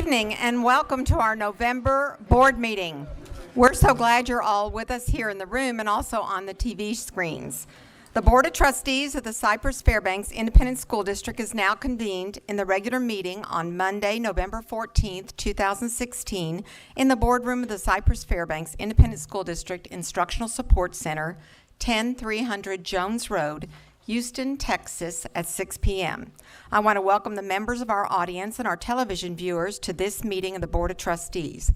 evening and welcome to our November board meeting. We're so glad you're all with us here in the room and also on the TV screens. The Board of Trustees of the Cypress-Fairbanks Independent School District is now convened in the regular meeting on Monday, November 14th, 2016 in the boardroom of the Cypress-Fairbanks Independent School District Instructional Support Center, 10300 Jones Road, Houston, Texas at 6 p.m. I want to welcome the members of our audience and our television viewers to this meeting of the Board of Trustees.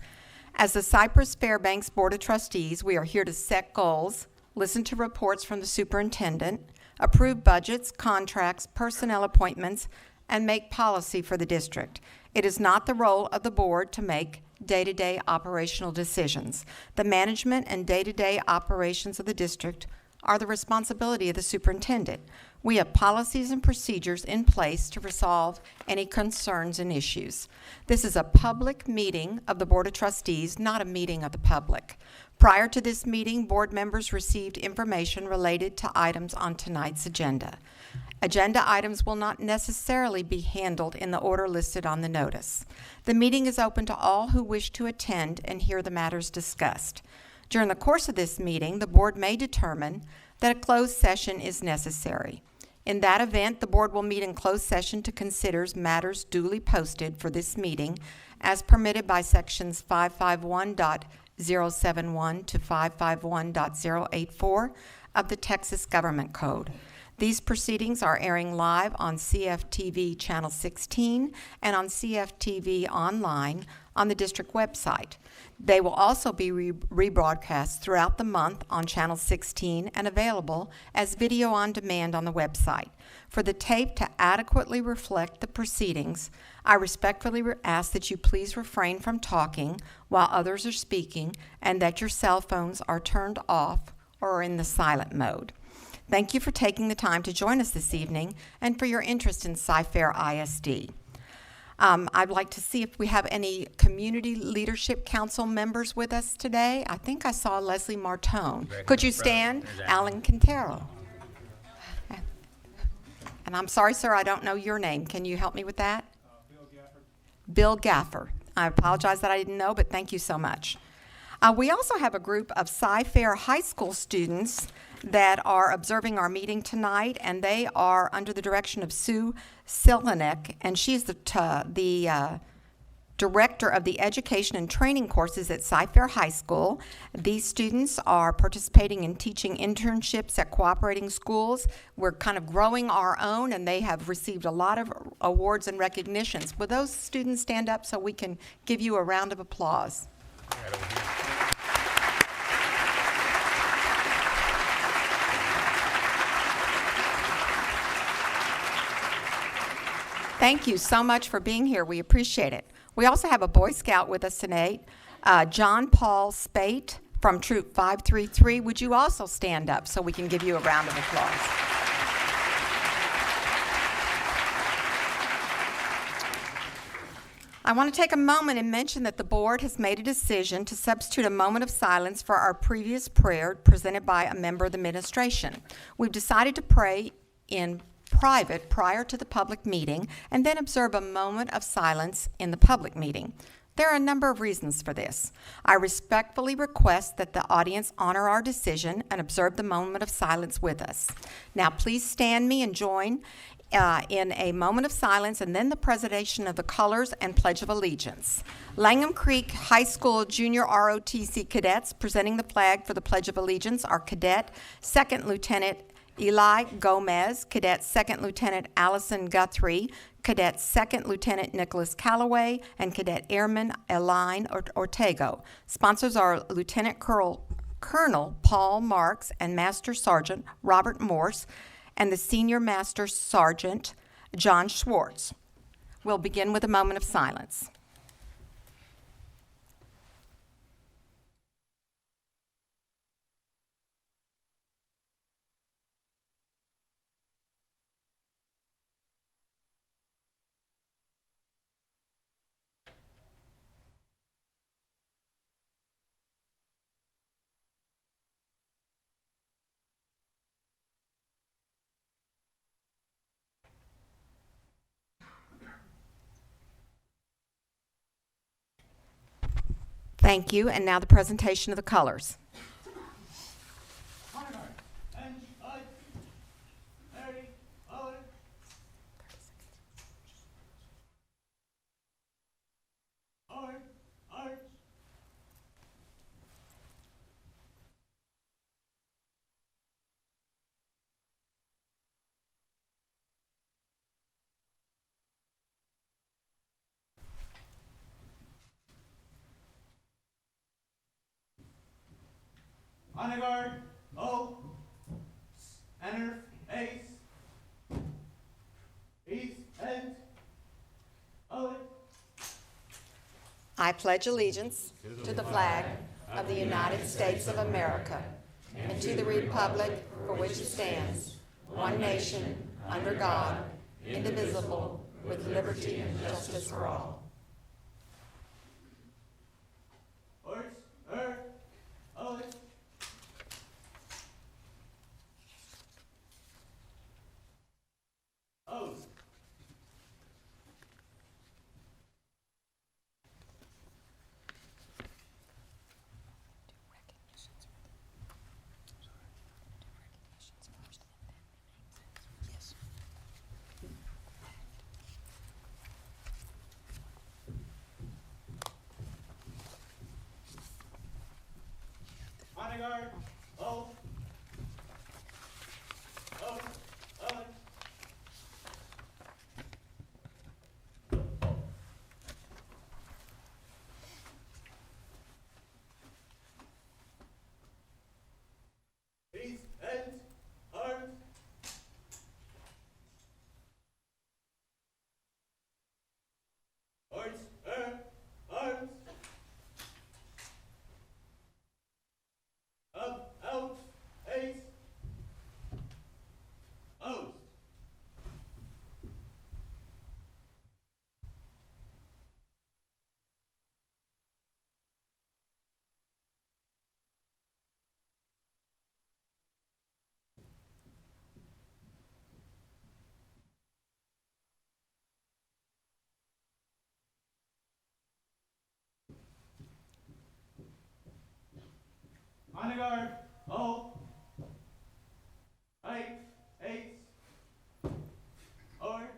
As the Cypress-Fairbanks Board of Trustees, we are here to set goals, listen to reports from the superintendent, approve budgets, contracts, personnel appointments, and make policy for the district. It is not the role of the board to make day-to-day operational decisions. The management and day-to-day operations of the district are the responsibility of the superintendent. We have policies and procedures in place to resolve any concerns and issues. This is a public meeting of the Board of Trustees, not a meeting of the public. Prior to this meeting, board members received information related to items on tonight's agenda. Agenda items will not necessarily be handled in the order listed on the notice. The meeting is open to all who wish to attend and hear the matters discussed. During the course of this meeting, the board may determine that a closed session is necessary. In that event, the board will meet in closed session to consider matters duly posted for this meeting as permitted by sections 551.071 to 551.084 of the Texas Government Code. These proceedings are airing live on CFTV Channel 16 and on CFTV Online on the district website. They will also be rebroadcast throughout the month on Channel 16 and available as video on demand on the website. For the tape to adequately reflect the proceedings, I respectfully ask that you please refrain from talking while others are speaking and that your cell phones are turned off or are in the silent mode. Thank you for taking the time to join us this evening and for your interest in Cy-Fair ISD. I'd like to see if we have any Community Leadership Council members with us today. I think I saw Leslie Martone. Could you stand? Alan Quintero. And I'm sorry, sir, I don't know your name. Can you help me with that? Bill Gaffer. Bill Gaffer. I apologize that I didn't know, but thank you so much. We also have a group of Cy-Fair High School students that are observing our meeting tonight, and they are under the direction of Sue Silanek, and she's the director of the education and training courses at Cy-Fair High School. These students are participating in teaching internships at cooperating schools. We're kind of growing our own, and they have received a lot of awards and recognitions. Will those students stand up so we can give you a round of applause? Right over here. Thank you so much for being here. We appreciate it. We also have a Boy Scout with us tonight, John Paul Spate from Troop 533. Would you also stand up so we can give you a round of applause? I want to take a moment and mention that the board has made a decision to substitute a moment of silence for our previous prayer presented by a member of the administration. We've decided to pray in private prior to the public meeting and then observe a moment of silence in the public meeting. There are a number of reasons for this. I respectfully request that the audience honor our decision and observe the moment of silence with us. Now please stand me and join in a moment of silence and then the presentation of the colors and Pledge of Allegiance. Langham Creek High School Junior ROTC cadets presenting the flag for the Pledge of Allegiance are Cadet Second Lieutenant Eli Gomez, Cadet Second Lieutenant Allison Guthrie, Cadet Second Lieutenant Nicholas Calloway, and Cadet Airman Elaine Ortego. Sponsors are Lieutenant Colonel Paul Marks and Master Sergeant Robert Morse, and the Senior Master Sergeant John Schwartz. We'll begin with a moment of silence. Thank you, and now the presentation of the colors. Honor guard, O, enter, ace, end, O. I pledge allegiance to the flag of the United States of America and to the republic for which it stands, one nation, under God, indivisible, with liberty and justice for all. O. O. Honor guard, O. O. O. Peace, end, arms. Arms, arms. Up, out, ace. O's. Honor guard, O. Right, ace. Arch.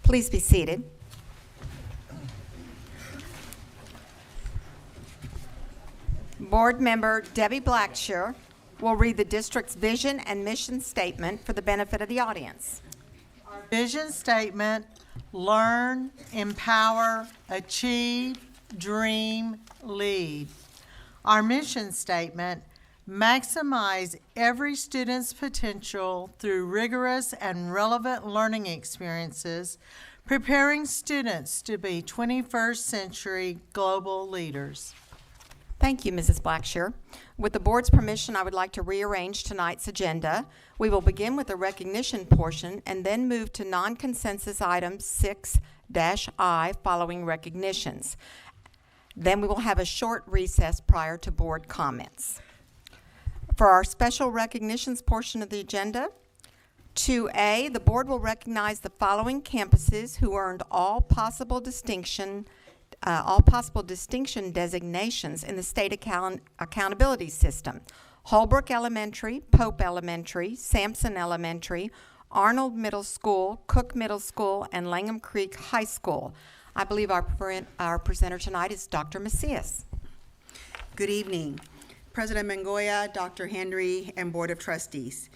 Please be seated. Board member Debbie Blackshear will read the district's vision and mission statement for the benefit of the audience. Our vision statement: learn, empower, achieve, dream, lead. Our mission statement: maximize every student's potential through rigorous and relevant learning experiences, preparing students to be 21st century global leaders. Thank you, Mrs. Blackshear. With the board's permission, I would like to rearrange tonight's agenda. We will begin with the recognition portion and then move to non-consensus item 6-I following recognitions. Then we will have a short recess prior to board comments. For our special recognitions portion of the agenda, 2A, the board will recognize the following campuses who earned all possible distinction designations in the state accountability system: Holbrook Elementary, Pope Elementary, Sampson Elementary, Arnold Middle School, Cook Middle School, and Langham Creek High School. I believe our presenter tonight is Dr. Macias. Good evening, President Mangoya, Dr. Henry, and Board of Trustees.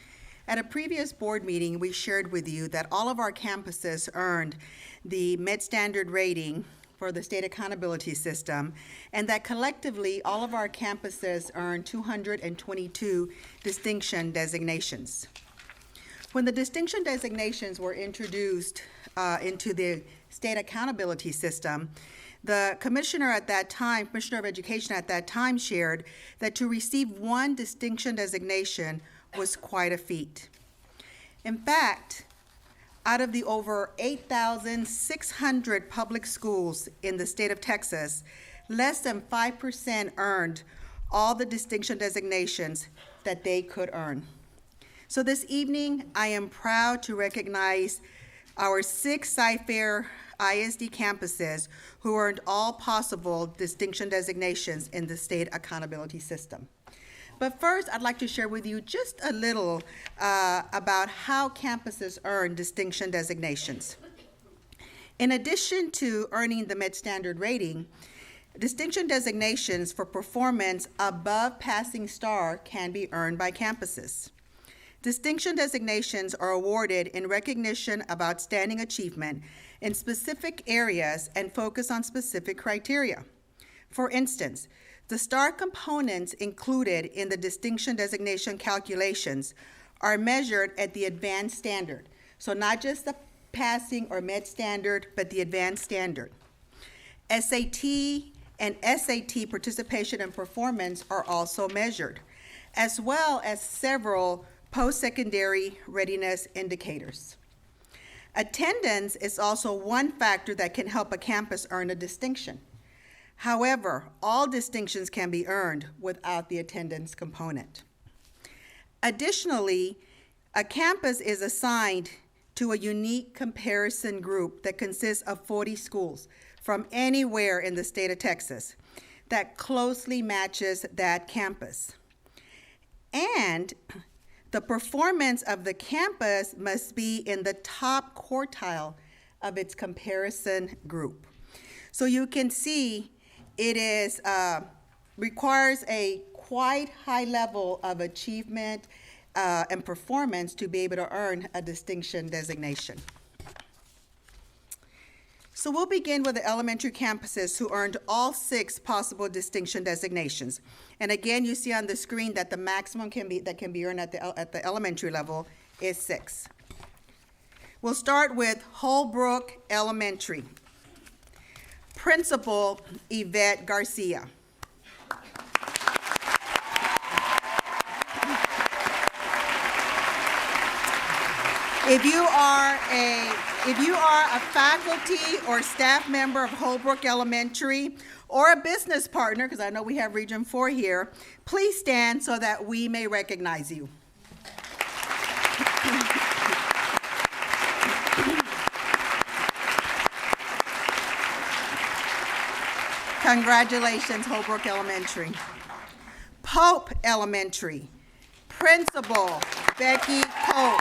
At a previous board meeting, we shared with you that all of our campuses earned the Med-Standard rating for the state accountability system, and that collectively all of our campuses earned 222 distinction designations. When the distinction designations were introduced into the state accountability system, the Commissioner of Education at that time shared that to receive one distinction designation was quite a feat. In fact, out of the over 8,600 public schools in the state of Texas, less than 5% earned all the distinction designations that they could earn. So this evening, I am proud to recognize our 6 Cy-Fair ISD campuses who earned all possible distinction designations in the state accountability system. But first, I'd like to share with you just a little about how campuses earn distinction designations. In addition to earning the Med Standard rating, distinction designations for performance above passing star can be earned by campuses. Distinction designations are awarded in recognition of outstanding achievement in specific areas and focus on specific criteria. For instance, the star components included in the distinction designation calculations are measured at the advanced standard. So not just the passing or med standard, but the advanced standard. SAT and SAT participation and performance are also measured, as well as several post-secondary readiness indicators. Attendance is also one factor that can help a campus earn a distinction. However, all distinctions can be earned without the attendance component. Additionally, a campus is assigned to a unique comparison group that consists of 40 schools from anywhere in the state of Texas that closely matches that campus. And the performance of the campus must be in the top quartile of its comparison group. So you can see it requires a quite high level of achievement and performance to be able to earn a distinction designation. So we'll begin with the elementary campuses who earned all 6 possible distinction designations. And again, you see on the screen that the maximum that can be earned at the elementary level is 6. We'll start with Holbrook Elementary. Principal Yvette Garcia. If you are a faculty or staff member of Holbrook Elementary or a business partner, because I know we have Region 4 here, please stand so that we may recognize you. Congratulations, Holbrook Elementary. Pope Elementary. Principal Becky Pope.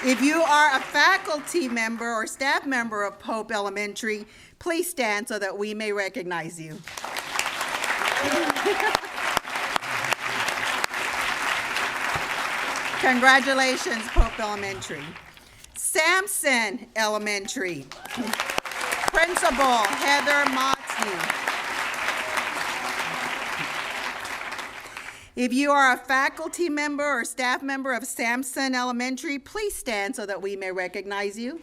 If you are a faculty member or staff member of Pope Elementary, please stand so that we may recognize you. Congratulations, Pope Elementary. Sampson Elementary. Principal Heather Motsney. If you are a faculty member or staff member of Sampson Elementary, please stand so that we may recognize you.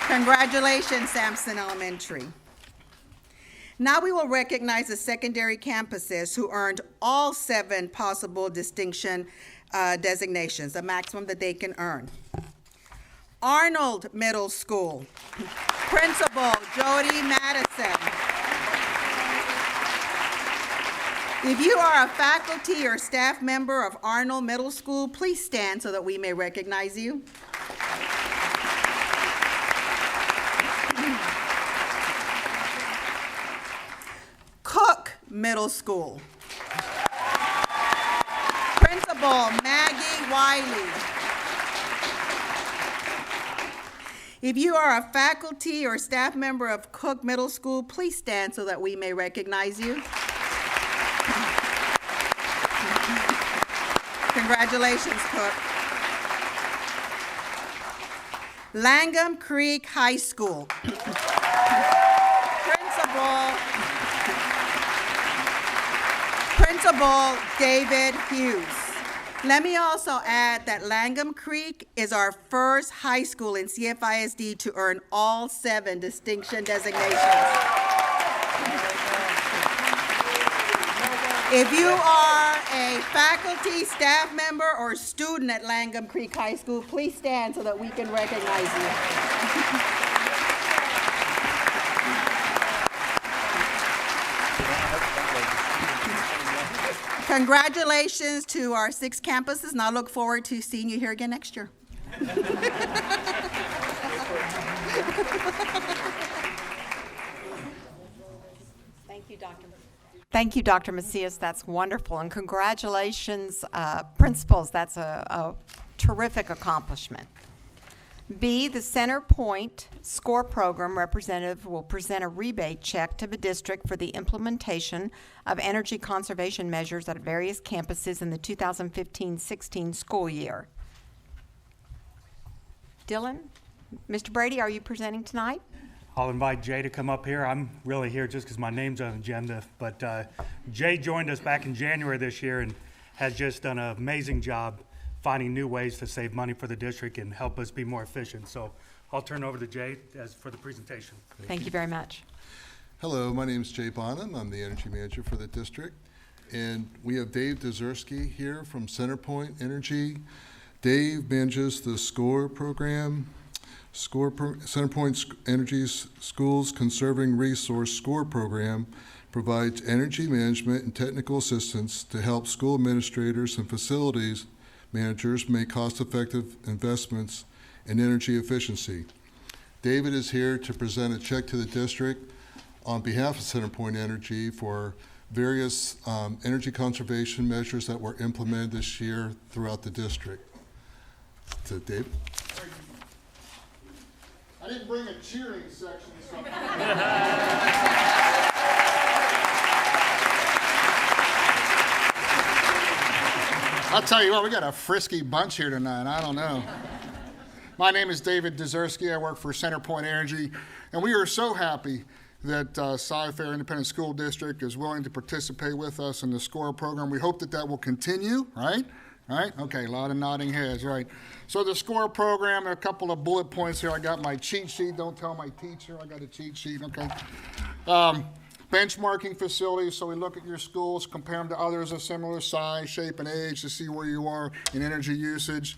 Congratulations, Sampson Elementary. Now we will recognize the secondary campuses who earned all 7 possible distinction designations, the maximum that they can earn. Arnold Middle School. Principal Jody Madison. If you are a faculty or staff member of Arnold Middle School, please stand so that we may recognize you. Cook Middle School. Principal Maggie Wiley. If you are a faculty or staff member of Cook Middle School, please stand so that we may recognize you. Congratulations, Cook. Langham Creek High School. Principal David Hughes. Let me also add that Langham Creek is our first high school in CFISD to earn all 7 distinction designations. If you are a faculty, staff member, or student at Langham Creek High School, please stand so that we can recognize you. Congratulations to our 6 campuses, and I look forward to seeing you here again next year. Thank you, Dr. Macias. That's wonderful. And congratulations, principals. That's a terrific accomplishment. B, the Center Point SCORE Program representative will present a rebate check to the district for the implementation of energy conservation measures at various campuses in the 2015-16 school year. Dylan, Mr. Brady, are you presenting tonight? I'll invite Jay to come up here. I'm really here just because my name's on the agenda, but Jay joined us back in January this year and has just done an amazing job finding new ways to save money for the district and help us be more efficient. So I'll turn over to Jay for the presentation. Thank you very much. Hello, my name is Jay Bonham. I'm the energy manager for the district. And we have Dave Dzersky here from CenterPoint Energy. Dave manages the SCORE program. CenterPoint Energy's Schools Conserving Resource SCORE program provides energy management and technical assistance to help school administrators and facilities managers make cost-effective investments in energy efficiency. David is here to present a check to the district on behalf of CenterPoint Energy for various energy conservation measures that were implemented this year throughout the district. So, Dave? I didn't bring a cheering section, so. I'll tell you what, we got a frisky bunch here tonight. I don't know. My name is David Dzersky. I work for CenterPoint Energy, and we are so happy that Cypress-Fairbanks Independent School District is willing to participate with us in the SCORE program. We hope that will continue, right? Right? Okay, a lot of nodding heads, right. So the SCORE program, a couple of bullet points here. I got my cheat sheet. Don't tell my teacher I got a cheat sheet, okay. Benchmarking facilities, so we look at your schools, compare them to others of similar size, shape, and age to see where you are in energy usage.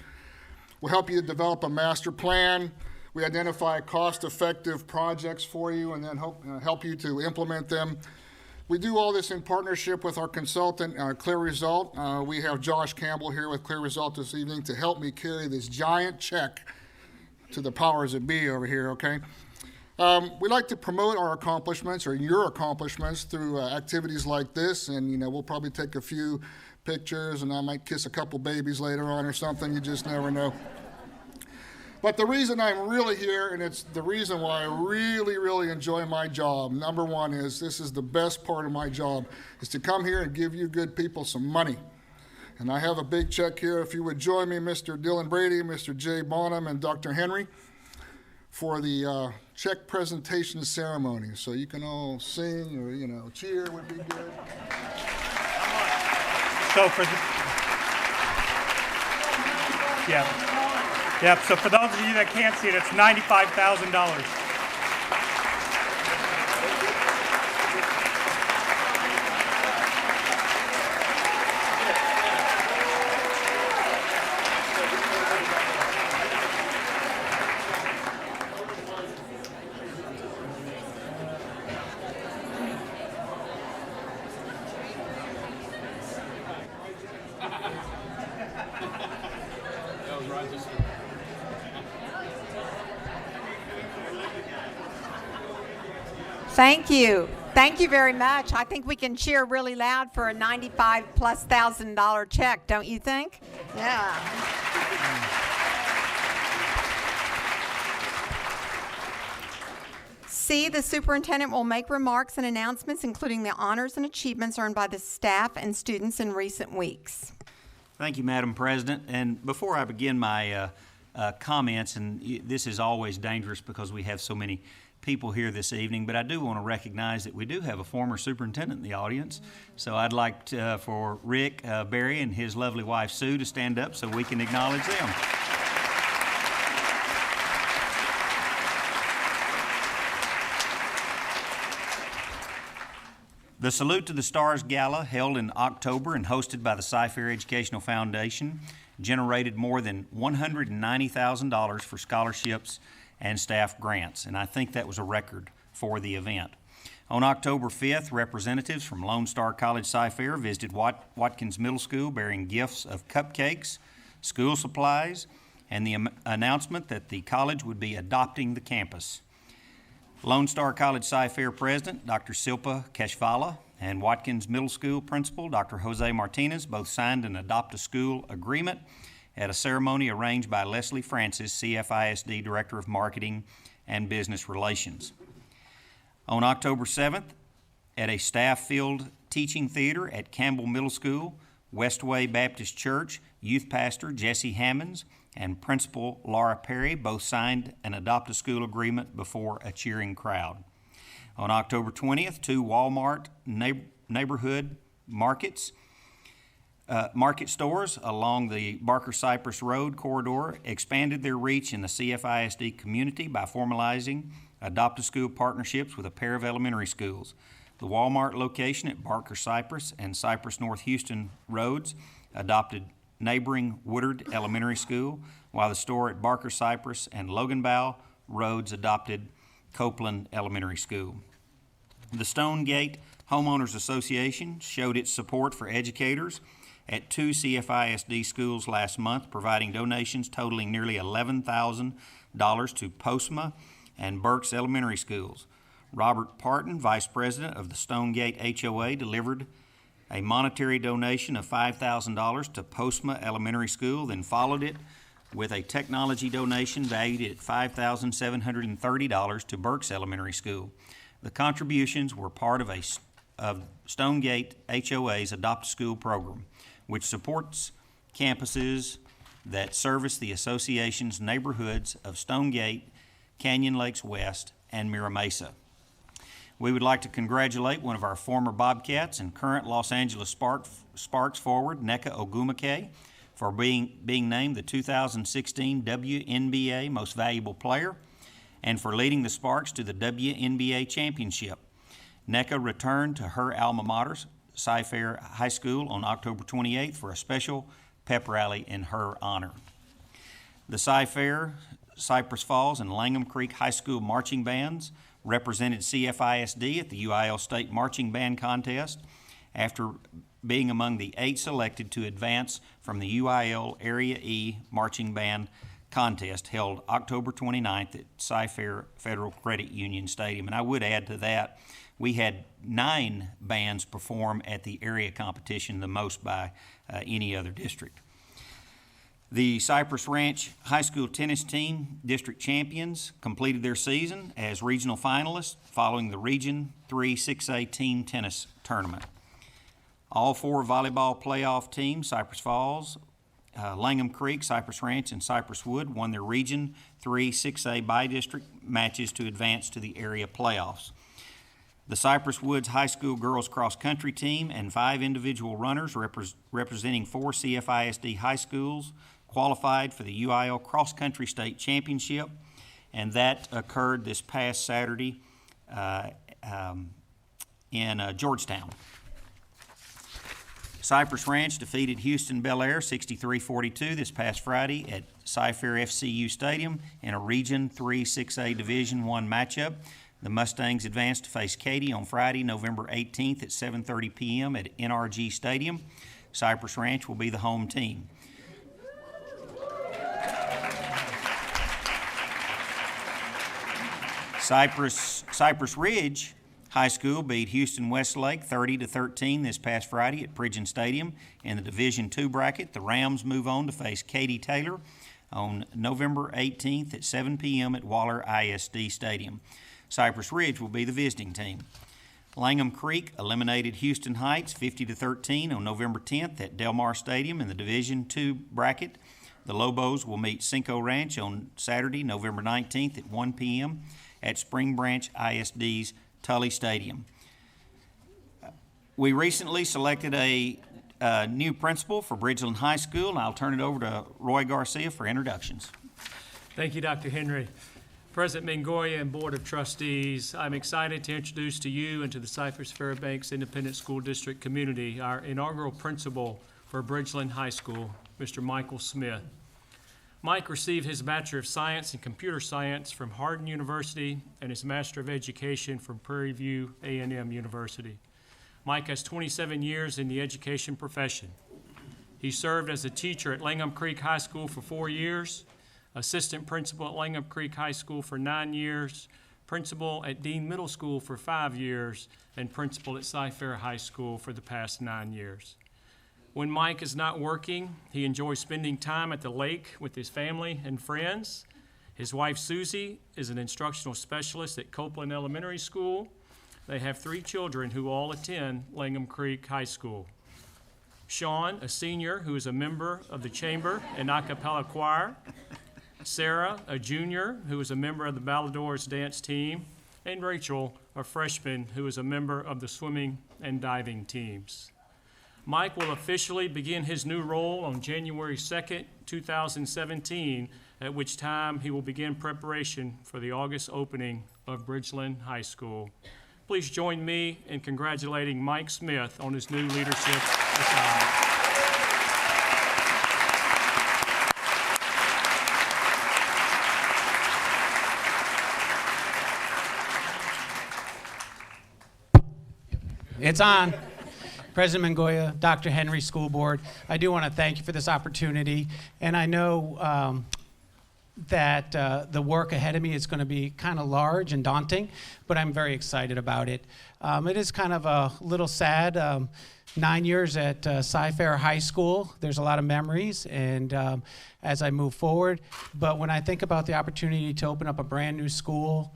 We'll help you develop a master plan. We identify cost-effective projects for you and then help you to implement them. We do all this in partnership with our consultant, Clear Result. We have Josh Campbell here with Clear Result this evening to help me carry this giant check to the powers that be over here, okay? We like to promote our accomplishments or your accomplishments through activities like this, and we'll probably take a few pictures and I might kiss a couple babies later on or something, you just never know. But the reason I'm really here, and it's the reason why I really, really enjoy my job, number one is this is the best part of my job, is to come here and give you good people some money. And I have a big check here. If you would join me, Mr. Dylan Brady, Mr. Jay Bonham, and Dr. Henry for the check presentation ceremony. So you can all sing or, cheer would be good. So so for those of you that can't see it, it's $95,000. Thank you. Thank you very much. I think we can cheer really loud for a $95,000+ check, don't you think? Yeah. C, the superintendent will make remarks and announcements, including the honors and achievements earned by the staff and students in recent weeks. Thank you, Madam President. And before I begin my comments, and this is always dangerous because we have so many people here this evening, but I do want to recognize that we do have a former superintendent in the audience. So I'd like for Rick Berry and his lovely wife Sue to stand up so we can acknowledge them. The Salute to the Stars Gala, held in October and hosted by the Cy-Fair Educational Foundation, generated more than $190,000 for scholarships and staff grants, and I think that was a record for the event. On October 5th, representatives from Lone Star College Cy-Fair visited Watkins Middle School bearing gifts of cupcakes, school supplies, and the announcement that the college would be adopting the campus. Lone Star College Cy-Fair President, Dr. Silpa Keshvala, and Watkins Middle School Principal, Dr. Jose Martinez, both signed an adopt-a-school agreement at a ceremony arranged by Leslie Francis, CFISD Director of Marketing and Business Relations. On October 7th, at a staff-filled teaching theater at Campbell Middle School, Westway Baptist Church, youth pastor Jesse Hammonds and Principal Laura Perry both signed an adopt-a-school agreement before a cheering crowd. On October 20th, 2 Walmart neighborhood market stores along the Barker-Cypress Road corridor expanded their reach in the CFISD community by formalizing adopt-a-school partnerships with a pair of elementary schools. The Walmart location at Barker-Cypress and Cypress North Houston Roads adopted neighboring Woodard Elementary School, while the store at Barker-Cypress and Loganbow Roads adopted Copeland Elementary School. The Stonegate Homeowners Association showed its support for educators at 2 CFISD schools last month, providing donations totaling nearly $11,000 to Postma and Burks Elementary Schools. Robert Parton, Vice President of the Stonegate HOA, delivered a monetary donation of $5,000 to Postma Elementary School, then followed it with a technology donation valued at $5,730 to Burks Elementary School. The contributions were part of Stonegate HOA's Adopt a School program, which supports campuses that service the association's neighborhoods of Stonegate, Canyon Lakes West, and Mira Mesa. We would like to congratulate one of our former Bobcats and current Los Angeles Sparks forward, Nneka Ogwumike, for being named the 2016 WNBA Most Valuable Player and for leading the Sparks to the WNBA Championship. Nneka returned to her alma mater, Cy-Fair High School, on October 28th for a special pep rally in her honor. The Cy-Fair, Cypress Falls, and Langham Creek High School marching bands represented CFISD at the UIL State Marching Band Contest after being among the 8 selected to advance from the UIL Area E Marching Band Contest held October 29th at Cy-Fair Federal Credit Union Stadium. And I would add to that, we had 9 bands perform at the area competition, the most by any other district. The Cypress Ranch High School tennis team, district champions, completed their season as regional finalists following the Region 3 6A team tennis tournament. All 4 volleyball playoff teams, Cypress Falls, Langham Creek, Cypress Ranch, and Cypress Wood, won their Region 3 6A by-district matches to advance to the area playoffs. The Cypress Woods High School girls cross-country team and 5 individual runners representing 4 CFISD high schools qualified for the UIL Cross-Country State Championship, and that occurred this past Saturday in Georgetown. Cypress Ranch defeated Houston Bel Air 63-42 this past Friday at Cy-Fair FCU Stadium in a Region 3 6A Division I matchup. The Mustangs advanced to face Katy on Friday, November 18th at 7:30 p.m. at NRG Stadium. Cypress Ranch will be the home team. Cypress Ridge High School beat Houston Westlake 30-13 this past Friday at Pridgeon Stadium in the Division II bracket. The Rams move on to face Katy Taylor on November 18th at 7 p.m. at Waller ISD Stadium. Cypress Ridge will be the visiting team. Langham Creek eliminated Houston Heights 50-13 on November 10th at Del Mar Stadium in the Division II bracket. The Lobos will meet Cinco Ranch on Saturday, November 19th at 1 p.m. at Spring Branch ISD's Tully Stadium. We recently selected a new principal for Bridgeland High School, and I'll turn it over to Roy Garcia for introductions. Thank you, Dr. Henry. President Mangoya and Board of Trustees, I'm excited to introduce to you and to the Cypress-Fairbanks Independent School District community our inaugural principal for Bridgeland High School, Mr. Michael Smith. Mike received his Bachelor of Science in Computer Science from Hardin University and his Master of Education from Prairie View A&M University. Mike has 27 years in the education profession. He served as a teacher at Langham Creek High School for 4 years, assistant principal at Langham Creek High School for 9 years, principal at Dean Middle School for 5 years, and principal at Cy-Fair High School for the past 9 years. When Mike is not working, he enjoys spending time at the lake with his family and friends. His wife, Susie, is an instructional specialist at Copeland Elementary School. They have 3 children who all attend Langham Creek High School. Sean, a senior who is a member of the chamber and a cappella choir. Sarah, a junior who is a member of the Balladors dance team. And Rachel, a freshman who is a member of the swimming and diving teams. Mike will officially begin his new role on January 2nd, 2017, at which time he will begin preparation for the August opening of Bridgeland High School. Please join me in congratulating Mike Smith on his new leadership assignment. It's on. President Mangoya, Dr. Henry School Board, I do want to thank you for this opportunity, and I know that the work ahead of me is going to be kind of large and daunting, but I'm very excited about it. It is kind of a little sad. 9 years at Cy-Fair High School, there's a lot of memories, and as I move forward, but when I think about the opportunity to open up a brand new school,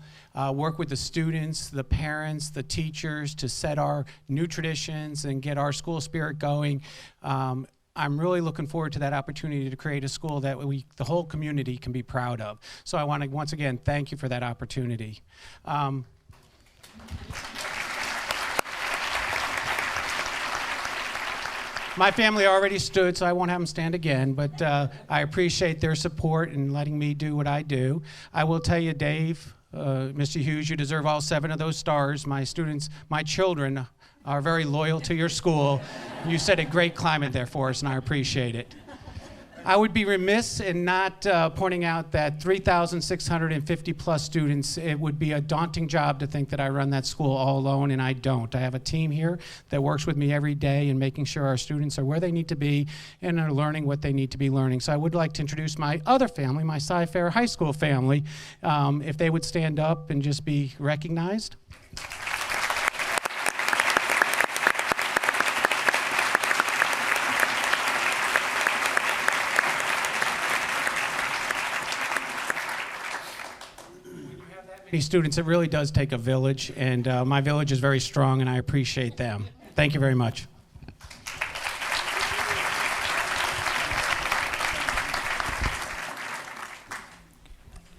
work with the students, the parents, the teachers to set our new traditions and get our school spirit going. I'm really looking forward to that opportunity to create a school that the whole community can be proud of. So I want to once again thank you for that opportunity. My family already stood, so I won't have them stand again, but I appreciate their support in letting me do what I do. I will tell you, Dave, Mr. Hughes, you deserve all 7 of those stars. My students, my children are very loyal to your school. You set a great climate there for us, and I appreciate it. I would be remiss in not pointing out that 3,650 plus students, it would be a daunting job to think that I run that school all alone, and I don't. I have a team here that works with me every day in making sure our students are where they need to be and are learning what they need to be learning. So I would like to introduce my other family, my Cy-Fair High School family, if they would stand up and just be recognized. Students, it really does take a village, and my village is very strong, and I appreciate them. Thank you very much.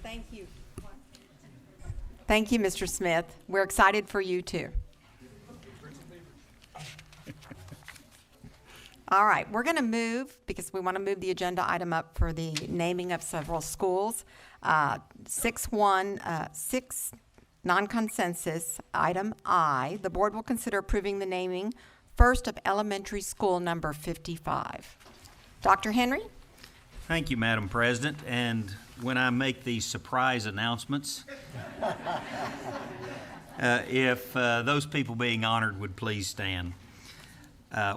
Thank you. Thank you, Mr. Smith. We're excited for you, too. All right, we're going to move, because we want to move the agenda item up for the naming of several schools. 6 non-consensus, item I, the board will consider approving the naming first of elementary school number 55. Dr. Henry? Thank you, Madam President. And when I make these surprise announcements, if those people being honored would please stand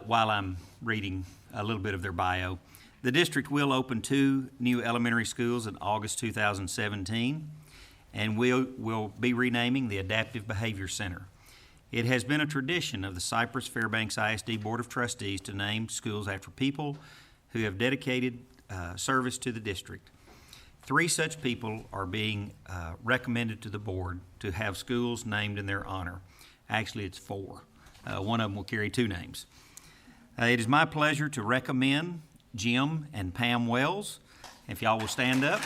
while I'm reading a little bit of their bio. The district will open 2 new elementary schools in August 2017, and we'll be renaming the Adaptive Behavior Center. It has been a tradition of the Cypress-Fairbanks ISD Board of Trustees to name schools after people who have dedicated service to the district. 3 such people are being recommended to the board to have schools named in their honor. Actually, it's 4. One of them will carry 2 names. It is my pleasure to recommend Jim and Pam Wells. If y'all will stand up.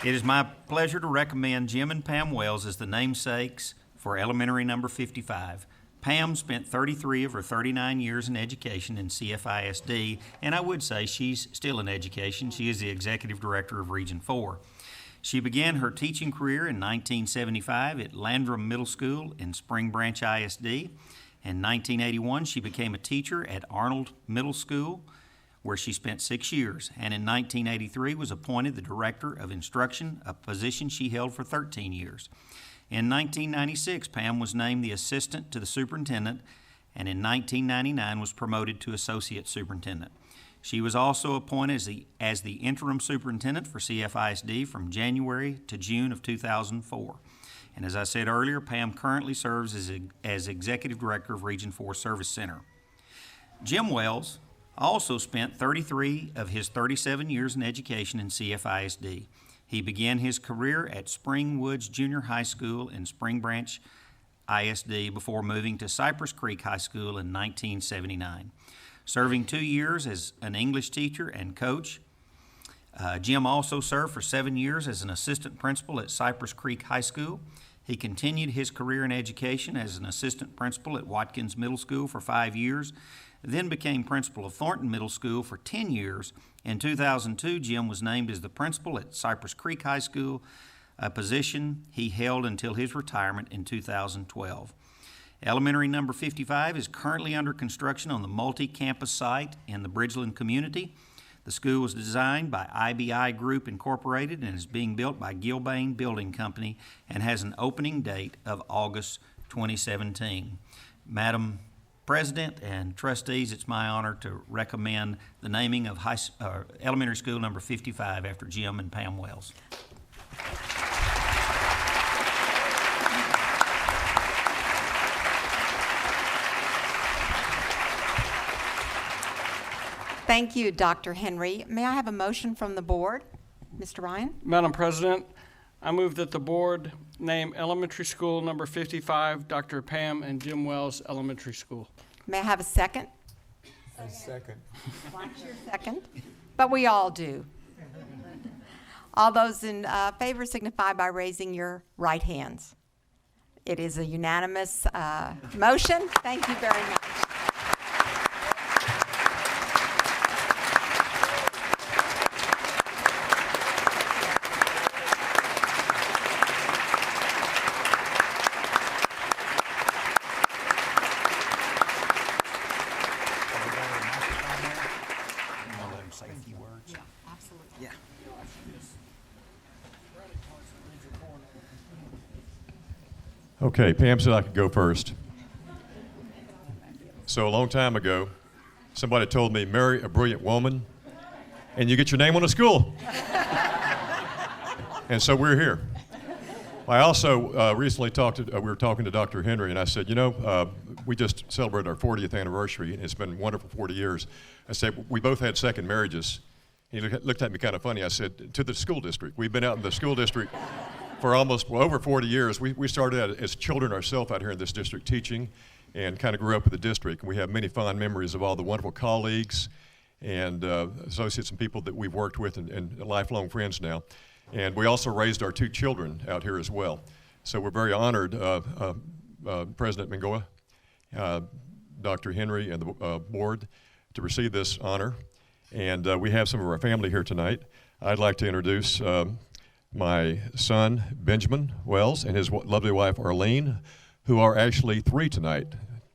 It is my pleasure to recommend Jim and Pam Wells as the namesakes for elementary number 55. Pam spent 33 of her 39 years in education in CFISD, and I would say she's still in education. She is the executive director of Region 4. She began her teaching career in 1975 at Landrum Middle School in Spring Branch ISD. In 1981, she became a teacher at Arnold Middle School, where she spent 6 years, and in 1983 was appointed the Director of Instruction, a position she held for 13 years. In 1996, Pam was named the Assistant to the Superintendent, and in 1999 was promoted to Associate Superintendent. She was also appointed as the Interim Superintendent for CFISD from January to June of 2004. And as I said earlier, Pam currently serves as Executive Director of Region 4 Service Center. Jim Wells also spent 33 of his 37 years in education in CFISD. He began his career at Spring Woods Junior High School in Spring Branch ISD before moving to Cypress Creek High School in 1979. Serving 2 years as an English teacher and coach, Jim also served for 7 years as an assistant principal at Cypress Creek High School. He continued his career in education as an assistant principal at Watkins Middle School for 5 years, then became principal of Thornton Middle School for 10 years. In 2002, Jim was named as the principal at Cypress Creek High School, a position he held until his retirement in 2012. Elementary number 55 is currently under construction on the multi-campus site in the Bridgeland community. The school was designed by IBI Group Incorporated and is being built by Gilbane Building Company and has an opening date of August 2017. Madam President and trustees, it's my honor to recommend the naming of elementary school number 55 after Jim and Pam Wells. Thank you, Dr. Henry. May I have a motion from the board? Mr. Ryan? Madam President, I move that the board name elementary school number 55 Dr. Pam and Jim Wells Elementary School. May I have a second? I second. Watch your second. But we all do. All those in favor signify by raising your right hands. It is a unanimous motion. Thank you very much. Okay, Pam said I could go first. So a long time ago, somebody told me, marry a brilliant woman, and you get your name on a school. And so we're here. I also recently we were talking to Dr. Henry, and I said, we just celebrated our 40th anniversary, and it's been wonderful 40 years. I said, we both had second marriages. He looked at me kind of funny. I said, to the school district. We've been out in the school district for over 40 years. We started out as children ourselves out here in this district teaching and kind of grew up with the district. And we have many fond memories of all the wonderful colleagues and associates and people that we've worked with and lifelong friends now. And we also raised our 2 children out here as well. So we're very honored, President Mangoya, Dr. Henry, and the board to receive this honor. And we have some of our family here tonight. I'd like to introduce my son, Benjamin Wells, and his lovely wife, Arlene, who are actually 3 tonight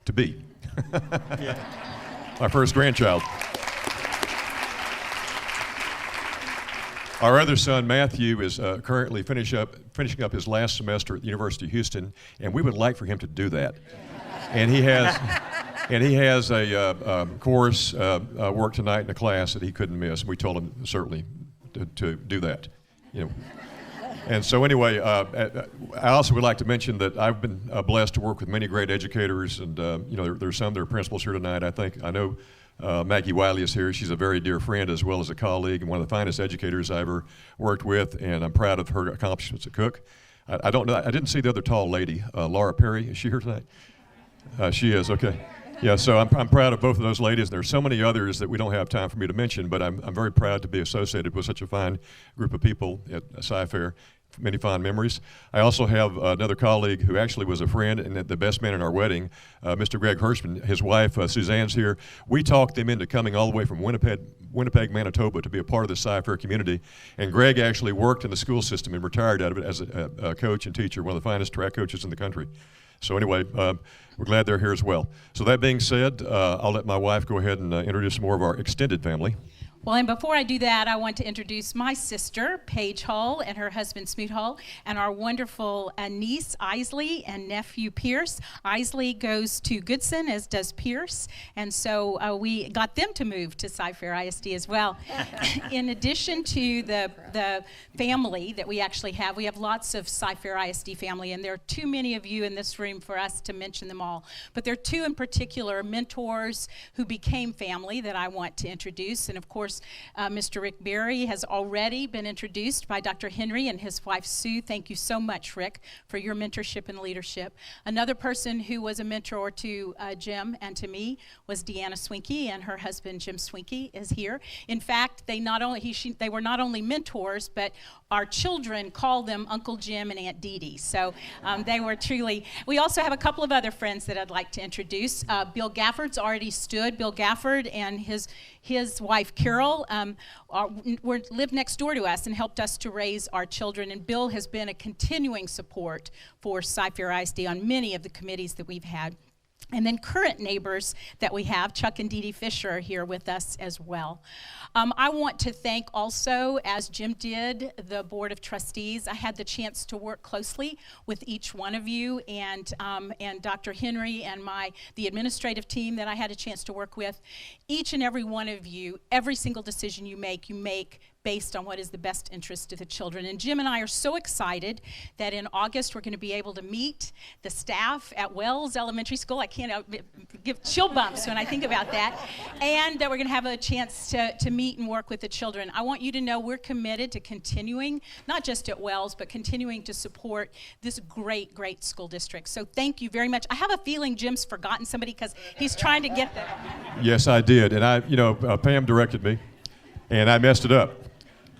to be. My first grandchild. Our other son, Matthew, is currently finishing up his last semester at the University of Houston, and we would like for him to do that. And he has a course work tonight in a class that he couldn't miss. We told him certainly to do that. And so anyway, I also would like to mention that I've been blessed to work with many great educators, and there's some that are principals here tonight. I know Maggie Wiley is here. She's a very dear friend as well as a colleague and one of the finest educators I ever worked with, and I'm proud of her accomplishments at Cook. I don't know. I didn't see the other tall lady, Laura Perry. Is she here tonight? She is. Okay. Yeah, so I'm proud of both of those ladies. There's so many others that we don't have time for me to mention, but I'm very proud to be associated with such a fine group of people at Cy-Fair. Many fond memories. I also have another colleague who actually was a friend and the best man in our wedding, Mr. Greg Hirschman. His wife, Suzanne's here. We talked them into coming all the way from Winnipeg, Manitoba to be a part of the Cy-Fair community. And Greg actually worked in the school system and retired out of it as a coach and teacher, one of the finest track coaches in the country. So anyway, we're glad they're here as well. So that being said, I'll let my wife go ahead and introduce some more of our extended family. Well, and before I do that, I want to introduce my sister, Paige Hull, and her husband, Smoot Hull, and our wonderful niece, Isley, and nephew, Pierce. Isley goes to Goodson, as does Pierce, and so we got them to move to Cy-Fair ISD as well. In addition to the family that we actually have, we have lots of Cy-Fair ISD family, and there are too many of you in this room for us to mention them all. But there are two in particular mentors who became family that I want to introduce, and of course, Mr. Rick Berry has already been introduced by Dr. Henry and his wife Sue. Thank you so much, Rick, for your mentorship and leadership. Another person who was a mentor to Jim and to me was Deanna Swinky, and her husband Jim Swinky is here. In fact, they were not only mentors, but our children call them Uncle Jim and Aunt Dee Dee. So they were truly. We also have a couple of other friends that I'd like to introduce. Bill Gafford's already stood. Bill Gafford and his wife Carol lived next door to us and helped us to raise our children. And Bill has been a continuing support for Cy-Fair ISD on many of the committees that we've had. And then current neighbors that we have, Chuck and Dee Dee Fisher, are here with us as well. I want to thank also, as Jim did, the Board of Trustees. I had the chance to work closely with each one of you, and Dr. Henry and the administrative team that I had a chance to work with. Each and every one of you, every single decision you make based on what is the best interest of the children. And Jim and I are so excited that in August we're going to be able to meet the staff at Wells Elementary School. I can't give chill bumps when I think about that. And that we're going to have a chance to meet and work with the children. I want you to know we're committed to continuing, not just at Wells, but continuing to support this great, great school district. So thank you very much. I have a feeling Jim's forgotten somebody because he's trying to get there. Yes, I did. And Pam directed me, and I messed it up.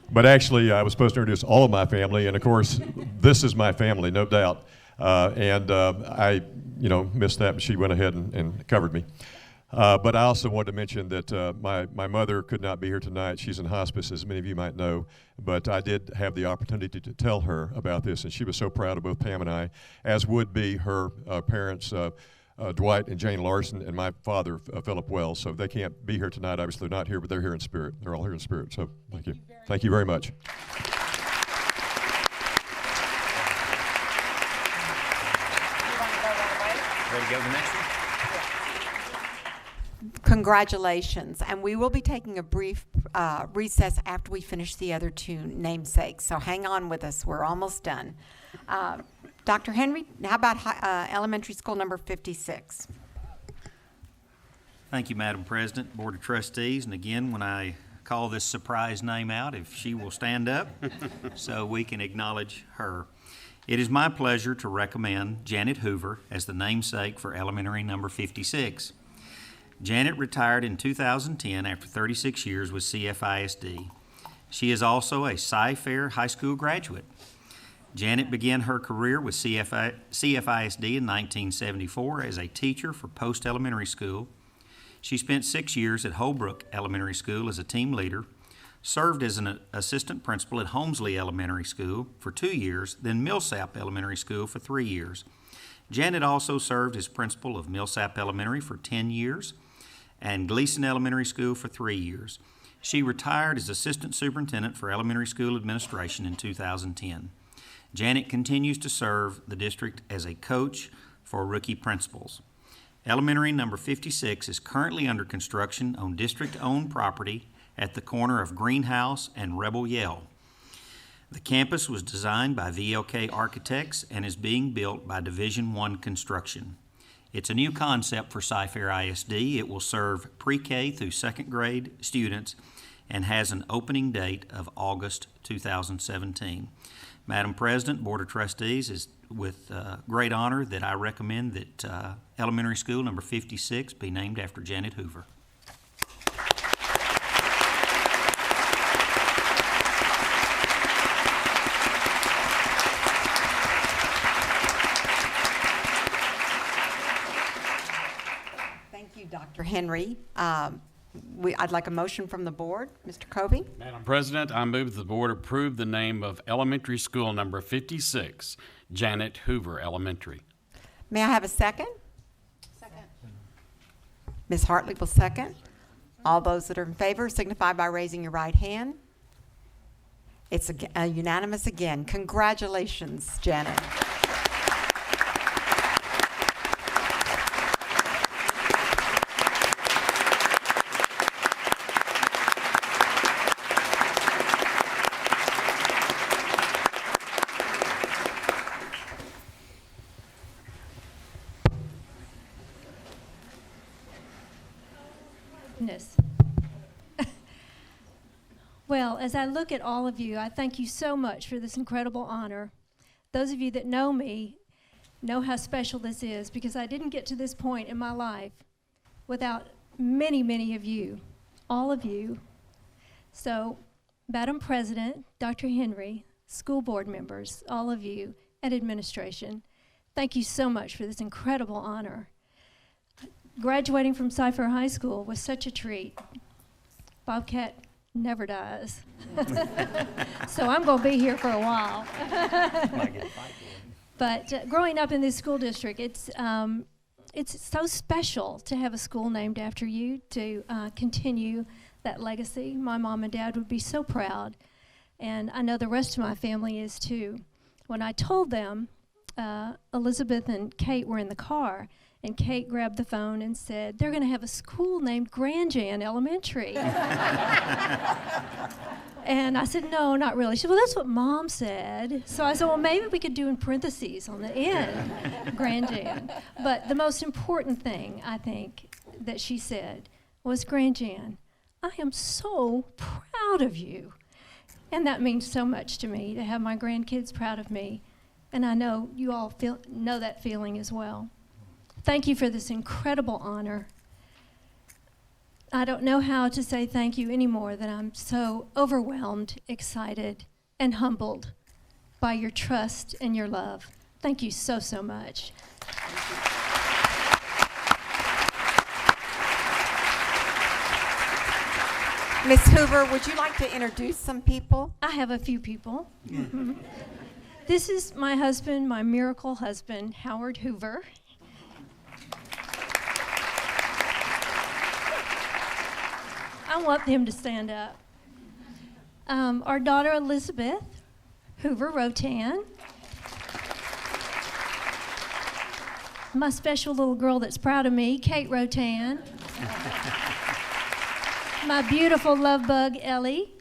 But actually, I was supposed to introduce all of my family, and of course, this is my family, no doubt. I missed that, and she went ahead and covered me. But I also wanted to mention that my mother could not be here tonight. She's in hospice, as many of you might know. But I did have the opportunity to tell her about this, and she was so proud of both Pam and I, as would be her parents, Dwight and Jane Larson, and my father, Philip Wells. So they can't be here tonight. Obviously, they're not here, but they're here in spirit. They're all here in spirit. So thank you. Thank you very much. Ready to go to the next one? Congratulations. And we will be taking a brief recess after we finish the other two namesakes. So hang on with us. We're almost done. Dr. Henry, how about elementary school number 56? Thank you, Madam President, Board of Trustees. And again, when I call this surprise name out, if she will stand up so we can acknowledge her. It is my pleasure to recommend Janet Hoover as the namesake for elementary number 56. Janet retired in 2010 after 36 years with CFISD. She is also a Cy-Fair High School graduate. Janet began her career with CFISD in 1974 as a teacher for post-elementary school. She spent 6 years at Holbrook Elementary School as a team leader, served as an assistant principal at Holmesley Elementary School for 2 years, then Millsap Elementary School for 3 years. Janet also served as principal of Millsap Elementary for 10 years and Gleason Elementary School for 3 years. She retired as assistant superintendent for elementary school administration in 2010. Janet continues to serve the district as a coach for rookie principals. Elementary number 56 is currently under construction on district-owned property at the corner of Greenhouse and Rebel Yell. The campus was designed by VLK Architects and is being built by Division I Construction. It's a new concept for Cy-Fair ISD. It will serve pre-K through second grade students and has an opening date of August 2017. Madam President, Board of Trustees, with great honor that I recommend that elementary school number 56 be named after Janet Hoover. Thank you, Dr. Henry. I'd like a motion from the board. Mr. Covey? Madam President, I move the board approve the name of elementary school number 56, Janet Hoover Elementary. May I have a second? Second. Ms. Hartley will second. All those that are in favor signify by raising your right hand. It's unanimous again. Congratulations, Janet. Well, as I look at all of you, I thank you so much for this incredible honor. Those of you that know me know how special this is, because I didn't get to this point in my life without many, many of you, all of you. So, Madam President, Dr. Henry, school board members, all of you, and administration, thank you so much for this incredible honor. Graduating from Cypher High School was such a treat. Bobcat never dies. So I'm going to be here for a while. But growing up in this school district, it's so special to have a school named after you, to continue that legacy. My mom and dad would be so proud, and I know the rest of my family is too. When I told them, Elizabeth and Kate were in the car, and Kate grabbed the phone and said, they're going to have a school named Grand Jan Elementary. And I said, no, not really. She said, well, that's what Mom said. So I said, well, maybe we could do in parentheses on the end, Grand Jan. But the most important thing, I think, that she said was, Grand Jan, I am so proud of you. And that means so much to me, to have my grandkids proud of me. And I know you all know that feeling as well. Thank you for this incredible honor. I don't know how to say thank you any more than I'm so overwhelmed, excited, and humbled by your trust and your love. Thank you so, so much. Ms. Hoover, would you like to introduce some people? I have a few people. Mm-hmm. This is my husband, my miracle husband, Howard Hoover. I want them to stand up. Our daughter Elizabeth Hoover Rotan. My special little girl that's proud of me, Kate Rotan. My beautiful love bug, Ellie.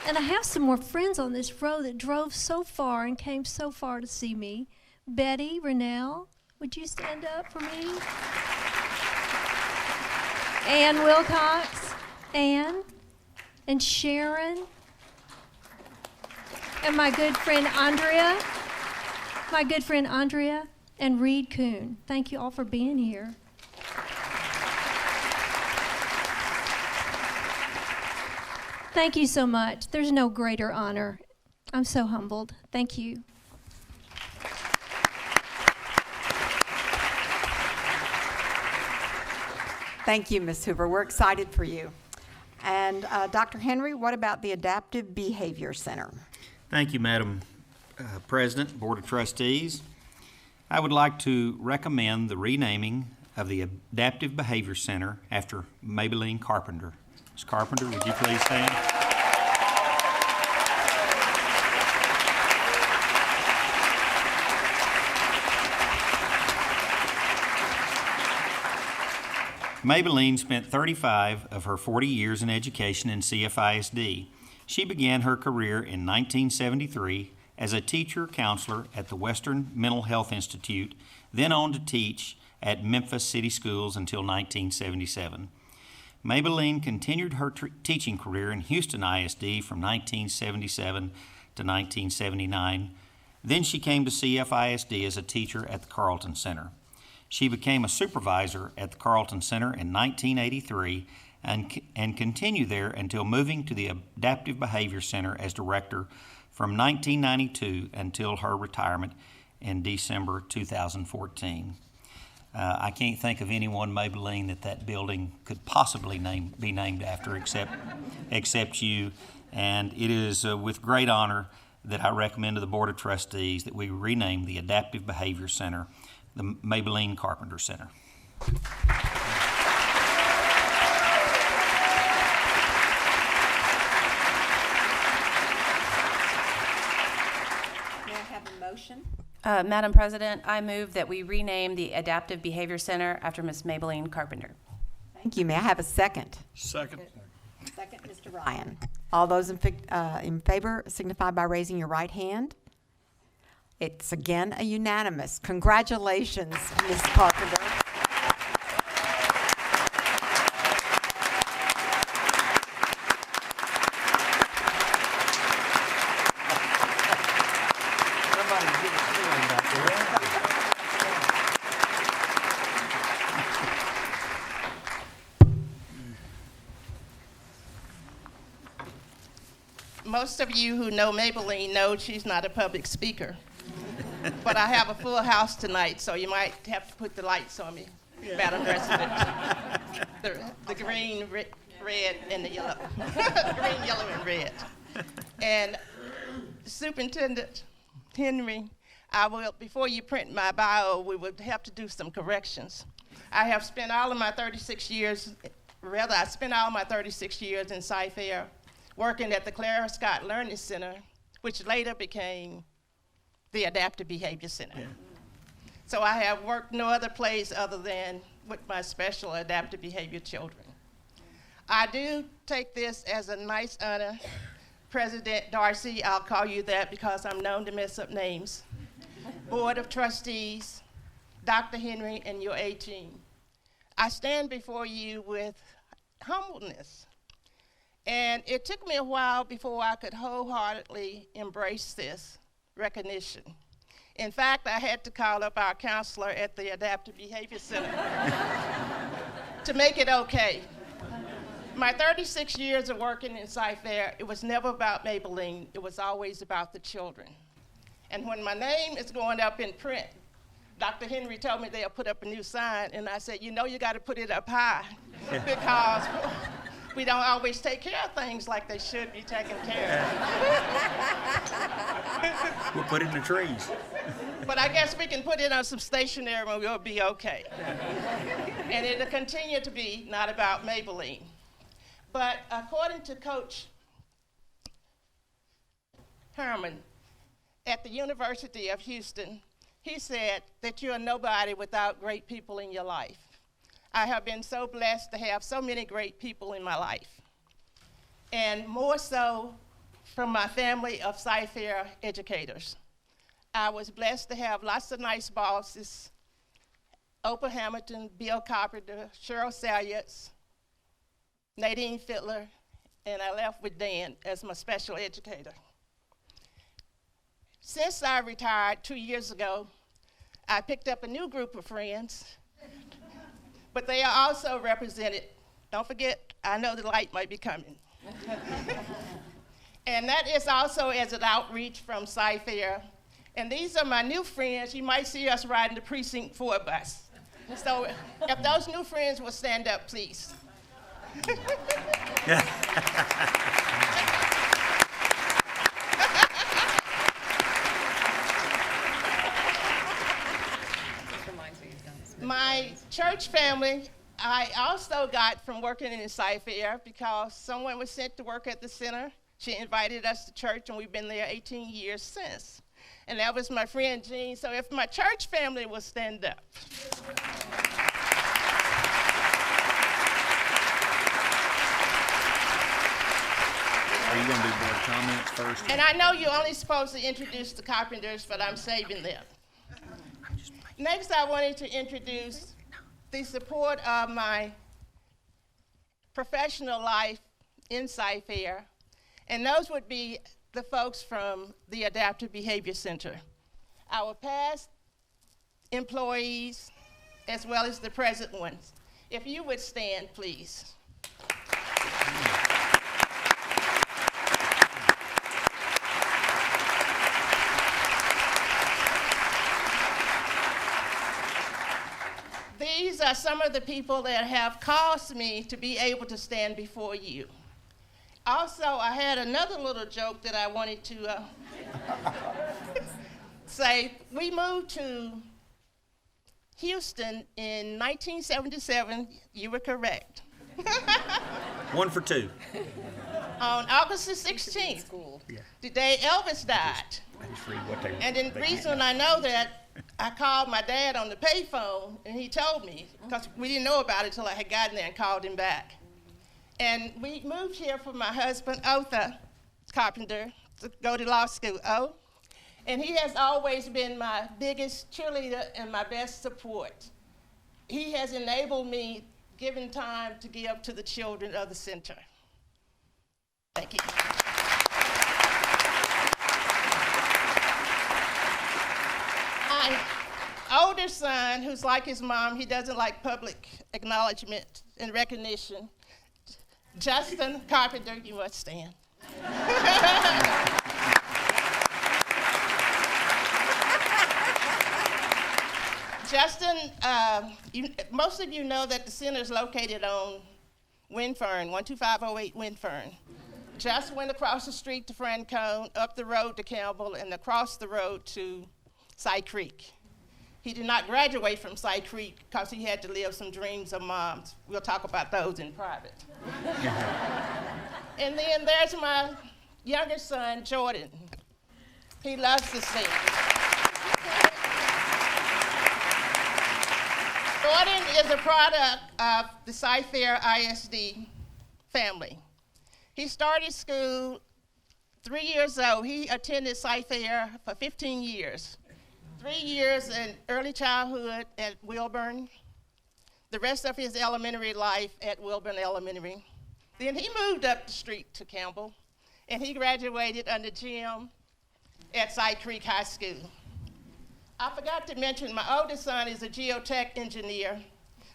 And I have some more friends on this row that drove so far and came so far to see me. Betty, Renelle, would you stand up for me? Ann Wilcox, Ann, and Sharon, and my good friend Andrea, and Reed Kuhn. Thank you all for being here. Thank you so much. There's no greater honor. I'm so humbled. Thank you. Thank you, Ms. Hoover. We're excited for you. And Dr. Henry, what about the Adaptive Behavior Center? Thank you, Madam President, Board of Trustees. I would like to recommend the renaming of the Adaptive Behavior Center after Maybelline Carpenter. Ms. Carpenter, would you please stand? Maybelline spent 35 of her 40 years in education in CFISD. She began her career in 1973 as a teacher counselor at the Western Mental Health Institute, then on to teach at Memphis City Schools until 1977. Maybelline continued her teaching career in Houston ISD from 1977 to 1979. Then she came to CFISD as a teacher at the Carlton Center. She became a supervisor at the Carlton Center in 1983 and continued there until moving to the Adaptive Behavior Center as director from 1992 until her retirement in December 2014. I can't think of anyone, Maybelline, that building could possibly be named after except you. And it is with great honor that I recommend to the Board of Trustees that we rename the Adaptive Behavior Center the Maybelline Carpenter Center. May I have a motion? Madam President, I move that we rename the Adaptive Behavior Center after Ms. Maybelline Carpenter. Thank you. May I have a second? Second. Second, Mr. Ryan. All those in favor signify by raising your right hand. It's again a unanimous. Congratulations, Ms. Carpenter. Most of you who know Maybelline know she's not a public speaker. But I have a full house tonight, so you might have to put the lights on me, Madam President. The green, red, and the yellow. Green, yellow, and red. And Superintendent Henry, before you print my bio, we would have to do some corrections. I spent all my 36 years in Cy-Fair working at the Clara Scott Learning Center, which later became the Adaptive Behavior Center. Yeah. So I have worked no other place other than with my special adaptive behavior children. I do take this as a nice honor. President Darcy, I'll call you that because I'm known to mess up names. Board of Trustees, Dr. Henry, and your A team. I stand before you with humbleness. And it took me a while before I could wholeheartedly embrace this recognition. In fact, I had to call up our counselor at the Adaptive Behavior Center to make it okay. My 36 years of working in Cy-Fair, it was never about Maybelline, it was always about the children. And when my name is going up in print, Dr. Henry told me they'll put up a new sign, and I said, you know you gotta put it up high, because we don't always take care of things like they should be taken care of. We'll put it in the trees. But I guess we can put it on some stationery and we'll be okay. And it'll continue to be not about Maybelline. But according to Coach Herman at the University of Houston, he said that you're nobody without great people in your life. I have been so blessed to have so many great people in my life, and more so from my family of Cy-Fair educators. I was blessed to have lots of nice bosses, Oprah Hamilton, Bill Carpenter, Cheryl Salyers, Nadine Fittler, and I left with Dan as my special educator. Since I retired 2 years ago, I picked up a new group of friends, but they are also represented. Don't forget, I know the light might be coming. And that is also as an outreach from Cy-Fair. And these are my new friends. You might see us riding the Precinct 4 bus. So if those new friends will stand up, please. My church family, I also got from working in Cy-Fair because someone was sent to work at the center. She invited us to church, and we've been there 18 years since. And that was my friend Jean. So if my church family will stand up. Are you going to do board comments first? And I know you're only supposed to introduce the Carpenters, but I'm saving them. Next, I wanted to introduce the support of my professional life in Cy-Fair, and those would be the folks from the Adaptive Behavior Center, our past employees, as well as the present ones. If you would stand, please. These are some of the people that have caused me to be able to stand before you. Also, I had another little joke that I wanted to say. We moved to Houston in 1977. You were correct. 1 for 2. On August the 16th, the day Elvis died. And the reason I know that, I called my dad on the payphone, and he told me, because we didn't know about it until I had gotten there and called him back. And we moved here for my husband, Otha Carpenter, to go to law school, and he has always been my biggest cheerleader and my best support. He has enabled me, given time, to give to the children of the center. Thank you. My older son, who's like his mom, he doesn't like public acknowledgement and recognition. Justin Carpenter, you must stand. Justin, most of you know that the center is located on Windfern, 12508 Windfern. Just went across the street to Francone, up the road to Campbell, and across the road to Cy Creek. He did not graduate from Cy Creek because he had to live some dreams of mom's. We'll talk about those in private. And then there's my younger son, Jordan. He loves to sing. Jordan is a product of the Cy-Fair ISD family. He started school 3 years old. He attended Cy-Fair for 15 years. 3 years in early childhood at Wilburn, the rest of his elementary life at Wilburn Elementary. Then he moved up the street to Campbell, and he graduated under Jim at Cy Creek High School. I forgot to mention my oldest son is a geotech engineer.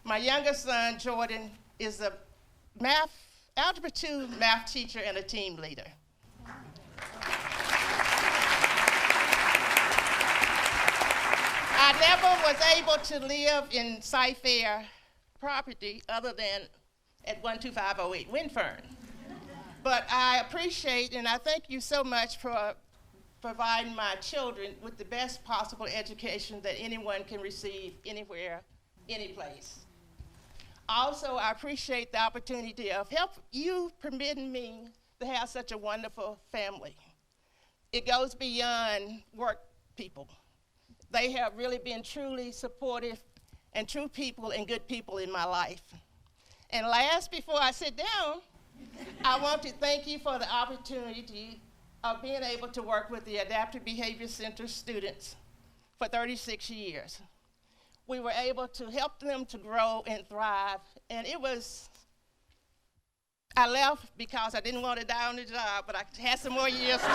My youngest son, Jordan, is a Algebra 2 math teacher and a team leader. I never was able to live in Cy-Fair property other than at 12508 Windfern. But I appreciate and I thank you so much for providing my children with the best possible education that anyone can receive anywhere, any place. Also, I appreciate the opportunity of help you permitting me to have such a wonderful family. It goes beyond work people. They have really been truly supportive and true people and good people in my life. And last, before I sit down, I want to thank you for the opportunity of being able to work with the Adaptive Behavior Center students for 36 years. We were able to help them to grow and thrive, and I left because I didn't want to die on the job, but I had some more years to go.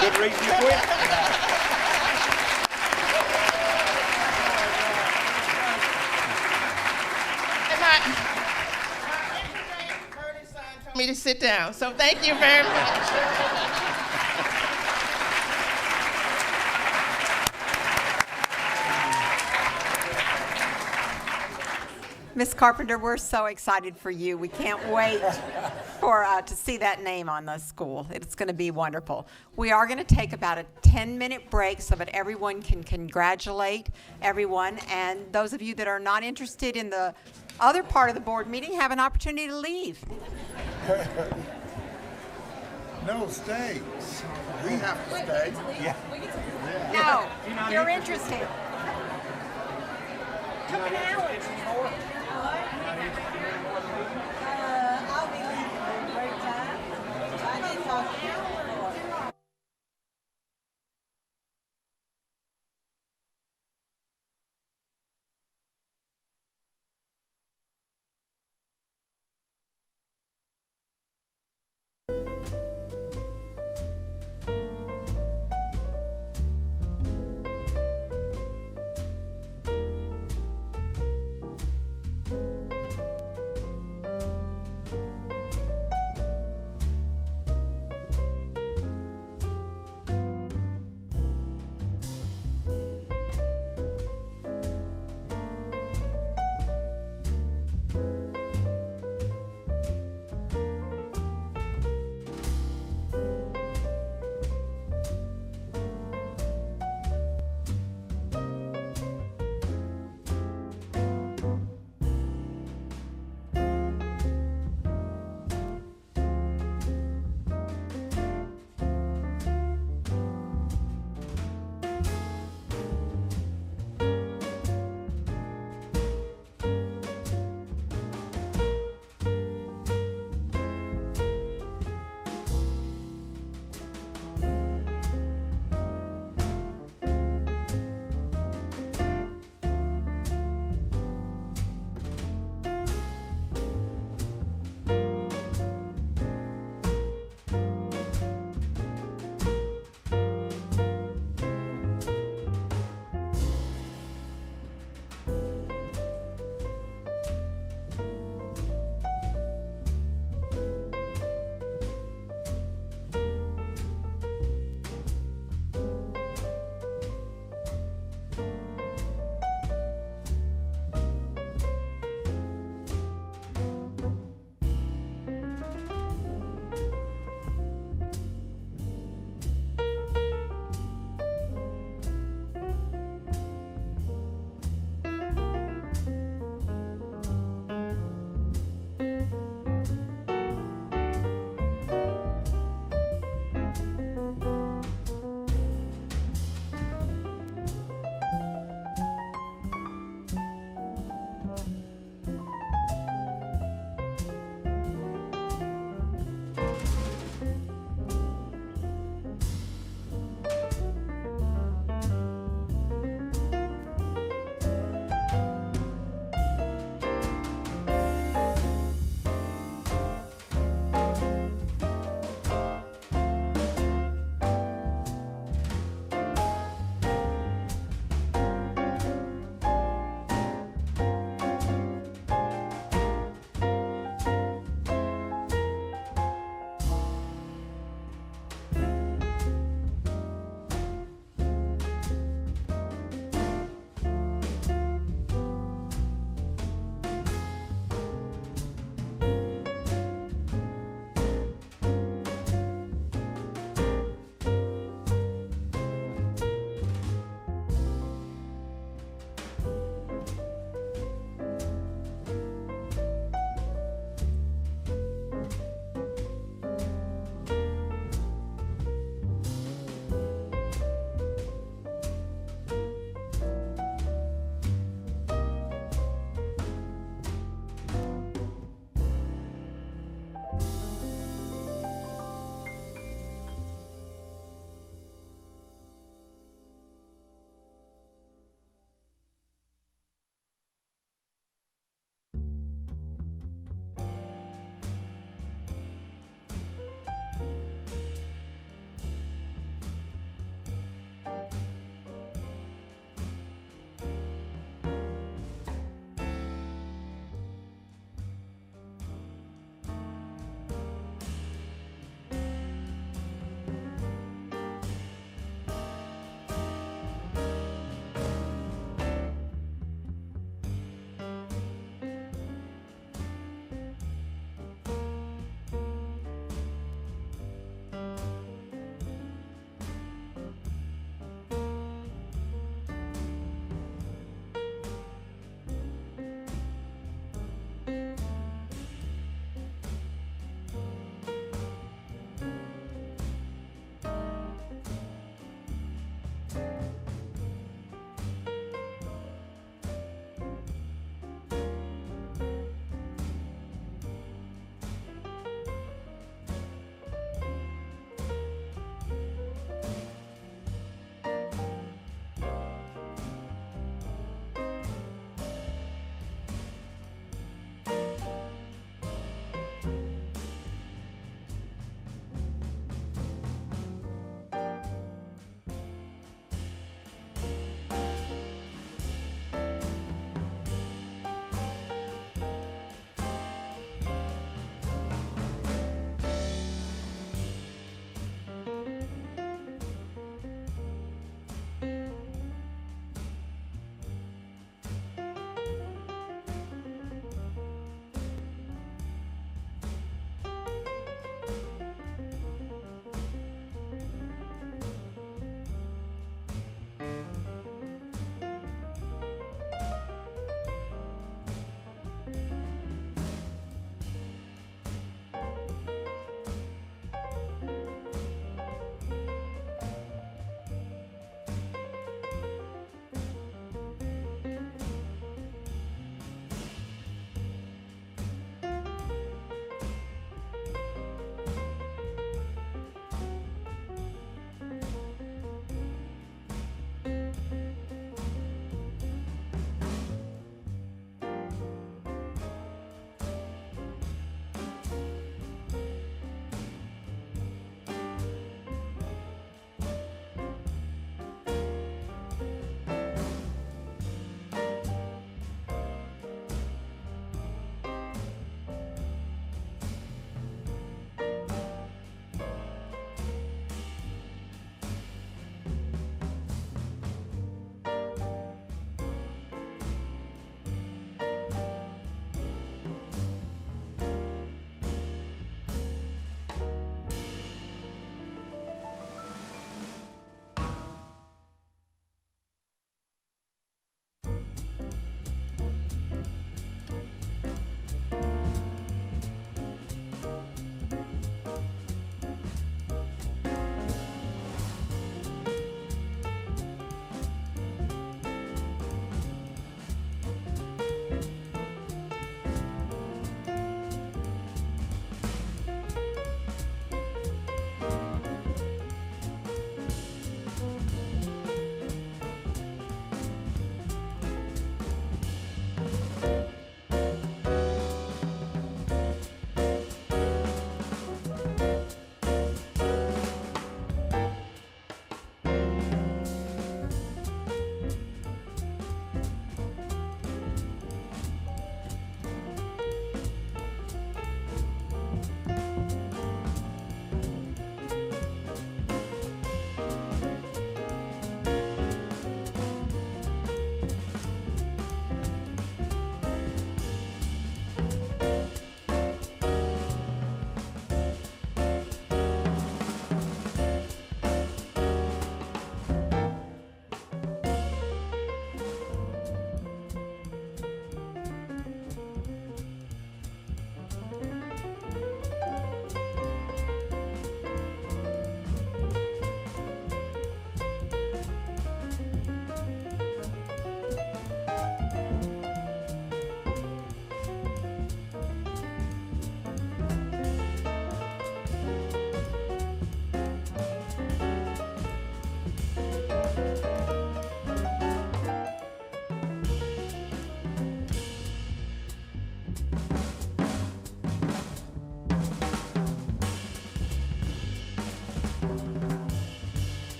Good reason to quit. And my son told me to sit down, so thank you very much. Ms. Carpenter, we're so excited for you. We can't wait to see that name on the school. It's going to be wonderful. We are going to take about a 10-minute break so that everyone can congratulate everyone. And those of you that are not interested in the other part of the board meeting have an opportunity to leave. No, stay. We have to stay. Yeah. No, you're interested. Come an hour. I'll be leaving for a great time. I didn't talk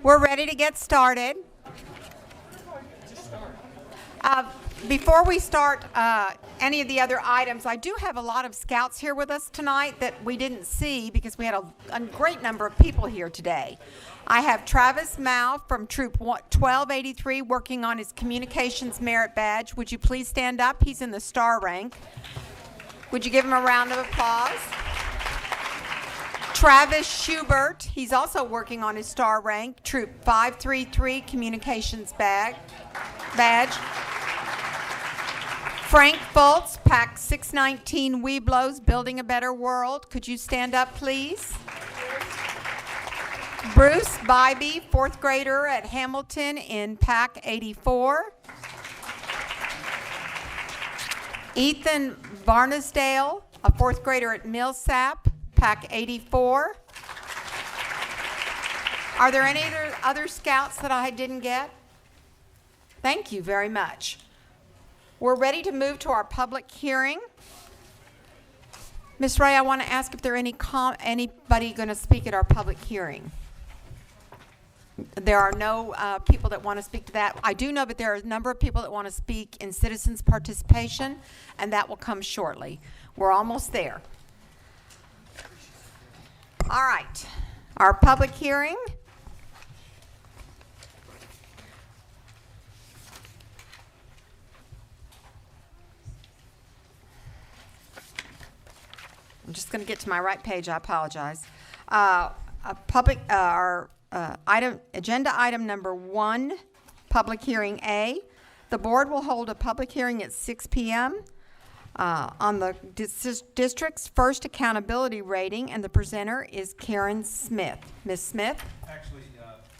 We're ready to get started. Before we start any of the other items, I do have a lot of scouts here with us tonight that we didn't see because we had a great number of people here today. I have Travis Mao from Troop 1283 working on his Communications Merit Badge. Would you please stand up? He's in the star rank. Would you give him a round of applause? Travis Schubert, he's also working on his star rank, Troop 533 Communications Badge. Frank Fultz, Pack 619 Weeblos, Building a Better World. Could you stand up, please? Bruce Bybee, 4th grader at Hamilton in Pack 84. Ethan Barnesdale, a 4th grader at Millsap, Pack 84. Are there any other scouts that I didn't get? Thank you very much. We're ready to move to our public hearing. Ms. Ray, I want to ask if there are anybody going to speak at our public hearing. There are no people that want to speak to that. I do know that there are a number of people that want to speak in citizens' participation, and that will come shortly. We're almost there. All right, our public hearing. I'm just going to get to my right page. I apologize. Agenda item number 1, public hearing A. The board will hold a public hearing at 6 p.m. On the district's first accountability rating, and the presenter is Karen Smith. Ms. Smith? Actually,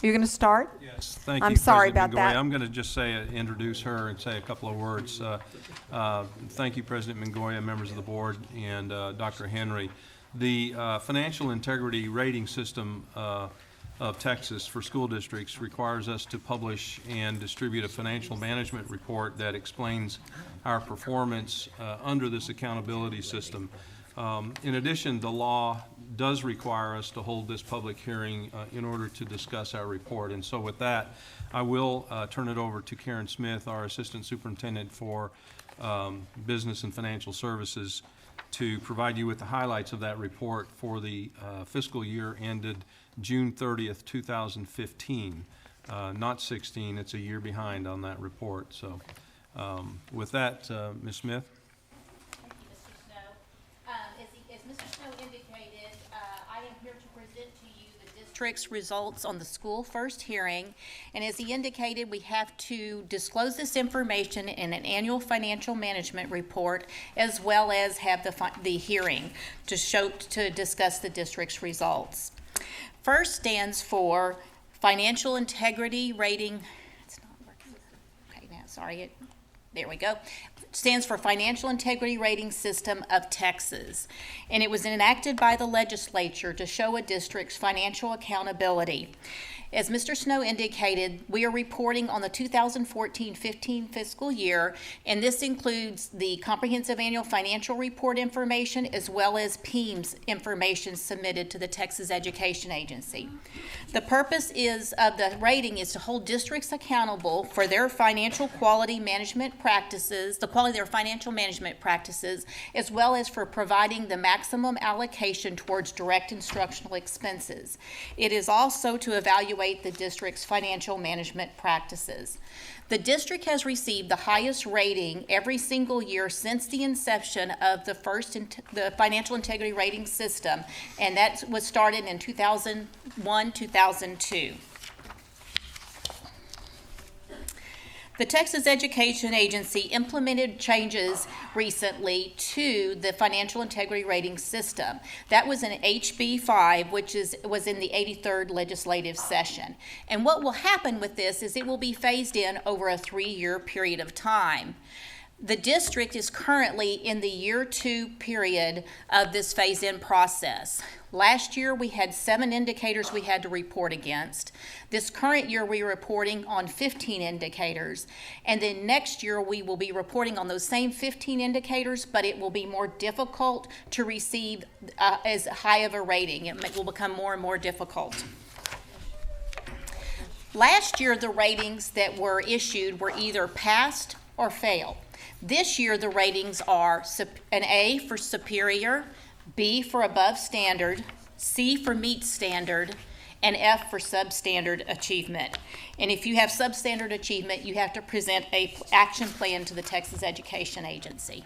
you're going to start? yes, thank you. I'm sorry President about Mingoya. that. I'm going to just introduce her and say a couple of words. Thank you, President Mingoya, members of the board, and Dr. Henry. The financial integrity rating system of Texas for school districts requires us to publish and distribute a financial management report that explains our performance under this accountability system. In addition, the law does require us to hold this public hearing in order to discuss our report. And so with that, I will turn it over to Karen Smith, our Assistant Superintendent for Business and Financial Services, to provide you with the highlights of that report for the fiscal year ended June 30th, 2015. Not 16, it's a year behind on that report. So with that, Ms. Smith. Thank you, Mr. Snow. As Mr. Snow indicated, I am here to present to you the district's results on the school first hearing. And as he indicated, we have to disclose this information in an annual financial management report, as well as have the hearing to discuss the district's results. First stands for Financial Integrity Rating. It's not working. Okay, now, sorry. There we go. Stands for Financial Integrity Rating System of Texas. And it was enacted by the legislature to show a district's financial accountability. As Mr. Snow indicated, we are reporting on the 2014-15 fiscal year, and this includes the Comprehensive Annual Financial Report information as well as PEIMS information submitted to the Texas Education Agency. The purpose of the rating is to hold districts accountable for their financial quality management practices, the quality of their financial management practices, as well as for providing the maximum allocation towards direct instructional expenses. It is also to evaluate the district's financial management practices. The district has received the highest rating every single year since the inception of the financial integrity rating system, and that was started in 2001-2002. The Texas Education Agency implemented changes recently to the financial integrity rating system. That was in HB 5, which was in the 83rd legislative session. And what will happen with this is it will be phased in over a 3-year period of time. The district is currently in the year 2 period of this phase-in process. Last year, we had 7 indicators we had to report against. This current year, we are reporting on 15 indicators. And then next year, we will be reporting on those same 15 indicators, but it will be more difficult to receive as high of a rating. It will become more and more difficult. Last year, the ratings that were issued were either passed or fail. This year, the ratings are an A for superior, B for above standard, C for meet standard, and F for substandard achievement. And if you have substandard achievement, you have to present an action plan to the Texas Education Agency.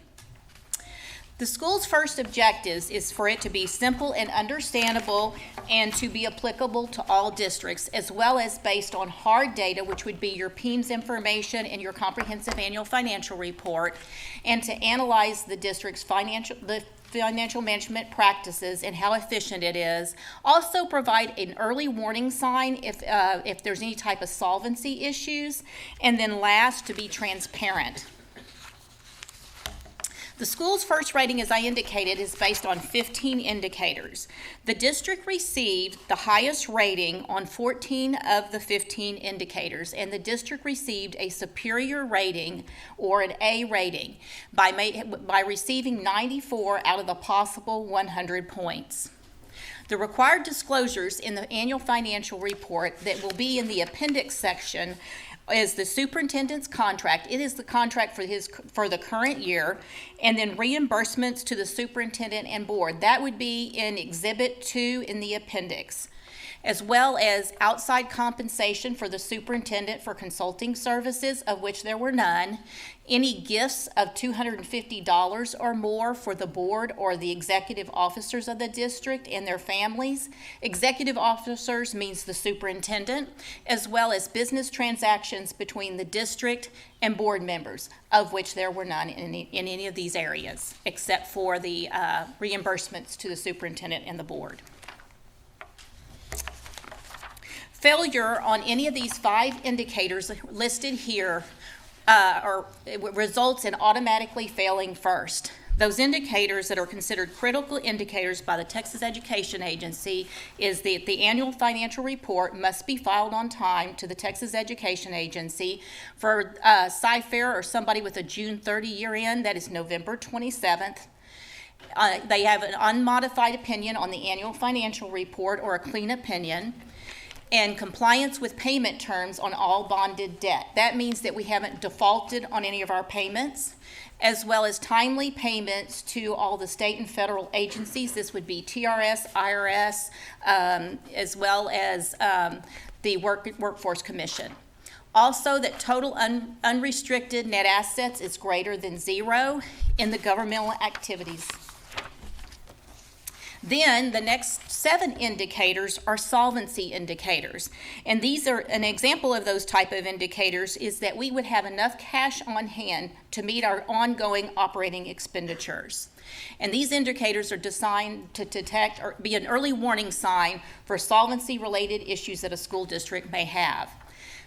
The school's first objectives is for it to be simple and understandable and to be applicable to all districts, as well as based on hard data, which would be your PEMS information and your comprehensive annual financial report, and to analyze the district's financial management practices and how efficient it is. Also provide an early warning sign if there's any type of solvency issues, and then last, to be transparent. The school's first rating, as I indicated, is based on 15 indicators. The district received the highest rating on 14 of the 15 indicators, and the district received a superior rating or an A rating by receiving 94 out of the possible 100 points. The required disclosures in the annual financial report that will be in the appendix section is the superintendent's contract. It is the contract for the current year, and then reimbursements to the superintendent and board. That would be in Exhibit 2 in the appendix, as well as outside compensation for the superintendent for consulting services, of which there were none, any gifts of $250 or more for the board or the executive officers of the district and their families. Executive officers means the superintendent, as well as business transactions between the district and board members, of which there were none in any of these areas, except for the reimbursements to the superintendent and the board. Failure on any of these 5 indicators listed here results in automatically failing first. Those indicators that are considered critical indicators by the Texas Education Agency is that the annual financial report must be filed on time to the Texas Education Agency. For Cyfair or somebody with a June 30 year end, that is November 27th. They have an unmodified opinion on the annual financial report or a clean opinion, and compliance with payment terms on all bonded debt. That means that we haven't defaulted on any of our payments, as well as timely payments to all the state and federal agencies. This would be TRS, IRS, as well as the Workforce Commission. Also, that total unrestricted net assets is greater than 0 in the governmental activities. Then the next 7 indicators are solvency indicators. And these are an example of those type of indicators is that we would have enough cash on hand to meet our ongoing operating expenditures. And these indicators are designed to detect or be an early warning sign for solvency-related issues that a school district may have.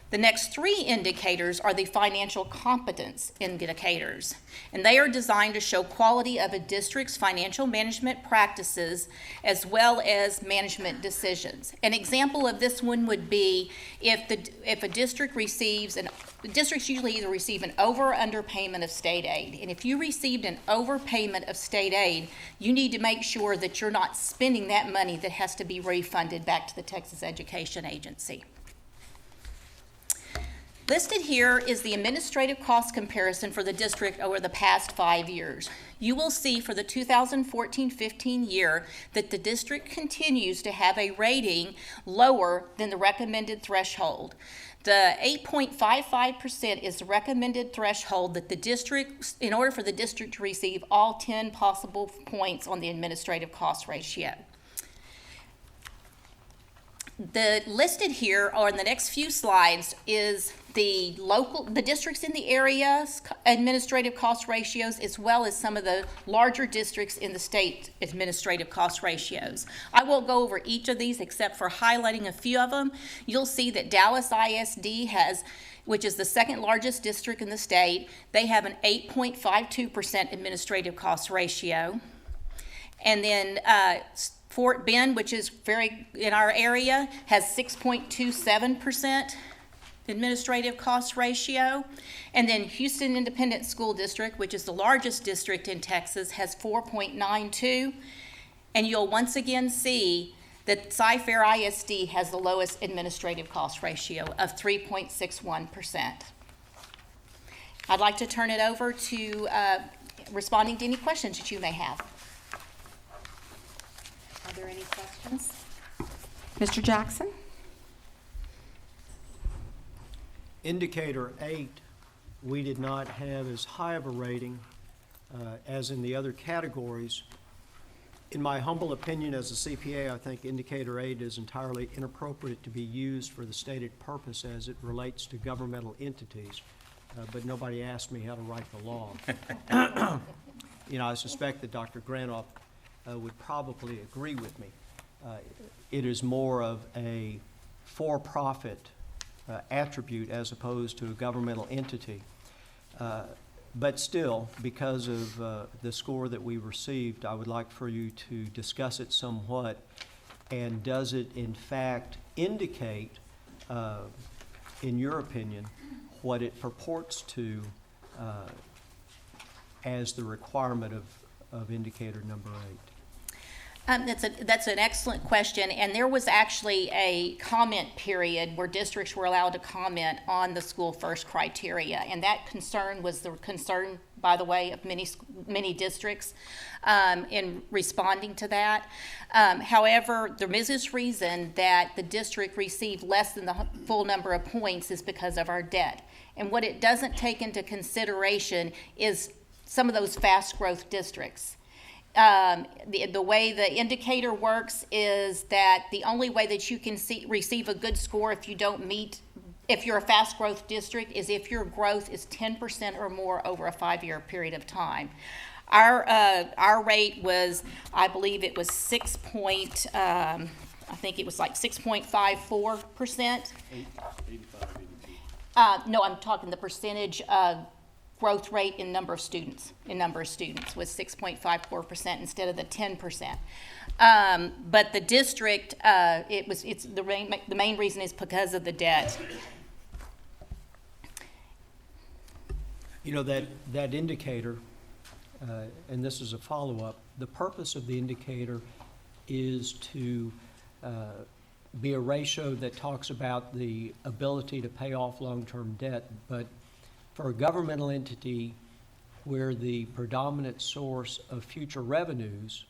The next 3 indicators are the financial competence indicators, and they are designed to show quality of a district's financial management practices as well as management decisions. An example of this one would be if a district receives districts usually either receive an over or underpayment of state aid, and if you received an overpayment of state aid, you need to make sure that you're not spending that money that has to be refunded back to the Texas Education Agency. Listed here is the administrative cost comparison for the district over the past 5 years. You will see for the 2014-15 year that the district continues to have a rating lower than the recommended threshold. The 8.55% is the recommended threshold that the district, in order for the district to receive all 10 possible points on the administrative cost ratio. The listed here on the next few slides is the districts in the area's administrative cost ratios, as well as some of the larger districts in the state administrative cost ratios. I won't go over each of these except for highlighting a few of them. You'll see that Dallas ISD has, which is the second largest district in the state, they have an 8.52% administrative cost ratio. And then Fort Bend, which is very in our area, has 6.27% administrative cost ratio. And then Houston Independent School District, which is the largest district in Texas, has 4.92. And you'll once again see that Cy-Fair ISD has the lowest administrative cost ratio of 3.61%. I'd like to turn it over to responding to any questions that you may have. Are there any questions? Mr. Jackson? Indicator 8, we did not have as high of a rating as in the other categories. In my humble opinion as a CPA, I think Indicator 8 is entirely inappropriate to be used for the stated purpose as it relates to governmental entities, but nobody asked me how to write the law. You know, I suspect that Dr. Granoff would probably agree with me. It is more of a for-profit attribute as opposed to a governmental entity. But still, because of the score that we received, I would like for you to discuss it somewhat. And does it in fact indicate, in your opinion, what it purports to as the requirement of indicator number 8? That's an excellent question, and there was actually a comment period where districts were allowed to comment on the school first criteria, and that concern was the concern, by the way, of many districts in responding to that. However, the business reason that the district received less than the full number of points is because of our debt. And what it doesn't take into consideration is some of those fast growth districts. The way the indicator works is that the only way that you can receive a good score if you're a fast growth district is if your growth is 10% or more over a 5-year period of time. Our rate was, I believe it was 6.54%. No, I'm talking the percentage growth rate in number of students was 6.54% instead of the 10%. But the district, the main reason is because of the debt. You know, that indicator, and this is a follow-up, the purpose of the indicator is to be a ratio that talks about the ability to pay off long-term debt, but for a governmental entity where the predominant source of future revenues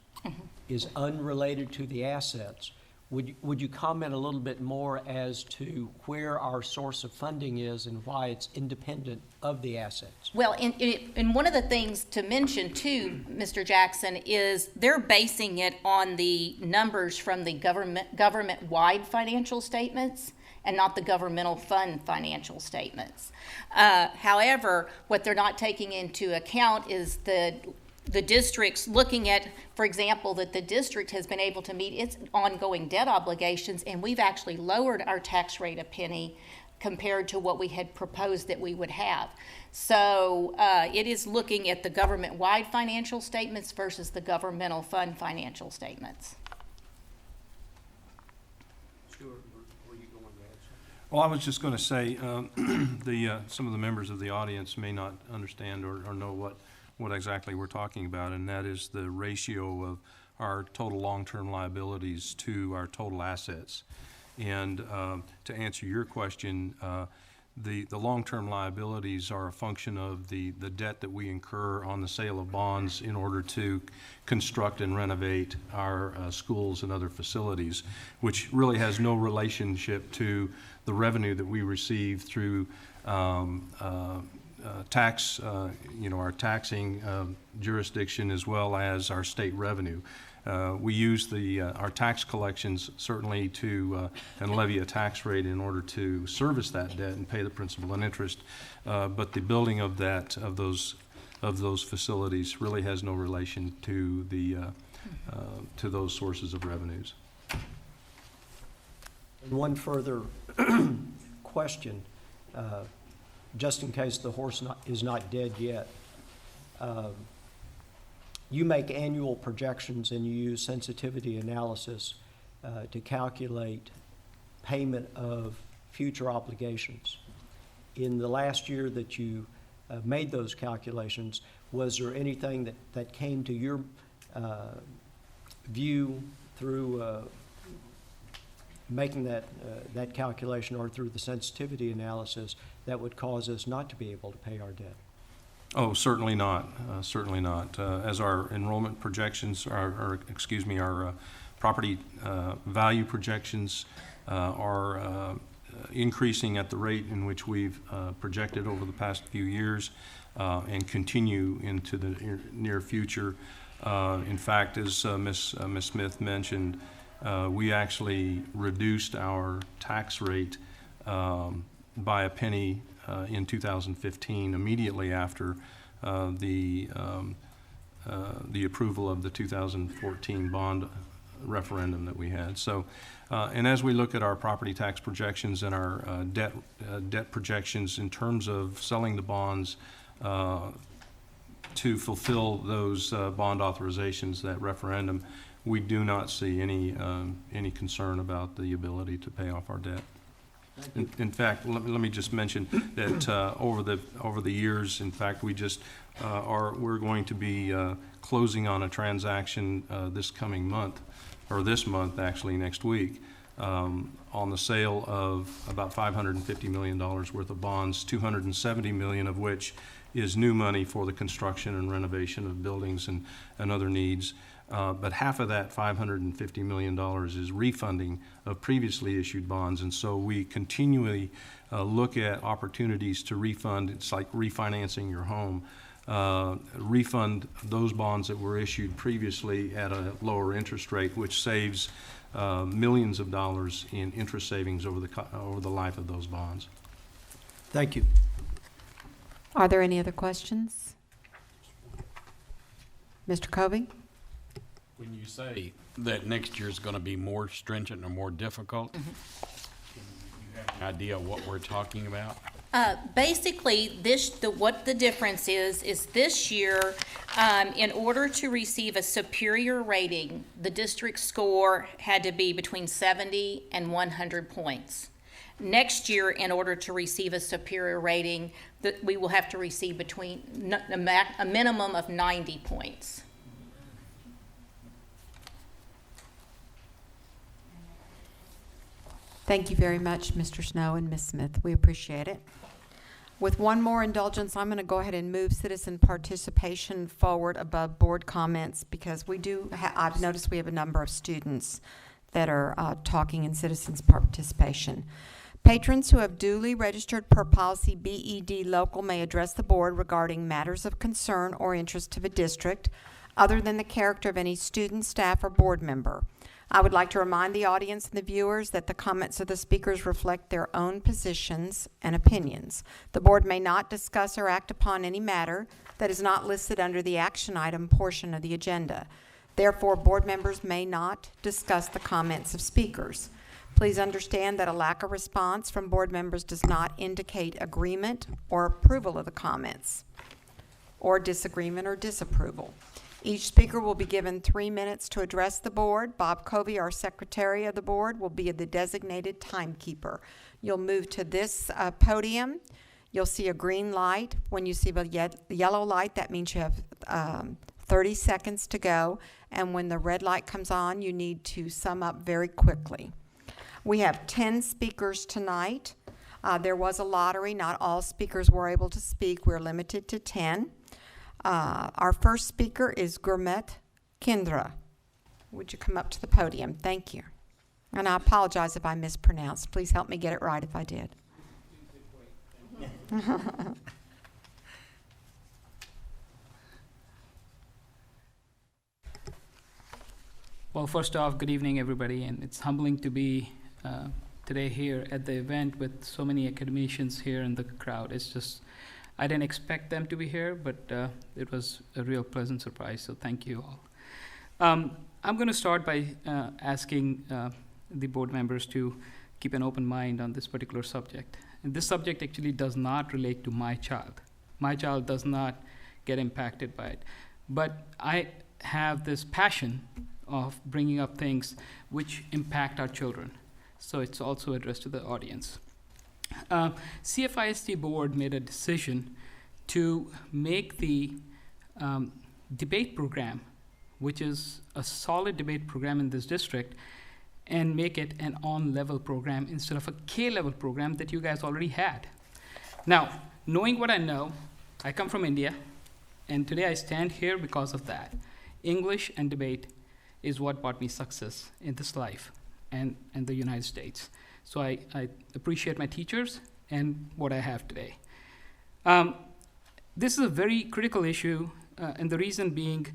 is unrelated to the assets, would you comment a little bit more as to where our source of funding is and why it's independent of the assets? Well, and one of the things to mention too, Mr. Jackson, is they're basing it on the numbers from the government-wide financial statements and not the governmental fund financial statements. However, what they're not taking into account is the district's looking at, for example, that the district has been able to meet its ongoing debt obligations, and we've actually lowered our tax rate a penny compared to what we had proposed that we would have. So it is looking at the government-wide financial statements versus the governmental fund financial statements. Well, I was just going to say, some of the members of the audience may not understand or know what exactly we're talking about, and that is the ratio of our total long-term liabilities to our total assets. And to answer your question, the long-term liabilities are a function of the debt that we incur on the sale of bonds in order to construct and renovate our schools and other facilities, which really has no relationship to the revenue that we receive through tax, our taxing jurisdiction as well as our state revenue. We use our tax collections certainly to and levy a tax rate in order to service that debt and pay the principal and interest. But the building of those facilities really has no relation to to those sources of revenues. And one further question, just in case the horse is not dead yet. You make annual projections and you use sensitivity analysis to calculate payment of future obligations. In the last year that you made those calculations, was there anything that came to your view through making that calculation or through the sensitivity analysis that would cause us not to be able to pay our debt? Oh, certainly not, certainly not. As our enrollment projections, our property value projections are increasing at the rate in which we've projected over the past few years and continue into the near future. In fact, as Ms. Smith mentioned, we actually reduced our tax rate by a penny in 2015, immediately after the approval of the 2014 bond referendum that we had. So, and as we look at our property tax projections and our debt projections in terms of selling the bonds to fulfill those bond authorizations, that referendum, we do not see any concern about the ability to pay off our debt. In fact, let me just mention that over the years, in fact, we're going to be closing on a transaction this coming month, or this month actually, next week, on the sale of about $550 million worth of bonds, $270 million of which is new money for the construction and renovation of buildings and other needs. But half of that $550 million is refunding of previously issued bonds, and so we continually look at opportunities to refund. It's like refinancing your home. Refund those bonds that were issued previously at a lower interest rate, which saves millions of dollars in interest savings over the life of those bonds. Thank you. Are there any other questions? Mr. Covey? When you say that next year is going to be more stringent or more difficult, can you have an idea of what we're talking about? Basically, what the difference is this year, in order to receive a superior rating, the district score had to be between 70 and 100 points. Next year, in order to receive a superior rating, we will have to receive a minimum of 90 points. Thank you very much, Mr. Snow and Ms. Smith. We appreciate it. With one more indulgence, I'm going to go ahead and move citizen participation forward above board comments, because I've noticed we have a number of students that are talking in citizens participation. Patrons who have duly registered per policy BED local may address the board regarding matters of concern or interest to the district, other than the character of any student, staff, or board member. I would like to remind the audience and the viewers that the comments of the speakers reflect their own positions and opinions. The board may not discuss or act upon any matter that is not listed under the action item portion of the agenda. Therefore, board members may not discuss the comments of speakers. Please understand that a lack of response from board members does not indicate agreement or approval of the comments, or disagreement or disapproval. Each speaker will be given 3 minutes to address the board. Bob Covey, our secretary of the board, will be the designated timekeeper. You'll move to this podium. You'll see a green light. When you see the yellow light, that means you have 30 seconds to go. And when the red light comes on, you need to sum up very quickly. We have 10 speakers tonight. There was a lottery. Not all speakers were able to speak. We're limited to 10. Our first speaker is Gurmeet Kendra. Would you come up to the podium? Thank you. And I apologize if I mispronounced. Please help me get it right if I did. Well, first off, good evening, everybody, and it's humbling to be today here at the event with so many academicians here in the crowd. It's just, I didn't expect them to be here, but it was a real pleasant surprise, so thank you all. I'm going to start by asking the board members to keep an open mind on this particular subject. And this subject actually does not relate to my child. My child does not get impacted by it. But I have this passion of bringing up things which impact our children. So it's also addressed to the audience. CFISD board made a decision to make the debate program, which is a solid debate program in this district, and make it an on-level program instead of a K-level program that you guys already had. Now, knowing what I know, I come from India, and today I stand here because of that. English and debate is what brought me success in this life and the United States. So I appreciate my teachers and what I have today. This is a very critical issue, and the reason being,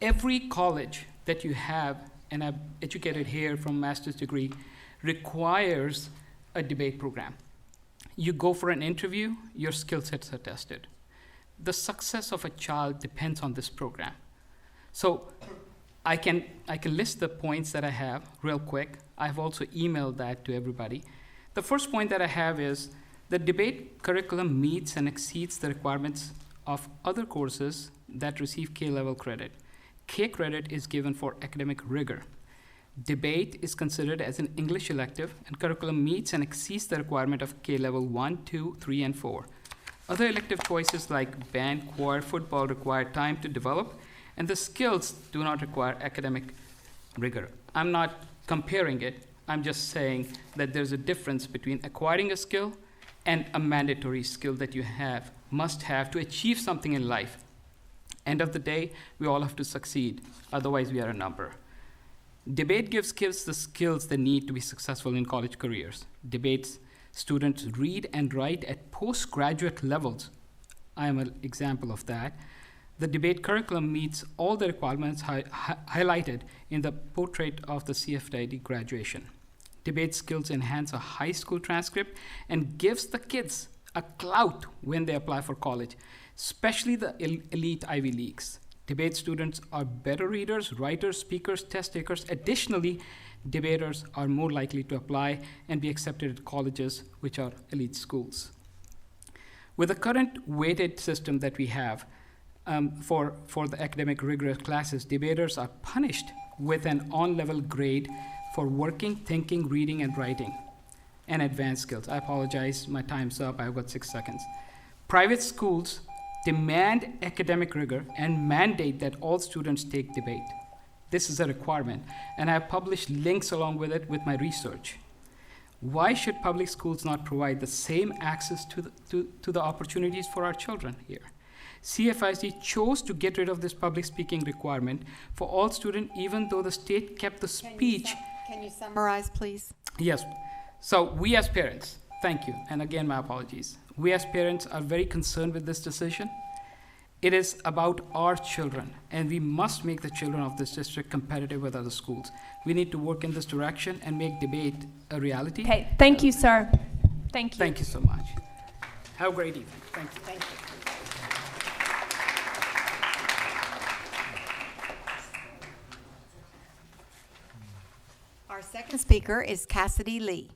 every college that you have, and I've educated here from master's degree, requires a debate program. You go for an interview, your skill sets are tested. The success of a child depends on this program. So I can list the points that I have real quick. I've also emailed that to everybody. The first point that I have is the debate curriculum meets and exceeds the requirements of other courses that receive K-level credit. K credit is given for academic rigor. Debate is considered as an English elective, and curriculum meets and exceeds the requirement of K-level 1, 2, 3, and 4. Other elective choices like band, choir, football require time to develop, and the skills do not require academic rigor. I'm not comparing it, I'm just saying that there's a difference between acquiring a skill and a mandatory skill that you must have to achieve something in life. End of the day, we all have to succeed, otherwise we are a number. Debate gives kids the skills they need to be successful in college careers. Debates students read and write at postgraduate levels. I am an example of that. The debate curriculum meets all the requirements highlighted in the portrait of the CFID graduation. Debate skills enhance a high school transcript and gives the kids a clout when they apply for college, especially the elite Ivy Leagues. Debate students are better readers, writers, speakers, test takers. Additionally, debaters are more likely to apply and be accepted at colleges, which are elite schools. With the current weighted system that we have for the academic rigorous classes, debaters are punished with an on-level grade for working, thinking, reading, and writing, and advanced skills. I apologize, my time's up, I've got 6 seconds. Private schools demand academic rigor and mandate that all students take debate. This is a requirement, and I have published links along with it with my research. Why should public schools not provide the same access to the opportunities for our children here? CFIC chose to get rid of this public speaking requirement for all students, even though the state kept the speech. Can you summarize, please? Yes. So we as parents, thank you, and again, my apologies. We as parents are very concerned with this decision. It is about our children, and we must make the children of this district competitive with other schools. We need to work in this direction and make debate a reality. Okay, thank you, sir. Thank you. Thank you so much. Have a great evening. Thank you. Thank you. Our second speaker is Cassidy Lee.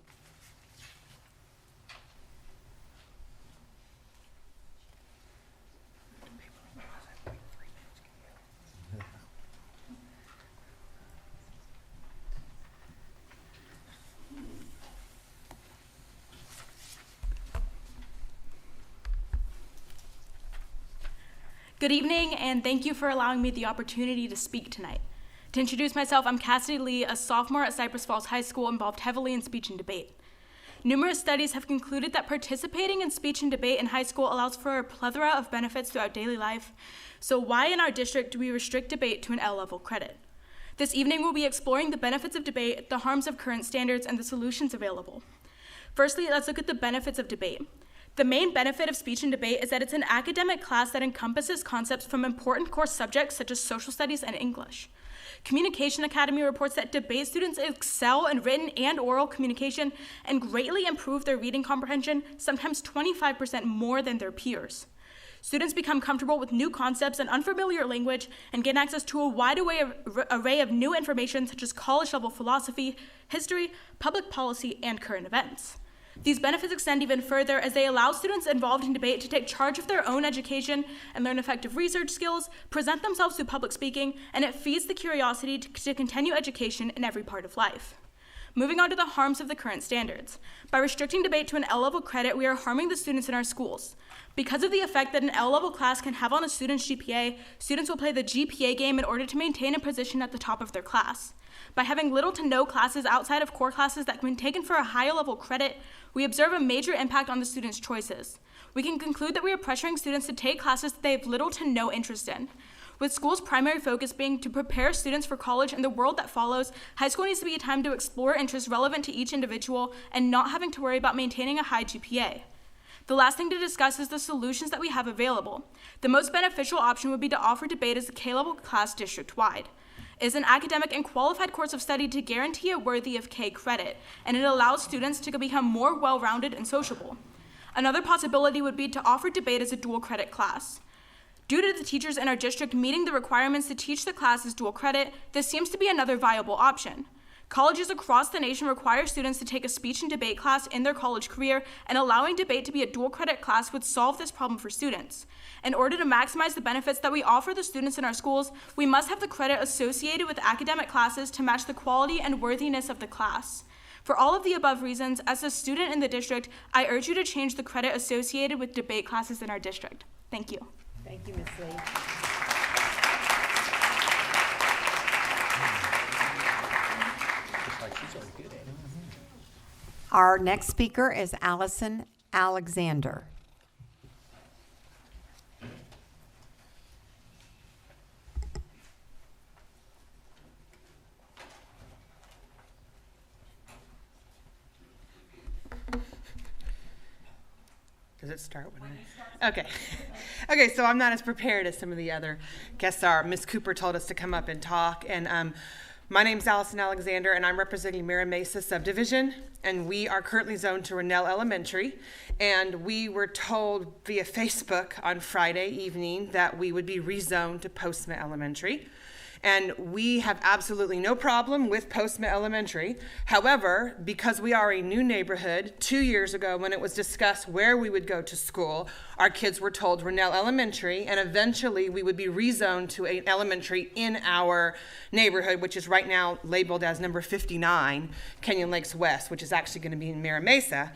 Good evening, and thank you for allowing me the opportunity to speak tonight. To introduce myself, I'm Cassidy Lee, a sophomore at Cypress Falls High School involved heavily in speech and debate. Numerous studies have concluded that participating in speech and debate in high school allows for a plethora of benefits throughout daily life. So why in our district do we restrict debate to an L-level credit? This evening we'll be exploring the benefits of debate, the harms of current standards, and the solutions available. Firstly, let's look at the benefits of debate. The main benefit of speech and debate is that it's an academic class that encompasses concepts from important core subjects such as social studies and English. Communication Academy reports that debate students excel in written and oral communication and greatly improve their reading comprehension, sometimes 25% more than their peers. Students become comfortable with new concepts and unfamiliar language and gain access to a wide array of new information such as college-level philosophy, history, public policy, and current events. These benefits extend even further as they allow students involved in debate to take charge of their own education and learn effective research skills, present themselves through public speaking, and it feeds the curiosity to continue education in every part of life. Moving on to the harms of the current standards. By restricting debate to an L-level credit, we are harming the students in our schools. Because of the effect that an L-level class can have on a student's GPA, students will play the GPA game in order to maintain a position at the top of their class. By having little to no classes outside of core classes that can be taken for a higher level credit, we observe a major impact on the students' choices. We can conclude that we are pressuring students to take classes that they have little to no interest in. With school's primary focus being to prepare students for college and the world that follows, high school needs to be a time to explore interests relevant to each individual and not having to worry about maintaining a high GPA. The last thing to discuss is the solutions that we have available. The most beneficial option would be to offer debate as a K-level class district-wide. It is an academic and qualified course of study to guarantee a worthy of K credit, and it allows students to become more well-rounded and sociable. Another possibility would be to offer debate as a dual credit class. Due to the teachers in our district meeting the requirements to teach the class as dual credit, this seems to be another viable option. Colleges across the nation require students to take a speech and debate class in their college career, and allowing debate to be a dual credit class would solve this problem for students. In order to maximize the benefits that we offer the students in our schools, we must have the credit associated with academic classes to match the quality and worthiness of the class. For all of the above reasons, as a student in the district, I urge you to change the credit associated with debate classes in our district. Thank you. Thank you, Ms. Lee. Our next speaker is Allison Alexander. Does it start when I? Okay. Okay, so I'm not as prepared as some of the other guests are. Ms. Cooper told us to come up and talk, and my name's Allison Alexander, and I'm representing Mira Mesa subdivision, and we are currently zoned to Rennell Elementary, and we were told via Facebook on Friday evening that we would be rezoned to Postma Elementary. And we have absolutely no problem with Postma Elementary. However, because we are a new neighborhood, 2 years ago when it was discussed where we would go to school, our kids were told Rennell Elementary, and eventually we would be rezoned to an elementary in our neighborhood, which is right now labeled as number 59, Kenyon Lakes West, which is actually going to be in Mira Mesa.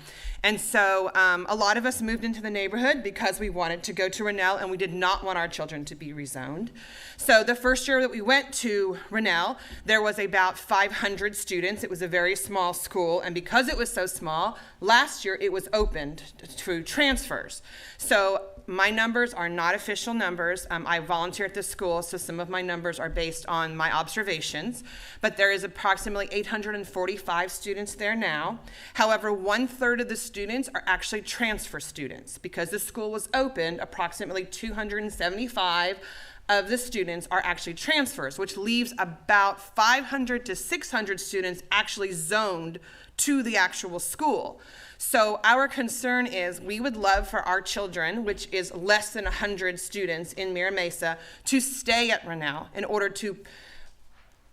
And so a lot of us moved into the neighborhood because we wanted to go to Rennell, and we did not want our children to be rezoned. So the first year that we went to Rennell, there was about 500 students. It was a very small school, and because it was so small, last year it was opened to transfers. So my numbers are not official numbers. I volunteer at this school, so some of my numbers are based on my observations, but there is approximately 845 students there now. However, 1/3 of the students are actually transfer students. Because the school was opened, approximately 275 of the students are actually transfers, which leaves about 500 to 600 students actually zoned to the actual school. So our concern is we would love for our children, which is less than 100 students in Mira Mesa, to stay at Rennell in order to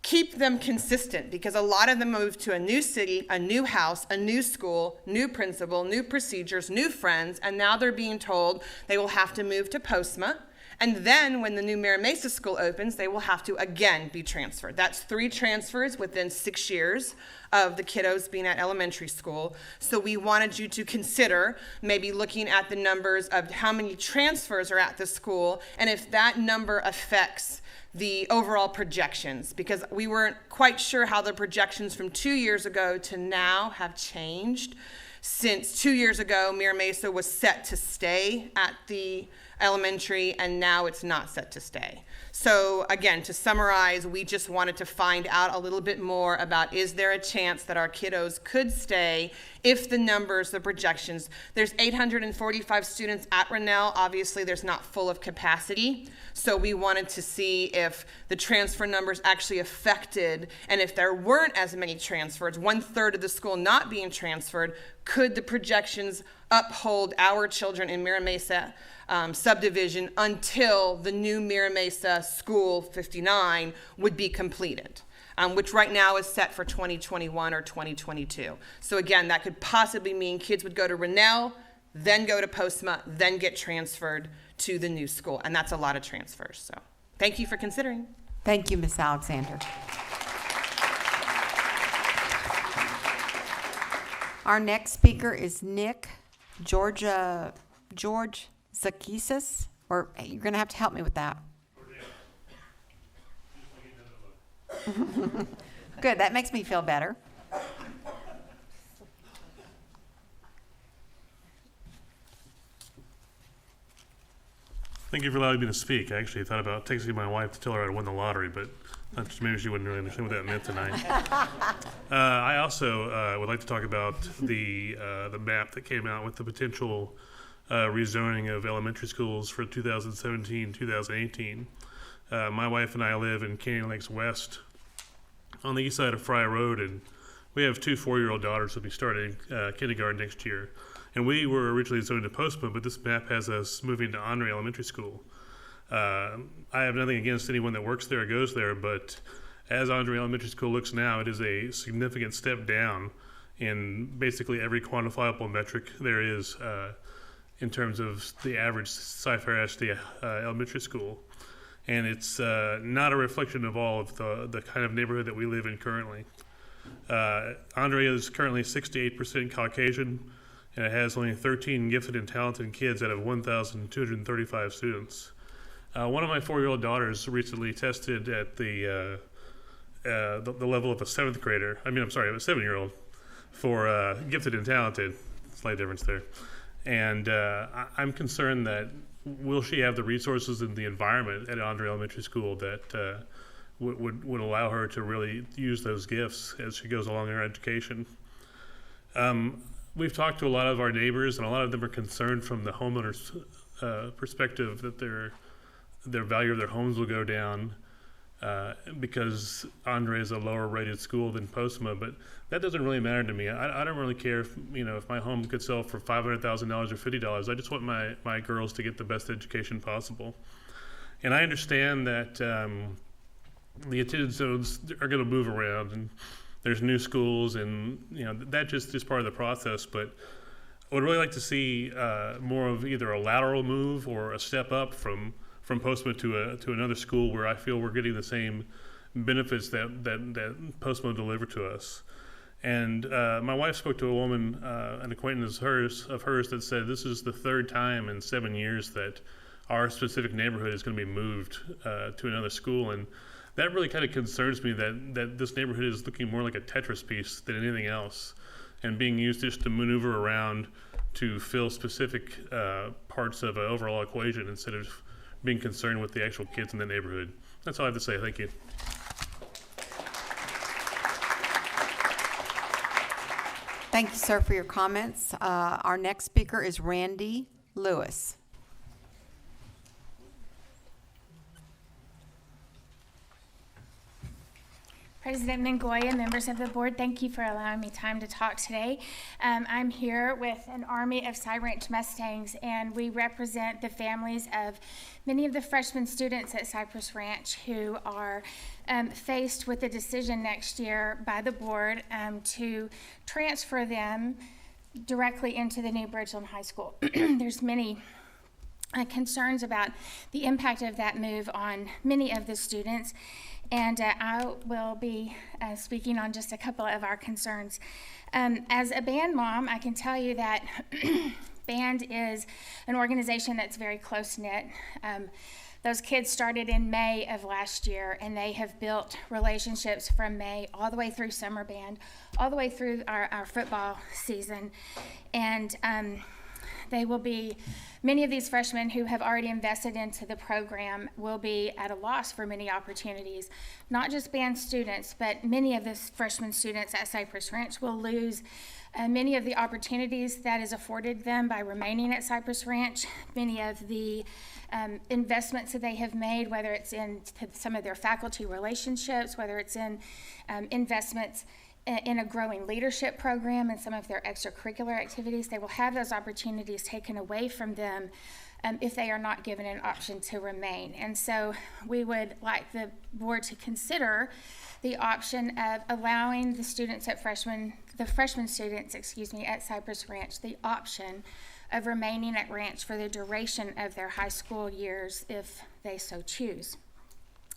keep them consistent, because a lot of them moved to a new city, a new house, a new school, new principal, new procedures, new friends, and now they're being told they will have to move to Postma. And then when the new Mira Mesa school opens, they will have to again be transferred. That's 3 transfers within 6 years of the kiddos being at elementary school. So we wanted you to consider maybe looking at the numbers of how many transfers are at the school, and if that number affects the overall projections, because we weren't quite sure how the projections from 2 years ago to now have changed. Since 2 years ago, Mira Mesa was set to stay at the elementary, and now it's not set to stay. So again, to summarize, we just wanted to find out a little bit more about, is there a chance that our kiddos could stay if the numbers, the projections, there's 845 students at Rennell. Obviously, there's not full of capacity. So we wanted to see if the transfer numbers actually affected, and if there weren't as many transfers, 1/3 of the school not being transferred, could the projections uphold our children in Mira Mesa subdivision until the new Mira Mesa School 59 would be completed, which right now is set for 2021 or 2022. So again, that could possibly mean kids would go to Rennell, then go to Postma, then get transferred to the new school, and that's a lot of transfers. So thank you for considering. Thank you, Ms. Alexander. Our next speaker is George Zakisas, or you're going to have to help me with that. Good, that makes me feel better. Thank you for allowing me to speak. I actually thought about texting my wife to tell her I'd won the lottery, but maybe she wouldn't really understand what that meant tonight. I also would like to talk about the map that came out with the potential rezoning of elementary schools for 2017-2018. My wife and I live in Canyon Lakes West on the east side of Fry Road, and we have 2 4-year-old daughters who'll be starting kindergarten next year. And we were originally zoned to Postma, but this map has us moving to Andre Elementary School. I have nothing against anyone that works there or goes there, but as Andre Elementary School looks now, it is a significant step down in basically every quantifiable metric there is in terms of the average Cypress-Fairbanks elementary school. And it's not a reflection of all of the kind of neighborhood that we live in currently. Andre is currently 68% Caucasian, and it has only 13 gifted and talented kids out of 1,235 students. One of my 4-year-old daughters recently tested at the level of a 7th grader. Of a 7-year-old for gifted and talented. Slight difference there. And I'm concerned that will she have the resources and the environment at Andre Elementary School that would allow her to really use those gifts as she goes along in her education. We've talked to a lot of our neighbors, and a lot of them are concerned from the homeowners' perspective that their value of their homes will go down because Andre is a lower rated school than Postma, but that doesn't really matter to me. I don't really care if my home could sell for $500,000 or $50. I just want my girls to get the best education possible. And I understand that the attendance zones are going to move around, and there's new schools, and that just is part of the process. But I would really like to see more of either a lateral move or a step up from Postma to another school where I feel we're getting the same benefits that Postma delivered to us. And my wife spoke to a woman, an acquaintance of hers, that said this is the 3rd time in 7 years that our specific neighborhood is going to be moved to another school. And that really kind of concerns me that this neighborhood is looking more like a Tetris piece than anything else, and being used just to maneuver around to fill specific parts of an overall equation instead of being concerned with the actual kids in the neighborhood. That's all I have to say. Thank you. Thank you, sir, for your comments. Our next speaker is Randy Lewis. President Mingoya, members of the board, thank you for allowing me time to talk today. I'm here with an army of Cy Ranch Mustangs, and we represent the families of many of the freshman students at Cypress Ranch who are faced with a decision next year by the board to transfer them directly into the new Bridgeland High School. There's many concerns about the impact of that move on many of the students. And I will be speaking on just a couple of our concerns. As a band mom, I can tell you that band is an organization that's very close-knit. Those kids started in May of last year, and they have built relationships from May all the way through summer band, all the way through our football season. And they will be, many of these freshmen who have already invested into the program will be at a loss for many opportunities. Not just band students, but many of the freshman students at Cypress Ranch will lose many of the opportunities that is afforded them by remaining at Cypress Ranch, many of the investments that they have made, whether it's in some of their faculty relationships, whether it's in investments in a growing leadership program and some of their extracurricular activities. They will have those opportunities taken away from them if they are not given an option to remain. And so we would like the board to consider the option of allowing the students at freshman students at Cypress Ranch the option of remaining at Ranch for the duration of their high school years if they so choose.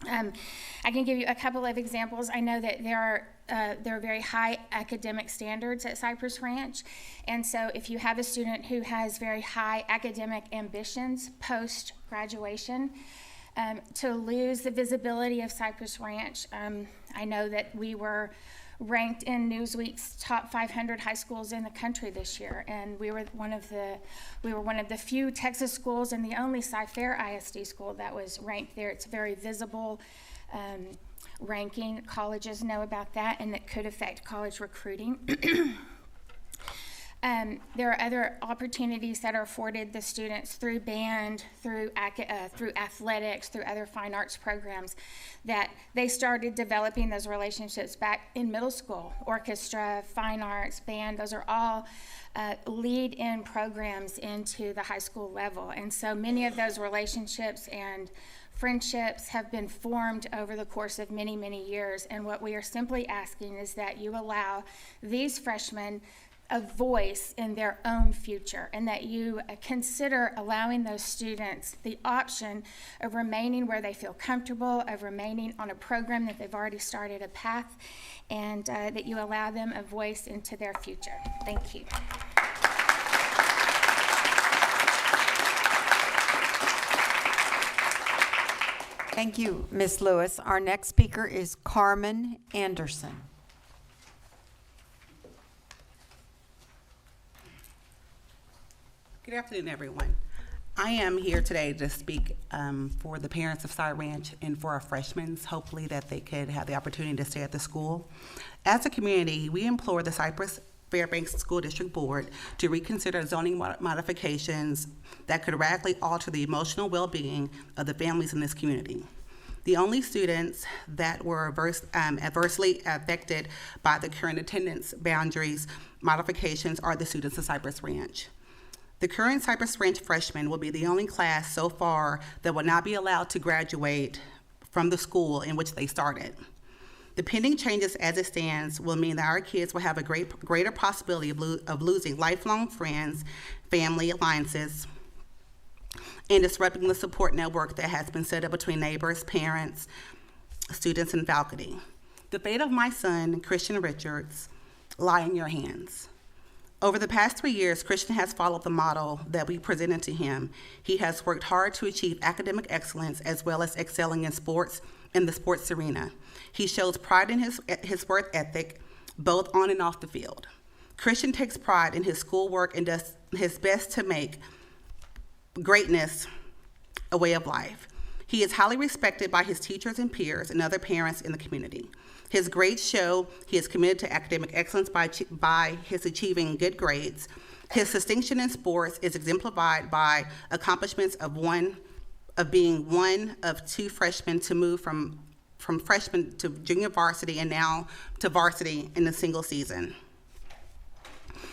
I can give you a couple of examples. I know that there are very high academic standards at Cypress Ranch, and so if you have a student who has very high academic ambitions post-graduation, to lose the visibility of Cypress Ranch, I know that we were ranked in Newsweek's top 500 high schools in the country this year, and we were one of the few Texas schools and the only Cy-Fair ISD school that was ranked there. It's a very visible ranking. Colleges know about that, and it could affect college recruiting. There are other opportunities that are afforded the students through band, through athletics, through other fine arts programs, that they started developing those relationships back in middle school. Orchestra, fine arts, band, those are all lead-in programs into the high school level. And so many of those relationships and friendships have been formed over the course of many, many years. And what we are simply asking is that you allow these freshmen a voice in their own future, and that you consider allowing those students the option of remaining where they feel comfortable, of remaining on a program that they've already started a path, and that you allow them a voice into their future. Thank you. Thank you, Ms. Lewis. Our next speaker is Carmen Anderson. Good afternoon, everyone. I am here today to speak for the parents of Cy Ranch and for our freshmen, hopefully that they could have the opportunity to stay at the school. As a community, we implore the Cypress-Fairbanks School District Board to reconsider zoning modifications that could radically alter the emotional well-being of the families in this community. The only students that were adversely affected by the current attendance boundaries modifications are the students of Cypress Ranch. The current Cypress Ranch freshmen will be the only class so far that will not be allowed to graduate from the school in which they started. The pending changes as it stands will mean that our kids will have a greater possibility of losing lifelong friends, family alliances, and disrupting the support network that has been set up between neighbors, parents, students, and faculty. The fate of my son, Christian Richards, lie in your hands. Over the past 3 years, Christian has followed the model that we presented to him. He has worked hard to achieve academic excellence as well as excelling in sports, in the sports arena. He shows pride in his work ethic, both on and off the field. Christian takes pride in his schoolwork and does his best to make greatness a way of life. He is highly respected by his teachers and peers and other parents in the community. His grades show he is committed to academic excellence by his achieving good grades. His distinction in sports is exemplified by accomplishments of being one of 2 freshmen to move from freshman to junior varsity and now to varsity in a single season.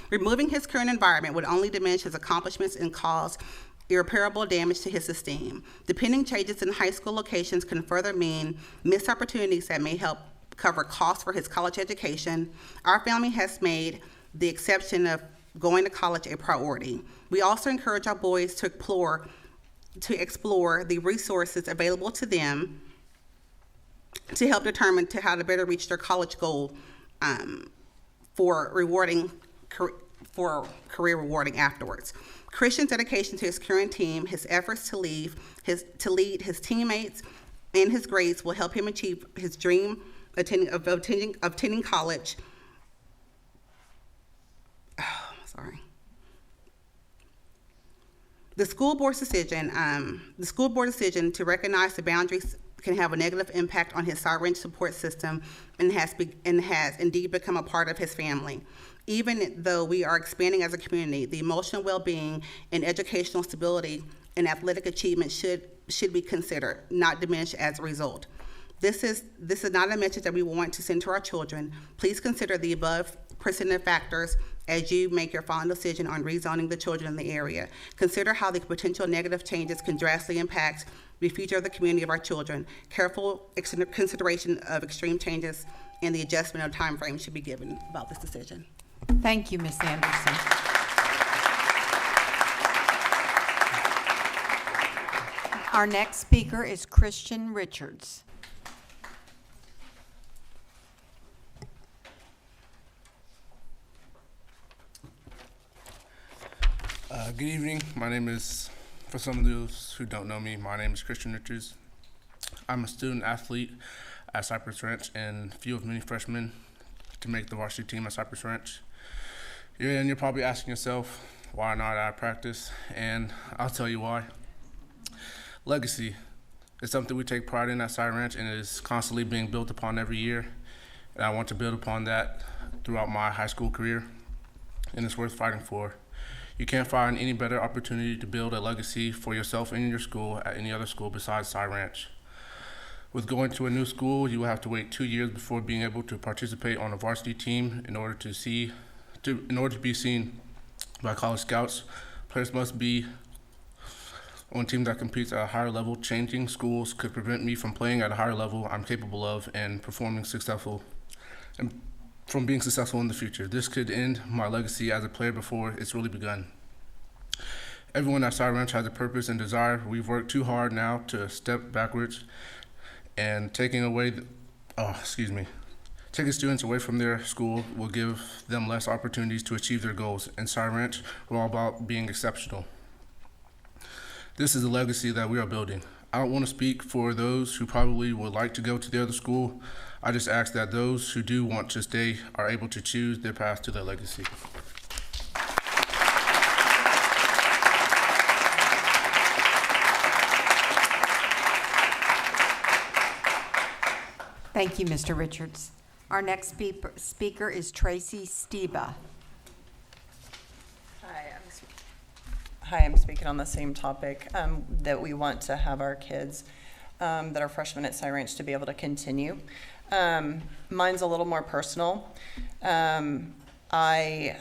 Removing his current environment would only diminish his accomplishments and cause irreparable damage to his esteem. The pending changes in high school locations can further mean missed opportunities that may help cover costs for his college education. Our family has made the exception of going to college a priority. We also encourage our boys to explore the resources available to them to help determine how to better reach their college goal for career rewarding afterwards. Christian's dedication to his current team, his efforts to lead his teammates, and his grades will help him achieve his dream of attending college. The school board's decision to recognize the boundaries can have a negative impact on his Cy Ranch support system and has indeed become a part of his family. Even though we are expanding as a community, the emotional well-being and educational stability and athletic achievement should be considered, not diminished as a result. This is not a message that we want to send to our children. Please consider the above presented factors as you make your final decision on rezoning the children in the area. Consider how the potential negative changes can drastically impact the future of the community of our children. Careful consideration of extreme changes and the adjustment of time frame should be given about this decision. Thank you, Ms. Anderson. Our next speaker is Christian Richards. Good evening. My name is, for some of those who don't know me, my name is Christian Richards. I'm a student athlete at Cypress Ranch and few of many freshmen to make the varsity team at Cypress Ranch. And you're probably asking yourself, why not out of practice? And I'll tell you why. Legacy is something we take pride in at Cypress Ranch, and it is constantly being built upon every year. And I want to build upon that throughout my high school career, and it's worth fighting for. You can't find any better opportunity to build a legacy for yourself and your school at any other school besides Cy Ranch. With going to a new school, you will have to wait 2 years before being able to participate on a varsity team in order to be seen by college scouts. Players must be on teams that competes at a higher level. Changing schools could prevent me from playing at a higher level I'm capable of and from being successful in the future. This could end my legacy as a player before it's really begun. Everyone at Cy Ranch has a purpose and desire. We've worked too hard now to step backwards, and taking students away from their school will give them less opportunities to achieve their goals. And Cy Ranch, we're all about being exceptional. This is a legacy that we are building. I don't want to speak for those who probably would like to go to the other school. I just ask that those who do want to stay are able to choose their path to their legacy. Thank you, Mr. Richards. Our next speaker is Tracy Steba. Hi, I'm speaking on the same topic, that we want to have our kids that are freshmen at Cy Ranch to be able to continue. Mine's a little more personal. And it's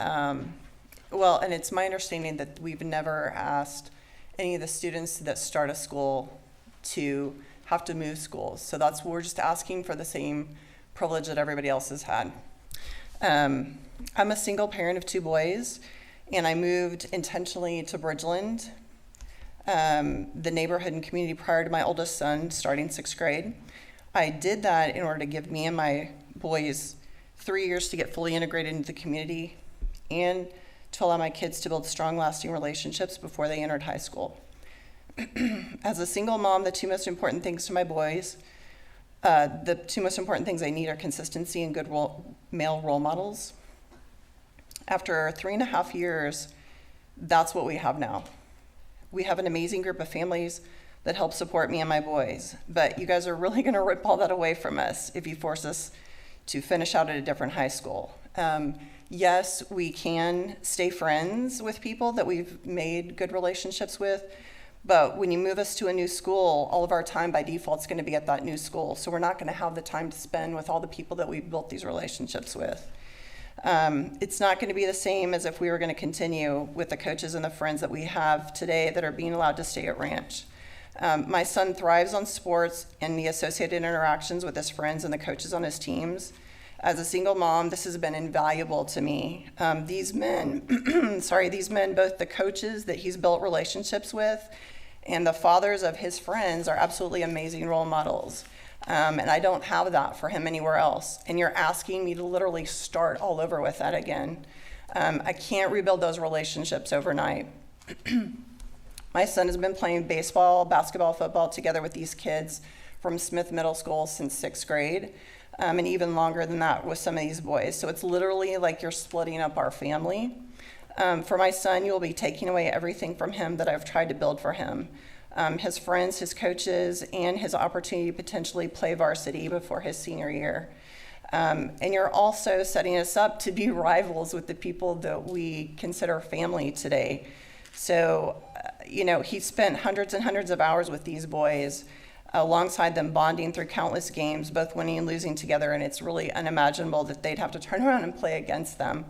my understanding that we've never asked any of the students that start a school to have to move schools. So we're just asking for the same privilege that everybody else has had. I'm a single parent of 2 boys, and I moved intentionally to Bridgeland, the neighborhood and community prior to my oldest son starting 6th grade. I did that in order to give me and my boys 3 years to get fully integrated into the community and to allow my kids to build strong, lasting relationships before they entered high school. As a single mom, the 2 most important things to my boys, the 2 most important things they need are consistency and good male role models. After 3.5 years, that's what we have now. We have an amazing group of families that help support me and my boys, but you guys are really gonna rip all that away from us if you force us to finish out at a different high school. Yes, we can stay friends with people that we've made good relationships with, but when you move us to a new school, all of our time by default is gonna be at that new school, so we're not gonna have the time to spend with all the people that we've built these relationships with. It's not going to be the same as if we were going to continue with the coaches and the friends that we have today that are being allowed to stay at Ranch. My son thrives on sports and the associated interactions with his friends and the coaches on his teams. As a single mom, this has been invaluable to me. These men, both the coaches that he's built relationships with and the fathers of his friends are absolutely amazing role models. And I don't have that for him anywhere else. And you're asking me to literally start all over with that again. I can't rebuild those relationships overnight. My son has been playing baseball, basketball, football together with these kids from Smith Middle School since 6th grade, and even longer than that with some of these boys. So it's literally like you're splitting up our family. For my son, you will be taking away everything from him that I've tried to build for him. His friends, his coaches, and his opportunity to potentially play varsity before his senior year. And you're also setting us up to be rivals with the people that we consider family today. So, he spent hundreds and hundreds of hours with these boys, alongside them bonding through countless games, both winning and losing together, and it's really unimaginable that they'd have to turn around and play against them.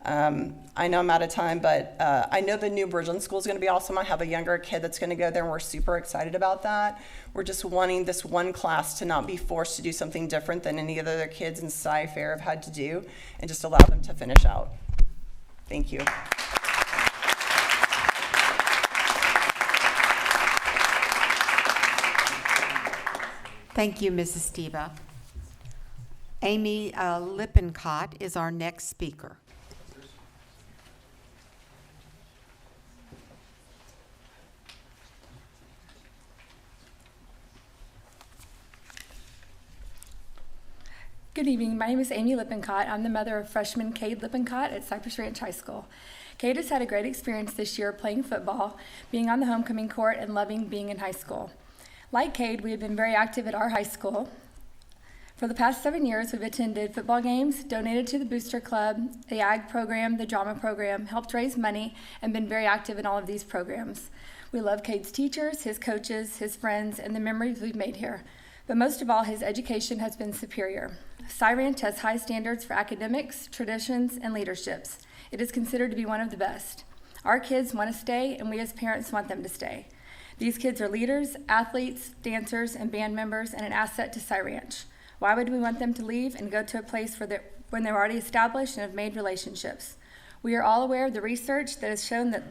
I know I'm out of time, but I know the new Bridgeland School is going to be awesome. I have a younger kid that's going to go there, and we're super excited about that. We're just wanting this one class to not be forced to do something different than any of the other kids in Cy-Fair have had to do, and just allow them to finish out. Thank you. Thank you, Mrs. Steba. Amy Lippincott is our next speaker. Good evening. My name is Amy Lippincott. I'm the mother of freshman Cade Lippincott at Cypress Ranch High School. Cade has had a great experience this year playing football, being on the homecoming court, and loving being in high school. Like Cade, we have been very active at our high school. For the past 7 years, we've attended football games, donated to the Booster Club, the Ag program, the Drama program, helped raise money, and been very active in all of these programs. We love Cade's teachers, his coaches, his friends, and the memories we've made here. But most of all, his education has been superior. Cy Ranch has high standards for academics, traditions, and leaderships. It is considered to be one of the best. Our kids want to stay, and we as parents want them to stay. These kids are leaders, athletes, dancers, and band members, and an asset to Cy Ranch. Why would we want them to leave and go to a place when they're already established and have made relationships? We are all aware of the research that has shown that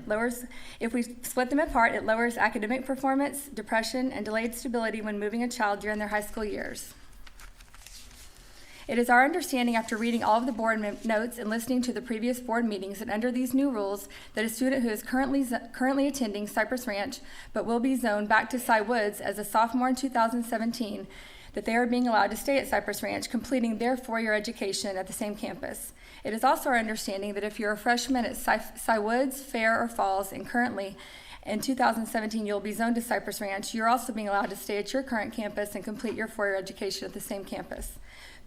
if we split them apart, it lowers academic performance, depression, and delayed stability when moving a child during their high school years. It is our understanding after reading all of the board notes and listening to the previous board meetings that under these new rules that a student who is currently attending Cypress Ranch but will be zoned back to Cy Woods as a sophomore in 2017, that they are being allowed to stay at Cypress Ranch, completing their 4-year education at the same campus. It is also our understanding that if you're a freshman at Cy Woods, Fair, or Falls, and currently in 2017 you'll be zoned to Cypress Ranch, you're also being allowed to stay at your current campus and complete your 4-year education at the same campus.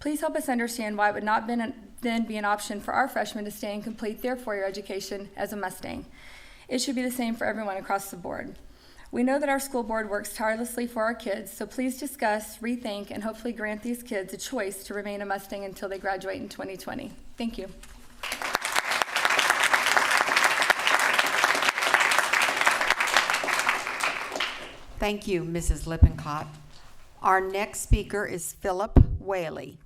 Please help us understand why it would not then be an option for our freshmen to stay and complete their 4-year education as a Mustang. It should be the same for everyone across the board. We know that our school board works tirelessly for our kids, so please discuss, rethink, and hopefully grant these kids a choice to remain a Mustang until they graduate in 2020. Thank you. Thank you, Mrs. Lippincott. Our next speaker is Philip Whaley.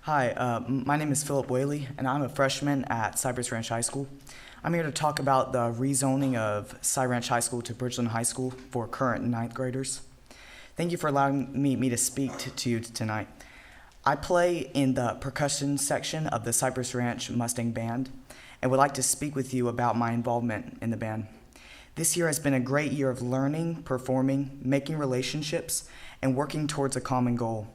Hi, my name is Philip Whaley, and I'm a freshman at Cypress Ranch High School. I'm here to talk about the rezoning of Cy Ranch High School to Bridgeland High School for current 9th graders. Thank you for allowing me to speak to you tonight. I play in the percussion section of the Cypress Ranch Mustang Band and would like to speak with you about my involvement in the band. This year has been a great year of learning, performing, making relationships, and working towards a common goal.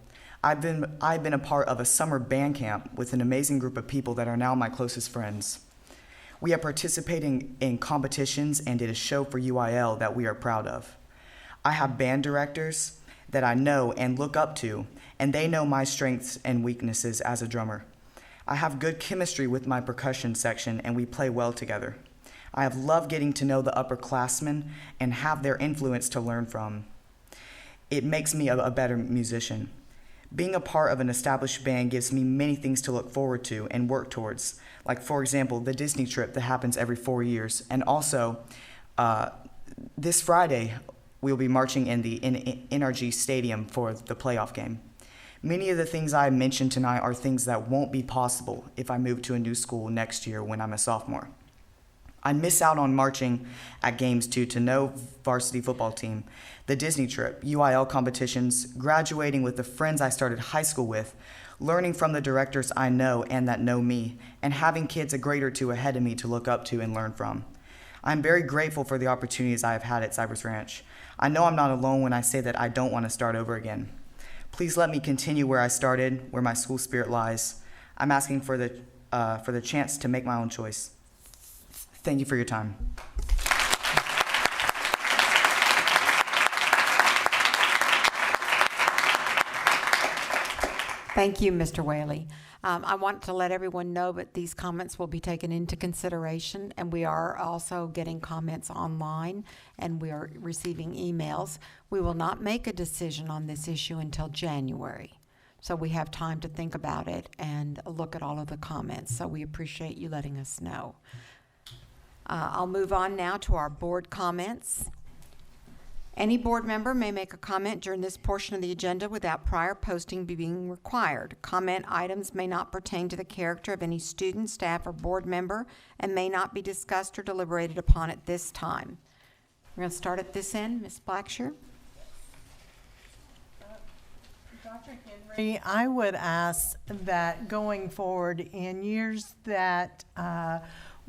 I've been a part of a summer band camp with an amazing group of people that are now my closest friends. We are participating in competitions and did a show for UIL that we are proud of. I have band directors that I know and look up to, and they know my strengths and weaknesses as a drummer. I have good chemistry with my percussion section, and we play well together. I have loved getting to know the upperclassmen and have their influence to learn from. It makes me a better musician. Being a part of an established band gives me many things to look forward to and work towards, like, for example, the Disney trip that happens every 4 years. And also, this Friday, we'll be marching in the NRG Stadium for the playoff game. Many of the things I mentioned tonight are things that won't be possible if I move to a new school next year when I'm a sophomore. I miss out on marching at games due to no varsity football team, the Disney trip, UIL competitions, graduating with the friends I started high school with, learning from the directors I know and that know me, and having kids a grade or two ahead of me to look up to and learn from. I'm very grateful for the opportunities I have had at Cypress Ranch. I know I'm not alone when I say that I don't want to start over again. Please let me continue where I started, where my school spirit lies. I'm asking for the chance to make my own choice. Thank you for your time. Thank you, Mr. Whaley. I want to let everyone know that these comments will be taken into consideration, and we are also getting comments online, and we are receiving emails. We will not make a decision on this issue until January, so we have time to think about it and look at all of the comments, so we appreciate you letting us know. I'll move on now to our board comments. Any board member may make a comment during this portion of the agenda without prior posting being required. Comment items may not pertain to the character of any student, staff, or board member and may not be discussed or deliberated upon at this time. We're going to start at this end. Ms. Blackshear. Dr. Henry, I would ask that going forward in years that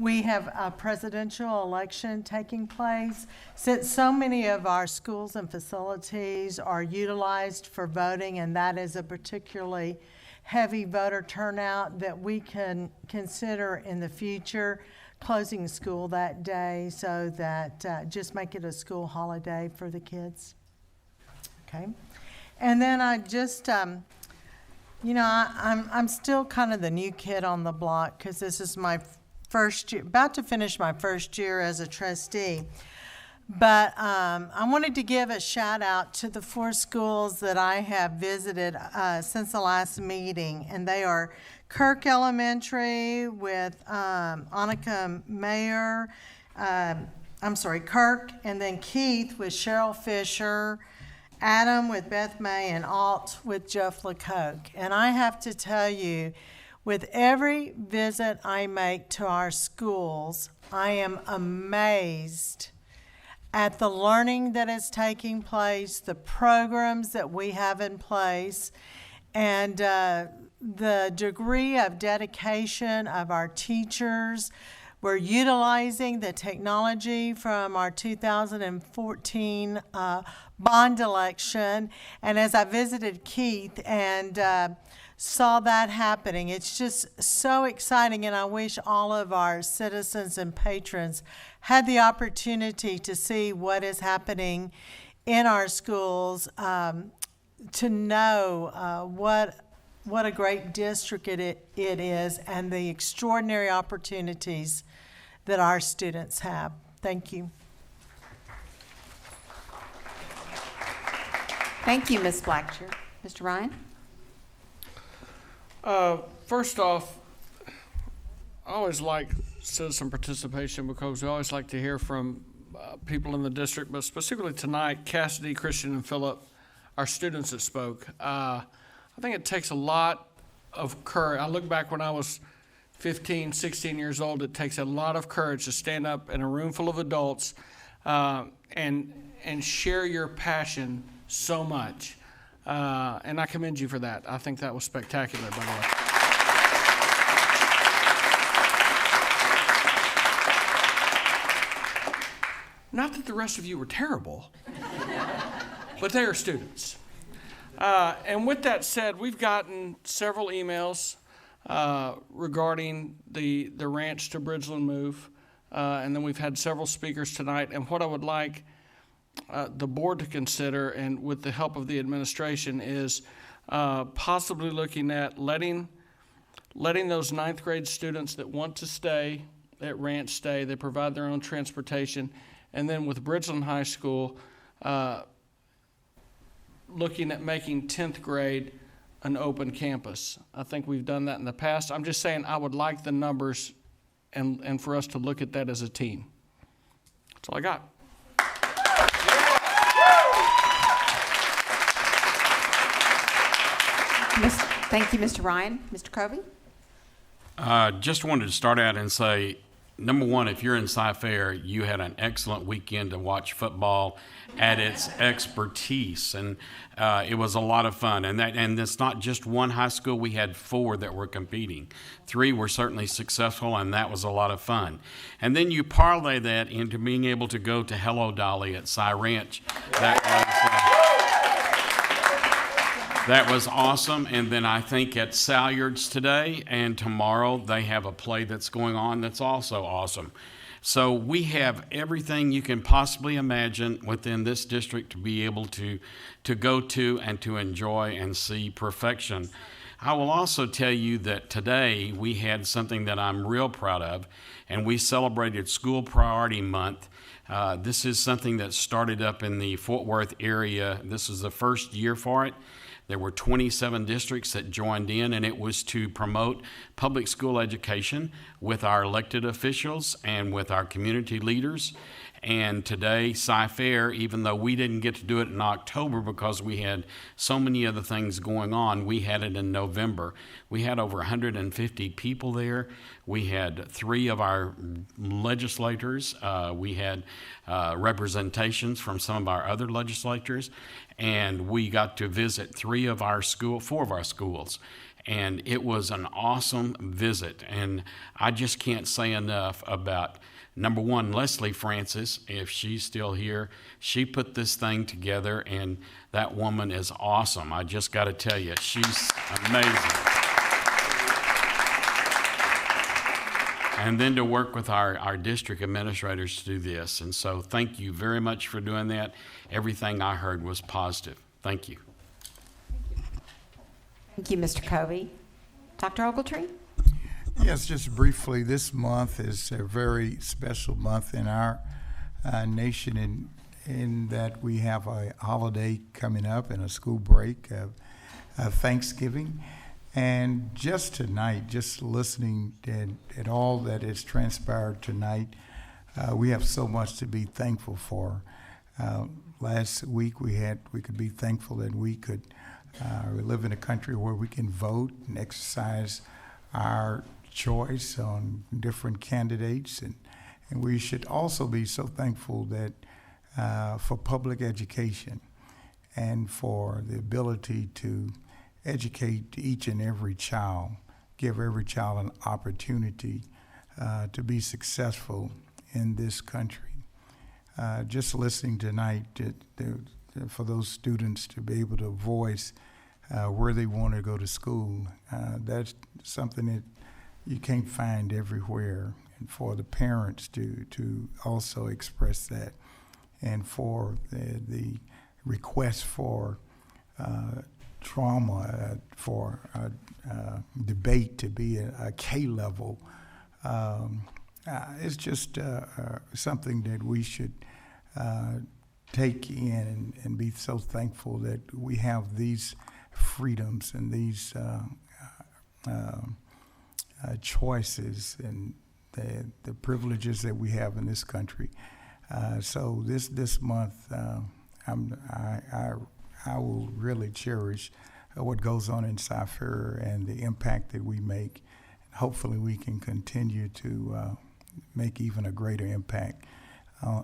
we have a presidential election taking place. Since so many of our schools and facilities are utilized for voting, and that is a particularly heavy voter turnout, that we can consider in the future closing school that day so that just make it a school holiday for the kids. Okay. And then I just, you know, I'm still kind of the new kid on the block because this is my first year, about to finish my first year as a trustee. But I wanted to give a shout out to the 4 schools that I have visited since the last meeting, and they are Kirk Elementary with Annika Mayer, Kirk, and then Keith with Cheryl Fisher, Adam with Beth May, and Alt with Jeff LeCoq. And I have to tell you, with every visit I make to our schools, I am amazed at the learning that is taking place, the programs that we have in place, and the degree of dedication of our teachers. We're utilizing the technology from our 2014 bond election. And as I visited Keith and saw that happening, it's just so exciting. And I wish all of our citizens and patrons had the opportunity to see what is happening in our schools, to know what a great district it is, and the extraordinary opportunities that our students have. Thank you. Thank you, Ms. Blackshear. Mr. Ryan? First off, I always like citizen participation because we always like to hear from people in the district, but specifically tonight, Cassidy, Christian, and Philip, our students that spoke. I think it takes a lot of courage. I look back when I was 15, 16 years old. It takes a lot of courage to stand up in a room full of adults and share your passion so much. And I commend you for that. I think that was spectacular, by the way. Not that the rest of you were terrible, but they are students. And with that said, we've gotten several emails regarding the ranch to Bridgeland move, and then we've had several speakers tonight. And what I would like the board to consider, and with the help of the administration, is possibly looking at letting those 9th grade students that want to stay at ranch stay. They provide their own transportation. And then with Bridgeland High School, looking at making 10th grade an open campus. I think we've done that in the past. I'm just saying I would like the numbers and for us to look at that as a team. That's all I got. Thank you, Mr. Ryan. Mr. Covey? Just wanted to start out and say, number one, if you're in Cy-Fair, you had an excellent weekend to watch football at its expertise, and it was a lot of fun. And it's not just one high school. We had 4 that were competing. 3 were certainly successful, and that was a lot of fun. And then you parlay that into being able to go to Hello Dolly at Cy Ranch. That was awesome. And then I think at Salyard's today and tomorrow, they have a play that's going on that's also awesome. So we have everything you can possibly imagine within this district to be able to go to and to enjoy and see perfection. I will also tell you that today we had something that I'm real proud of, and we celebrated School Priority Month. This is something that started up in the Fort Worth area. This is the first year for it. There were 27 districts that joined in, and it was to promote public school education with our elected officials and with our community leaders. And today, Cy-Fair, even though we didn't get to do it in October because we had so many other things going on, we had it in November. We had over 150 people there. We had 3 of our legislators. We had representations from some of our other legislators. And we got to visit 4 of our schools. And it was an awesome visit. And I just can't say enough about, number one, Leslie Francis, if she's still here. She put this thing together, and that woman is awesome. I just got to tell you, she's amazing. And then to work with our district administrators to do this. And so thank you very much for doing that. Everything I heard was positive. Thank you. Thank you, Mr. Covey. Dr. Ogletree? Yes, just briefly, this month is a very special month in our nation in that we have a holiday coming up and a school break of Thanksgiving. And just tonight, just listening at all that has transpired tonight, we have so much to be thankful for. Last week we could be thankful that we live in a country where we can vote and exercise our choice on different candidates, and we should also be so thankful that for public education and for the ability to educate each and every child, give every child an opportunity to be successful in this country. Just listening tonight for those students to be able to voice where they want to go to school, that's something that you can't find everywhere. And for the parents to also express that, and for the request for trauma, for debate to be a K level, it's just something that we should take in and be so thankful that we have these freedoms and these choices and the privileges that we have in this country. So this month, I will really cherish what goes on in Cypher and the impact that we make. Hopefully we can continue to make even a greater impact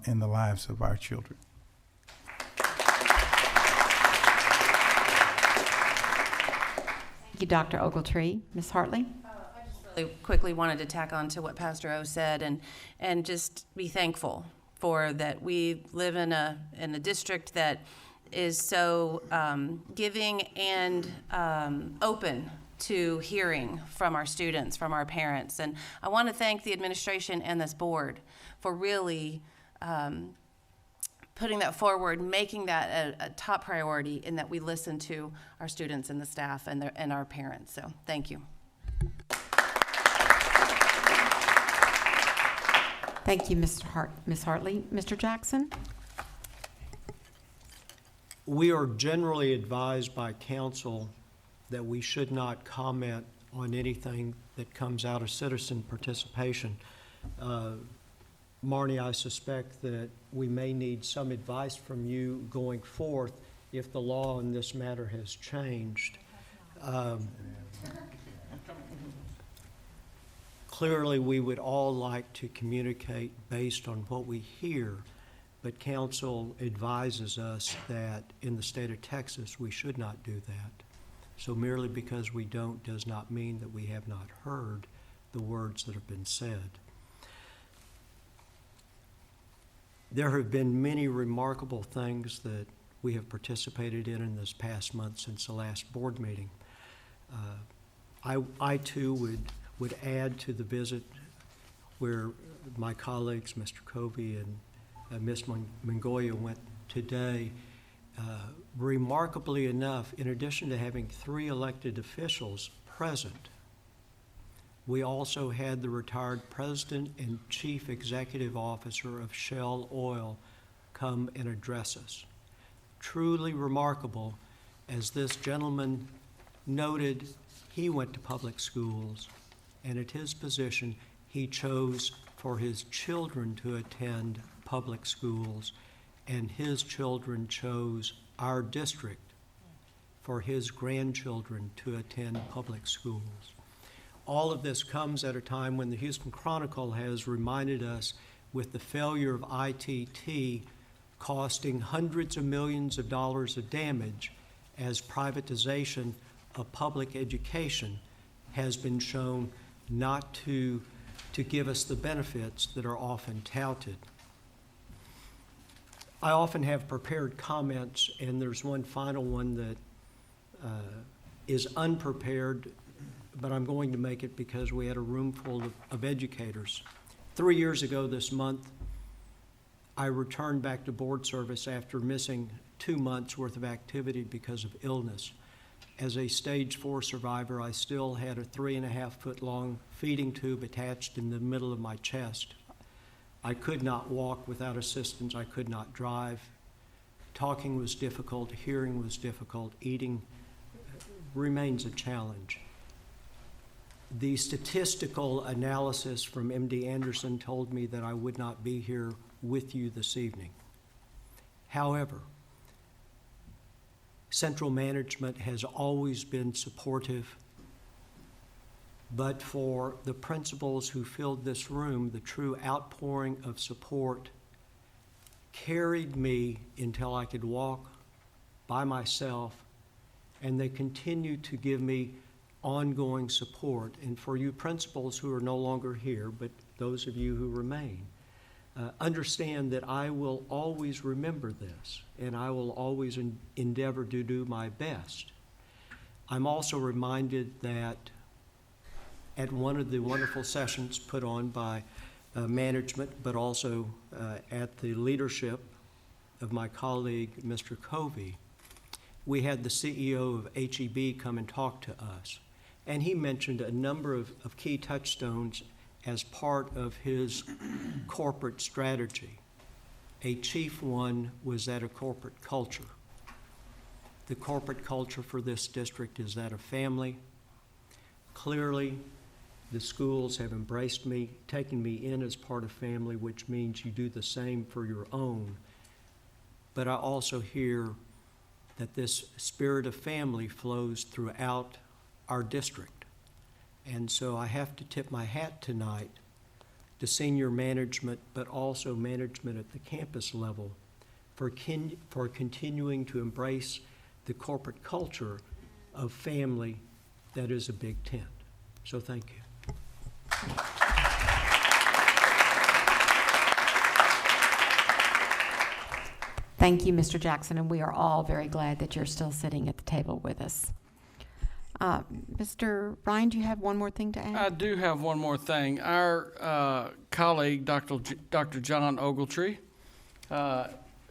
in the lives of our children. Thank you, Dr. Ogletree. Ms. Hartley? I just really quickly wanted to tack on to what Pastor O said and just be thankful for that we live in a district that is so giving and open to hearing from our students, from our parents. And I want to thank the administration and this board for really putting that forward, making that a top priority, in that we listen to our students and the staff and our parents. So thank you. Thank you, Ms. Hartley. Mr. Jackson? We are generally advised by council that we should not comment on anything that comes out of citizen participation. Marnie, I suspect that we may need some advice from you going forth if the law in this matter has changed. Clearly, we would all like to communicate based on what we hear, but council advises us that in the state of Texas, we should not do that. So merely because we don't does not mean that we have not heard the words that have been said. There have been many remarkable things that we have participated in this past month since the last board meeting. I too would add to the visit where my colleagues, Mr. Covey and Ms. Mongoya, went today. Remarkably enough, in addition to having 3 elected officials present, we also had the retired president and chief executive officer of Shell Oil come and address us. Truly remarkable, as this gentleman noted, he went to public schools, and at his position, he chose for his children to attend public schools, and his children chose our district for his grandchildren to attend public schools. All of this comes at a time when the Houston Chronicle has reminded us, with the failure of ITT costing hundreds of millions of dollars of damage, as privatization of public education has been shown not to give us the benefits that are often touted. I often have prepared comments, and there's one final one that is unprepared, but I'm going to make it because we had a room full of educators. 3 years ago this month, I returned back to board service after missing 2 months worth of activity because of illness. As a stage 4 survivor, I still had a 3.5-foot long feeding tube attached in the middle of my chest. I could not walk without assistance. I could not drive. Talking was difficult. Hearing was difficult. Eating remains a challenge. The statistical analysis from MD Anderson told me that I would not be here with you this evening. However, central management has always been supportive, but for the principals who filled this room, the true outpouring of support carried me until I could walk by myself, and they continue to give me ongoing support. And for you principals who are no longer here, but those of you who remain, understand that I will always remember this, and I will always endeavor to do my best. I'm also reminded that at one of the wonderful sessions put on by management, but also at the leadership of my colleague, Mr. Covey, we had the CEO of HEB come and talk to us. And he mentioned a number of key touchstones as part of his corporate strategy. A chief one was that of corporate culture. The corporate culture for this district is that of family. Clearly, the schools have embraced me, taken me in as part of family, which means you do the same for your own. But I also hear that this spirit of family flows throughout our district. And so I have to tip my hat tonight to senior management, but also management at the campus level for continuing to embrace the corporate culture of family that is a big tent. So thank you. Thank you, Mr. Jackson, and we are all very glad that you're still sitting at the table with us. Mr. Ryan, do you have one more thing to add? I do have one more thing. Our colleague, Dr. John Ogletree,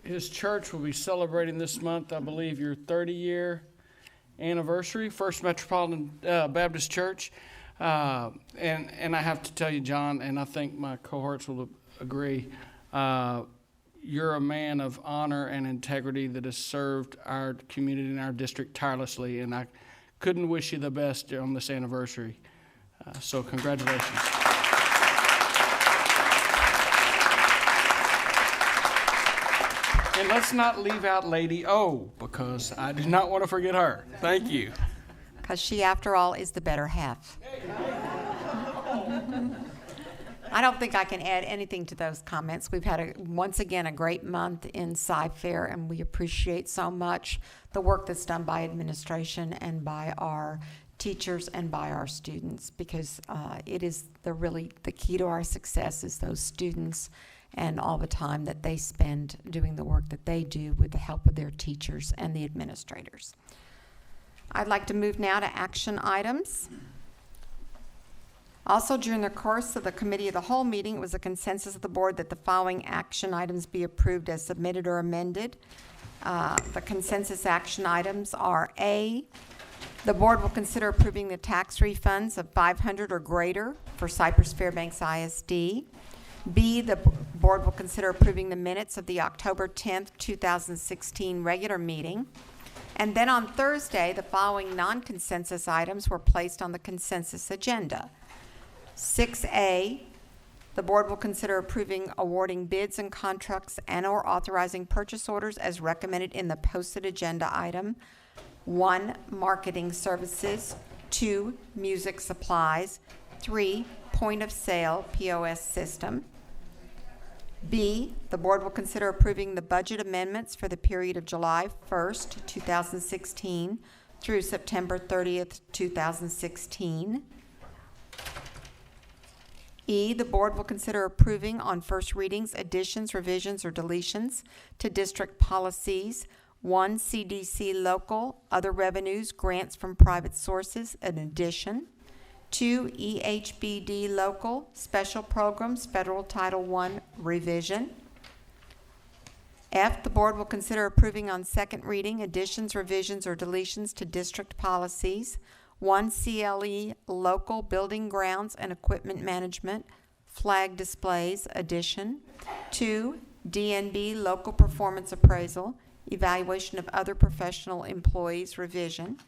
his church will be celebrating this month, I believe, your 30-year anniversary, First Metropolitan Baptist Church. And I have to tell you, John, and I think my cohorts will agree, you're a man of honor and integrity that has served our community and our district tirelessly, and I couldn't wish you the best on this anniversary. So congratulations. And let's not leave out Lady O, because I do not want to forget her. Thank you. Because she, after all, is the better half. I don't think I can add anything to those comments. We've had, once again, a great month in Cy-Fair, and we appreciate so much the work that's done by administration and by our teachers and by our students, because it is the key to our success is those students and all the time that they spend doing the work that they do with the help of their teachers and the administrators. I'd like to move now to action items. Also, during the course of the Committee of the Whole meeting, it was a consensus of the board that the following action items be approved as submitted or amended. The consensus action items are A, the board will consider approving the tax refunds of $500 or greater for Cypress-Fairbanks ISD. B, the board will consider approving the minutes of the October 10th, 2016 regular meeting. And then on Thursday, the following non-consensus items were placed on the consensus agenda. 6A, the board will consider approving awarding bids and contracts and/or authorizing purchase orders as recommended in the posted agenda item. 1, marketing services. 2, music supplies. 3, point of sale, POS system. B, the board will consider approving the budget amendments for the period of July 1st, 2016 through September 30th, 2016. E, the board will consider approving on first readings additions, revisions, or deletions to district policies. 1, CDC local, other revenues, grants from private sources, an addition. 2, EHBD local, special programs, federal Title I revision. F, the board will consider approving on second reading additions, revisions, or deletions to district policies. 1, CLE local, building grounds and equipment management, flag displays, addition. 2, DNB local performance appraisal, evaluation of other professional employees, revision.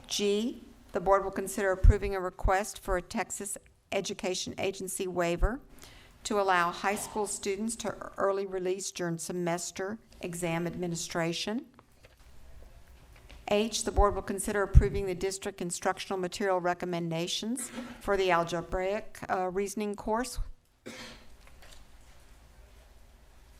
G, the board will consider approving a request for a Texas Education Agency waiver to allow high school students to early release during semester exam administration. H, the board will consider approving the district instructional material recommendations for the algebraic reasoning course.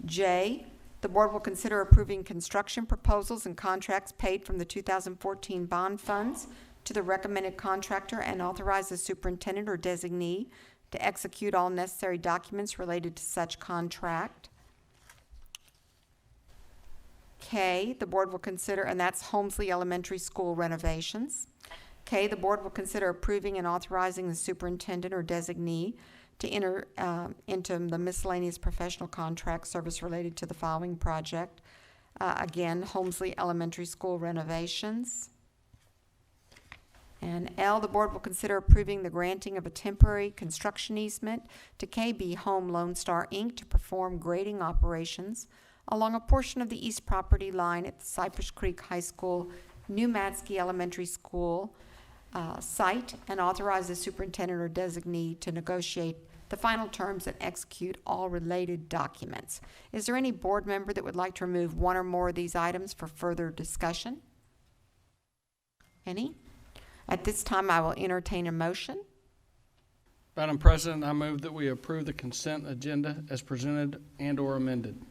J, the board will consider approving construction proposals and contracts paid from the 2014 bond funds to the recommended contractor and authorize the superintendent or designee to execute all necessary documents related to such contract. K, the board will consider, and that's Holmesley Elementary School renovations. K, the board will consider approving and authorizing the superintendent or designee to enter into the miscellaneous professional contract service related to the following project. Again, Holmesley Elementary School renovations. And L, the board will consider approving the granting of a temporary construction easement to KB Home Lone Star, Inc. to perform grading operations along a portion of the east property line at the Cypress Creek High School, New Madsky Elementary School site, and authorize the superintendent or designee to negotiate the final terms and execute all related documents. Is there any board member that would like to remove one or more of these items for further discussion? Any? At this time, I will entertain a motion. Madam President, I move that we approve the consent agenda as presented and or amended.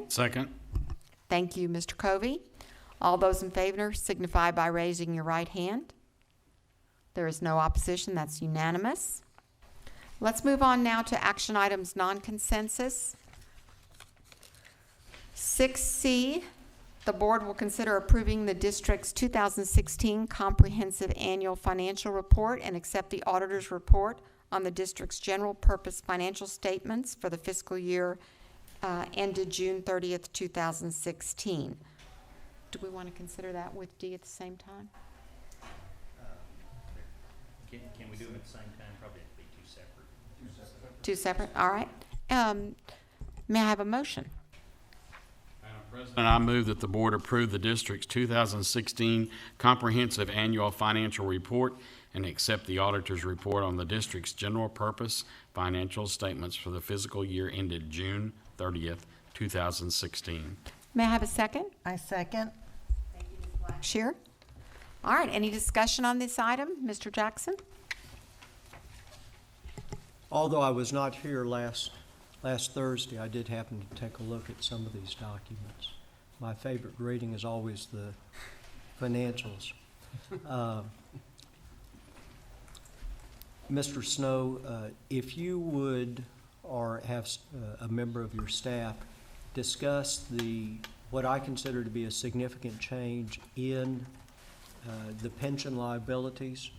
Second. Thank you, Mr. Covey. All those in favor signify by raising your right hand. There is no opposition. That's unanimous. Let's move on now to action items non-consensus. 6C, the board will consider approving the district's 2016 comprehensive annual financial report and accept the auditor's report on the district's general purpose financial statements for the fiscal year ended June 30th, 2016. Do we want to consider that with D at the same time? Can we do them at the same time? Probably have to be two separate. Two separate? All right. May I have a motion? Madam President, I move that the board approve the district's 2016 comprehensive annual financial report and accept the auditor's report on the district's general purpose financial statements for the fiscal year ended June 30th, 2016. May I have a second? I second. Thank you, Ms. Blackshear. All right, any discussion on this item? Mr. Jackson? Although I was not here last Thursday, I did happen to take a look at some of these documents. My favorite reading is always the financials. Mr. Snow, if you would, or have a member of your staff, discuss what I consider to be a significant change in the pension liabilities.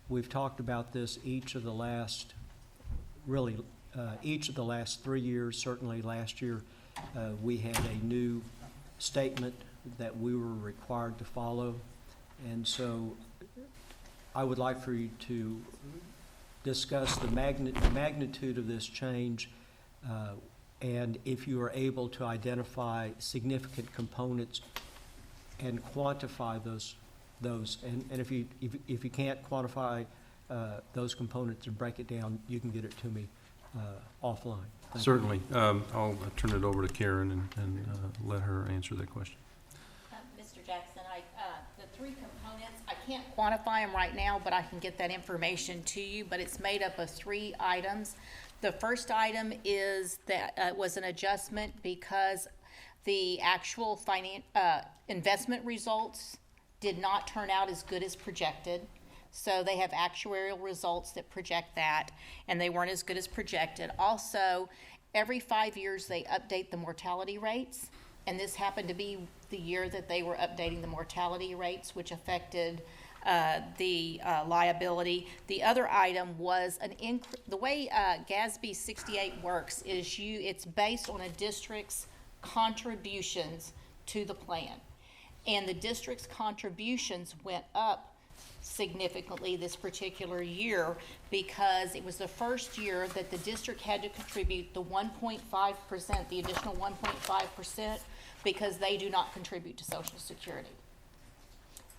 We've talked about this each of the last 3 years. Certainly last year, we had a new statement that we were required to follow. And so I would like for you to discuss the magnitude of this change, and if you are able to identify significant components and quantify those. And if you can't quantify those components and break it down, you can get it to me offline. Thank Certainly. I'll turn it over to Karen and let her answer that question. Mr. Jackson, the three components, I can't quantify them right now, but I can get that information to you, but it's made up of 3 items. The first item is that was an adjustment because the actual investment results did not turn out as good as projected. So they have actuarial results that project that, and they weren't as good as projected. Also, every 5 years they update the mortality rates, and this happened to be the year that they were updating the mortality rates, which affected the liability. The other item was the way GASB 68 works is it's based on a district's contributions to the plan. And the district's contributions went up significantly this particular year because it was the first year that the district had to contribute the 1.5%, the additional 1.5%, because they do not contribute to Social Security.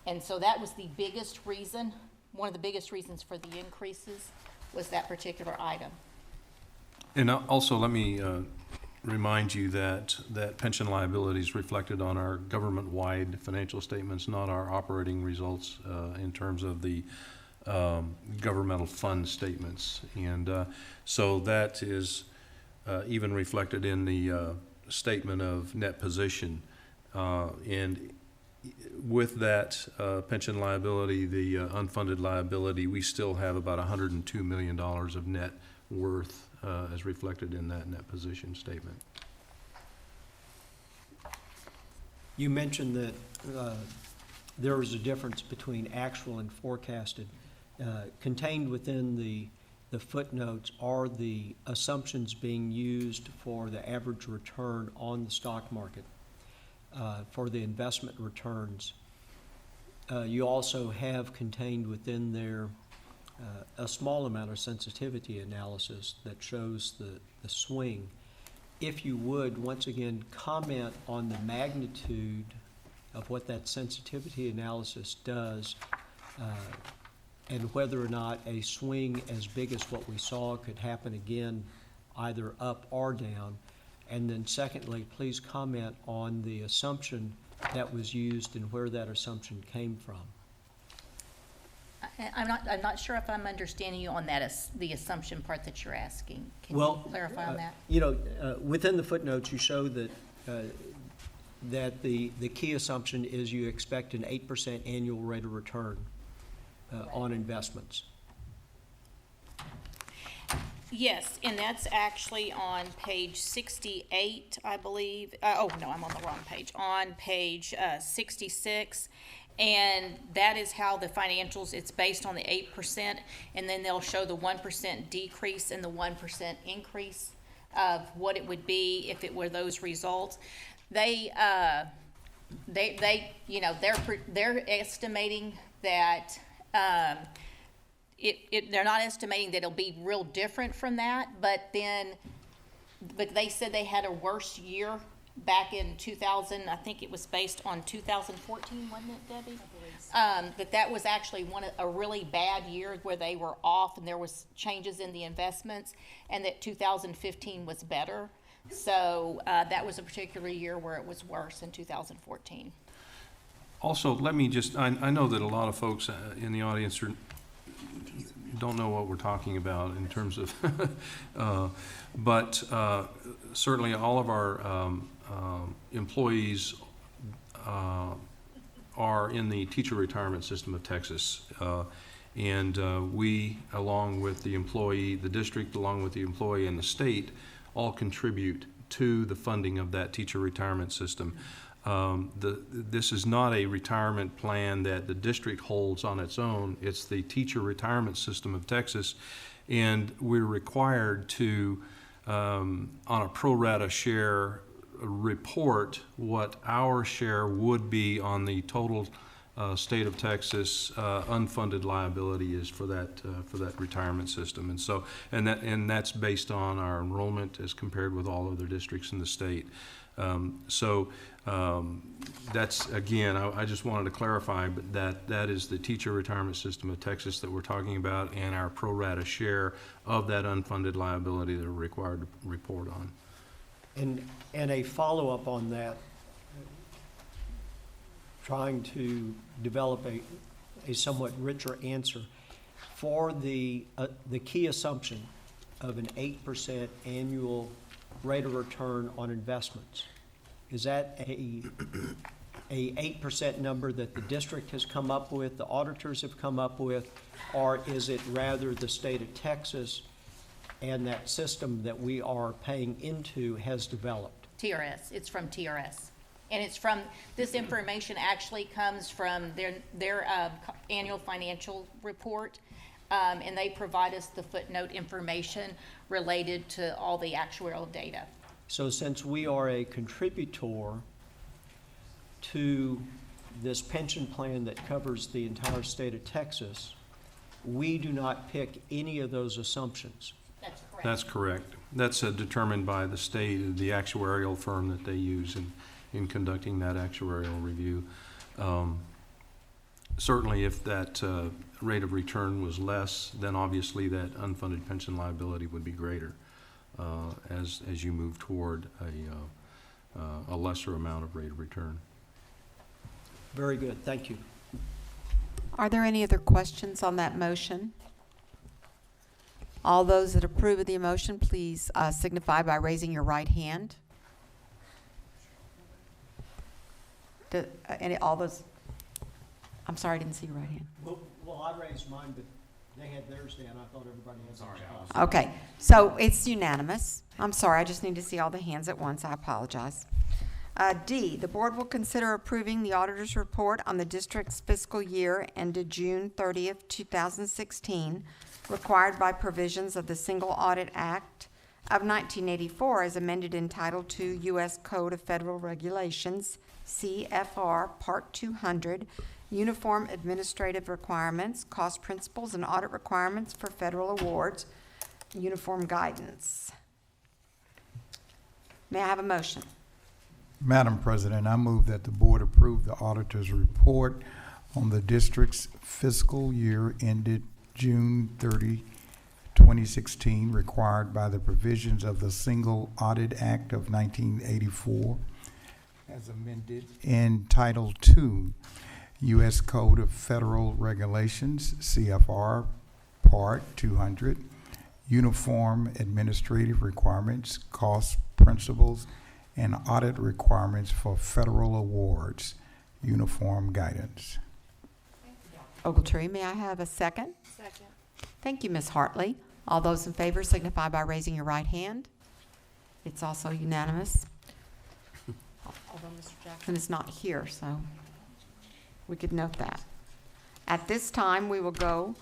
And so that was the biggest reason, one of the biggest reasons for the increases was that particular item. And also, let me remind you that pension liability is reflected on our government-wide financial statements, not our operating results in terms of the governmental fund statements. And so that is even reflected in the statement of net position. And with that pension liability, the unfunded liability, we still have about $102 million of net worth as reflected in that net position statement. You mentioned that there was a difference between actual and forecasted. Contained within the footnotes are the assumptions being used for the average return on the stock market, for the investment returns. You also have contained within there a small amount of sensitivity analysis that shows the swing. If you would, once again, comment on the magnitude of what that sensitivity analysis does, and whether or not a swing as big as what we saw could happen again, either up or down. And then secondly, please comment on the assumption that was used and where that assumption came from. I'm not sure if I'm understanding you on that, the assumption part that you're asking. Can Well, you clarify on that? Within the footnotes, you show that that the key assumption is you expect an 8% annual rate of return on investments. Yes, and that's actually on page 68, I believe. Oh, no, I'm on the wrong page. On page 66. And that is how the financials, it's based on the 8%, and then they'll show the 1% decrease and the 1% increase of what it would be if it were those results. They're estimating that they're not estimating that it'll be real different from that, but they said they had a worse year back in 2000. I think it was based on 2014, wasn't it, Debbie? I believe so. That was actually a really bad year where they were off and there was changes in the investments, and that 2015 was better. So that was a particular year where it was worse in 2014. Also, let me just, I know that a lot of folks in the audience don't know what we're talking about in terms of, but certainly all of our employees are in the teacher retirement system of Texas. And we, along with the employee, the district, along with the employee and the state, all contribute to the funding of that teacher retirement system. This is not a retirement plan that the district holds on its own. It's the teacher retirement system of Texas, and we're required to, on a pro rata share, report what our share would be on the total state of Texas unfunded liability is for that retirement system. And so, and that's based on our enrollment as compared with all other districts in the state. That's, again, I just wanted to clarify, but that is the teacher retirement system of Texas that we're talking about, and our pro rata share of that unfunded liability that we're required to report on. And a follow-up on that, trying to develop a somewhat richer answer for the key assumption of an 8% annual rate of return on investments. Is that a 8% number that the district has come up with, the auditors have come up with, or is it rather the state of Texas and that system that we are paying into has developed? TRS, it's from TRS. And it's from, this information actually comes from their annual financial report. And they provide us the footnote information related to all the actuarial data. So since we are a contributor to this pension plan that covers the entire state of Texas, we do not pick any of those assumptions. That's correct. That's correct. That's determined by the state, the actuarial firm that they use in conducting that actuarial review. Certainly if that rate of return was less, then obviously that unfunded pension liability would be greater as you move toward a lesser amount of rate of return. Very good, thank you. Are there any other questions on that motion? All those that approve of the motion, please signify by raising your right hand. All those, I'm sorry, I didn't see your right hand. Well, I raised mine, but they had theirs down. I thought everybody had theirs. Okay, so it's unanimous. I'm sorry, I just need to see all the hands at once. I apologize. D, the board will consider approving the auditor's report on the district's fiscal year ended June 30th, 2016, required by provisions of the Single Audit Act of 1984 as amended in Title II U.S. Code of Federal Regulations, CFR Part 200, Uniform Administrative Requirements, Cost Principles, and Audit Requirements for Federal Awards, Uniform Guidance. May I have a motion? Madam President, I move that the board approve the auditor's report on the district's fiscal year ended June 30, 2016, required by the provisions of the Single Audit Act of 1984, as amended in Title II, U.S. Code of Federal Regulations, CFR Part 200, Uniform Administrative Requirements, Cost Principles, and Audit Requirements for Federal Awards, Uniform Guidance. Ogletree, may I have a second? Second. Thank you, Ms. Hartley. All those in favor signify by raising your right hand. It's also unanimous. Although Mr. Jackson is not here, so we could note that. At this time, we will go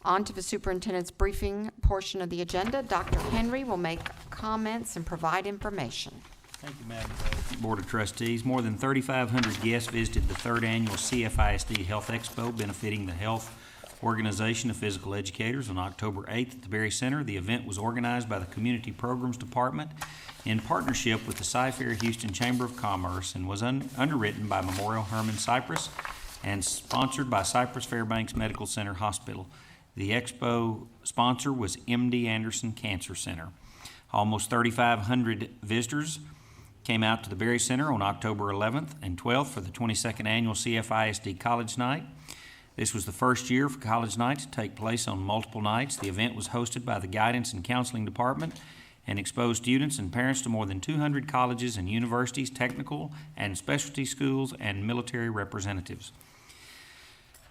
on to the superintendent's briefing portion of the agenda. Dr. Henry will make comments and provide information. Thank you, Madam President. Board of Trustees, more than 3,500 guests visited the third annual CFISD Health Expo benefiting the Health Organization of Physical Educators on October 8th at the Berry Center. The event was organized by the Community Programs Department in partnership with the Cy-Fair Houston Chamber of Commerce and was underwritten by Memorial Hermann Cypress and sponsored by Cypress-Fairbanks Medical Center Hospital. The expo sponsor was MD Anderson Cancer Center. Almost 3,500 visitors came out to the Berry Center on October 11th and 12th for the 22nd annual CFISD College Night. This was the first year for College Night to take place on multiple nights. The event was hosted by the Guidance and Counseling Department and exposed students and parents to more than 200 colleges and universities, technical and specialty schools, and military representatives.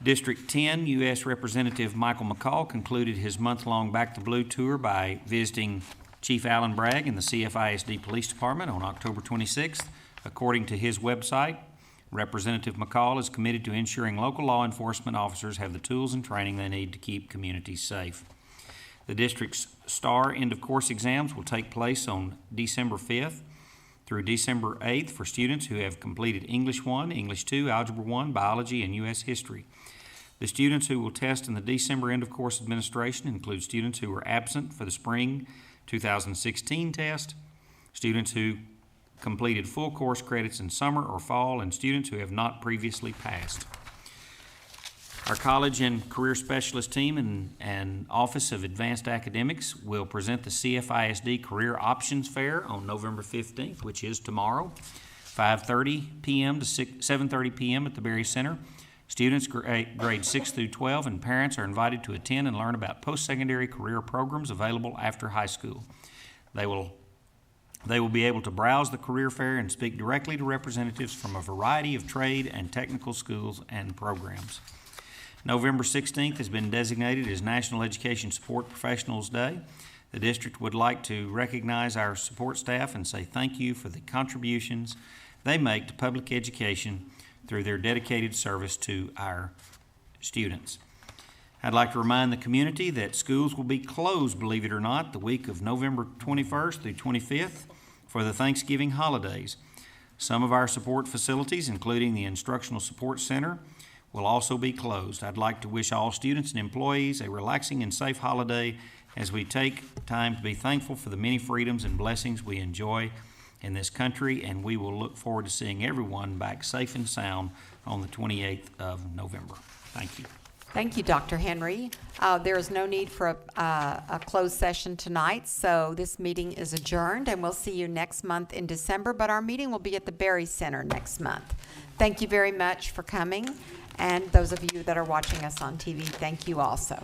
District 10 U.S. Representative Michael McCall concluded his month-long Back to Blue tour by visiting Chief Alan Bragg in the CFISD Police Department on October 26th. According to his website, Representative McCall is committed to ensuring local law enforcement officers have the tools and training they need to keep communities safe. The district's STAR end-of-course exams will take place on December 5th through December 8th for students who have completed English 1, English 2, Algebra 1, Biology, and U.S. History. The students who will test in the December end-of-course administration include students who were absent for the spring 2016 test, students who completed full course credits in summer or fall, and students who have not previously passed. Our College and Career Specialist team and Office of Advanced Academics will present the CFISD Career Options Fair on November 15th, which is tomorrow, 5:30 p.m. to 7:30 p.m. at the Berry Center. Students grades 6 through 12 and parents are invited to attend and learn about post-secondary career programs available after high school. They will They will be able to browse the career fair and speak directly to representatives from a variety of trade and technical schools and programs. November 16th has been designated as National Education Support Professionals Day. The district would like to recognize our support staff and say thank you for the contributions they make to public education through their dedicated service to our students. I'd like to remind the community that schools will be closed, believe it or not, the week of November 21st through 25th for the Thanksgiving holidays. Some of our support facilities, including the Instructional Support Center, will also be closed. I'd like to wish all students and employees a relaxing and safe holiday as we take time to be thankful for the many freedoms and blessings we enjoy in this country, and we will look forward to seeing everyone back safe and sound on the 28th of November. Thank you. Thank you, Dr. Henry. There is no need for a closed session tonight, so this meeting is adjourned, and we'll see you next month in December, but our meeting will be at the Berry Center next month. Thank you very much for coming, and those of you that are watching us on TV, thank you also.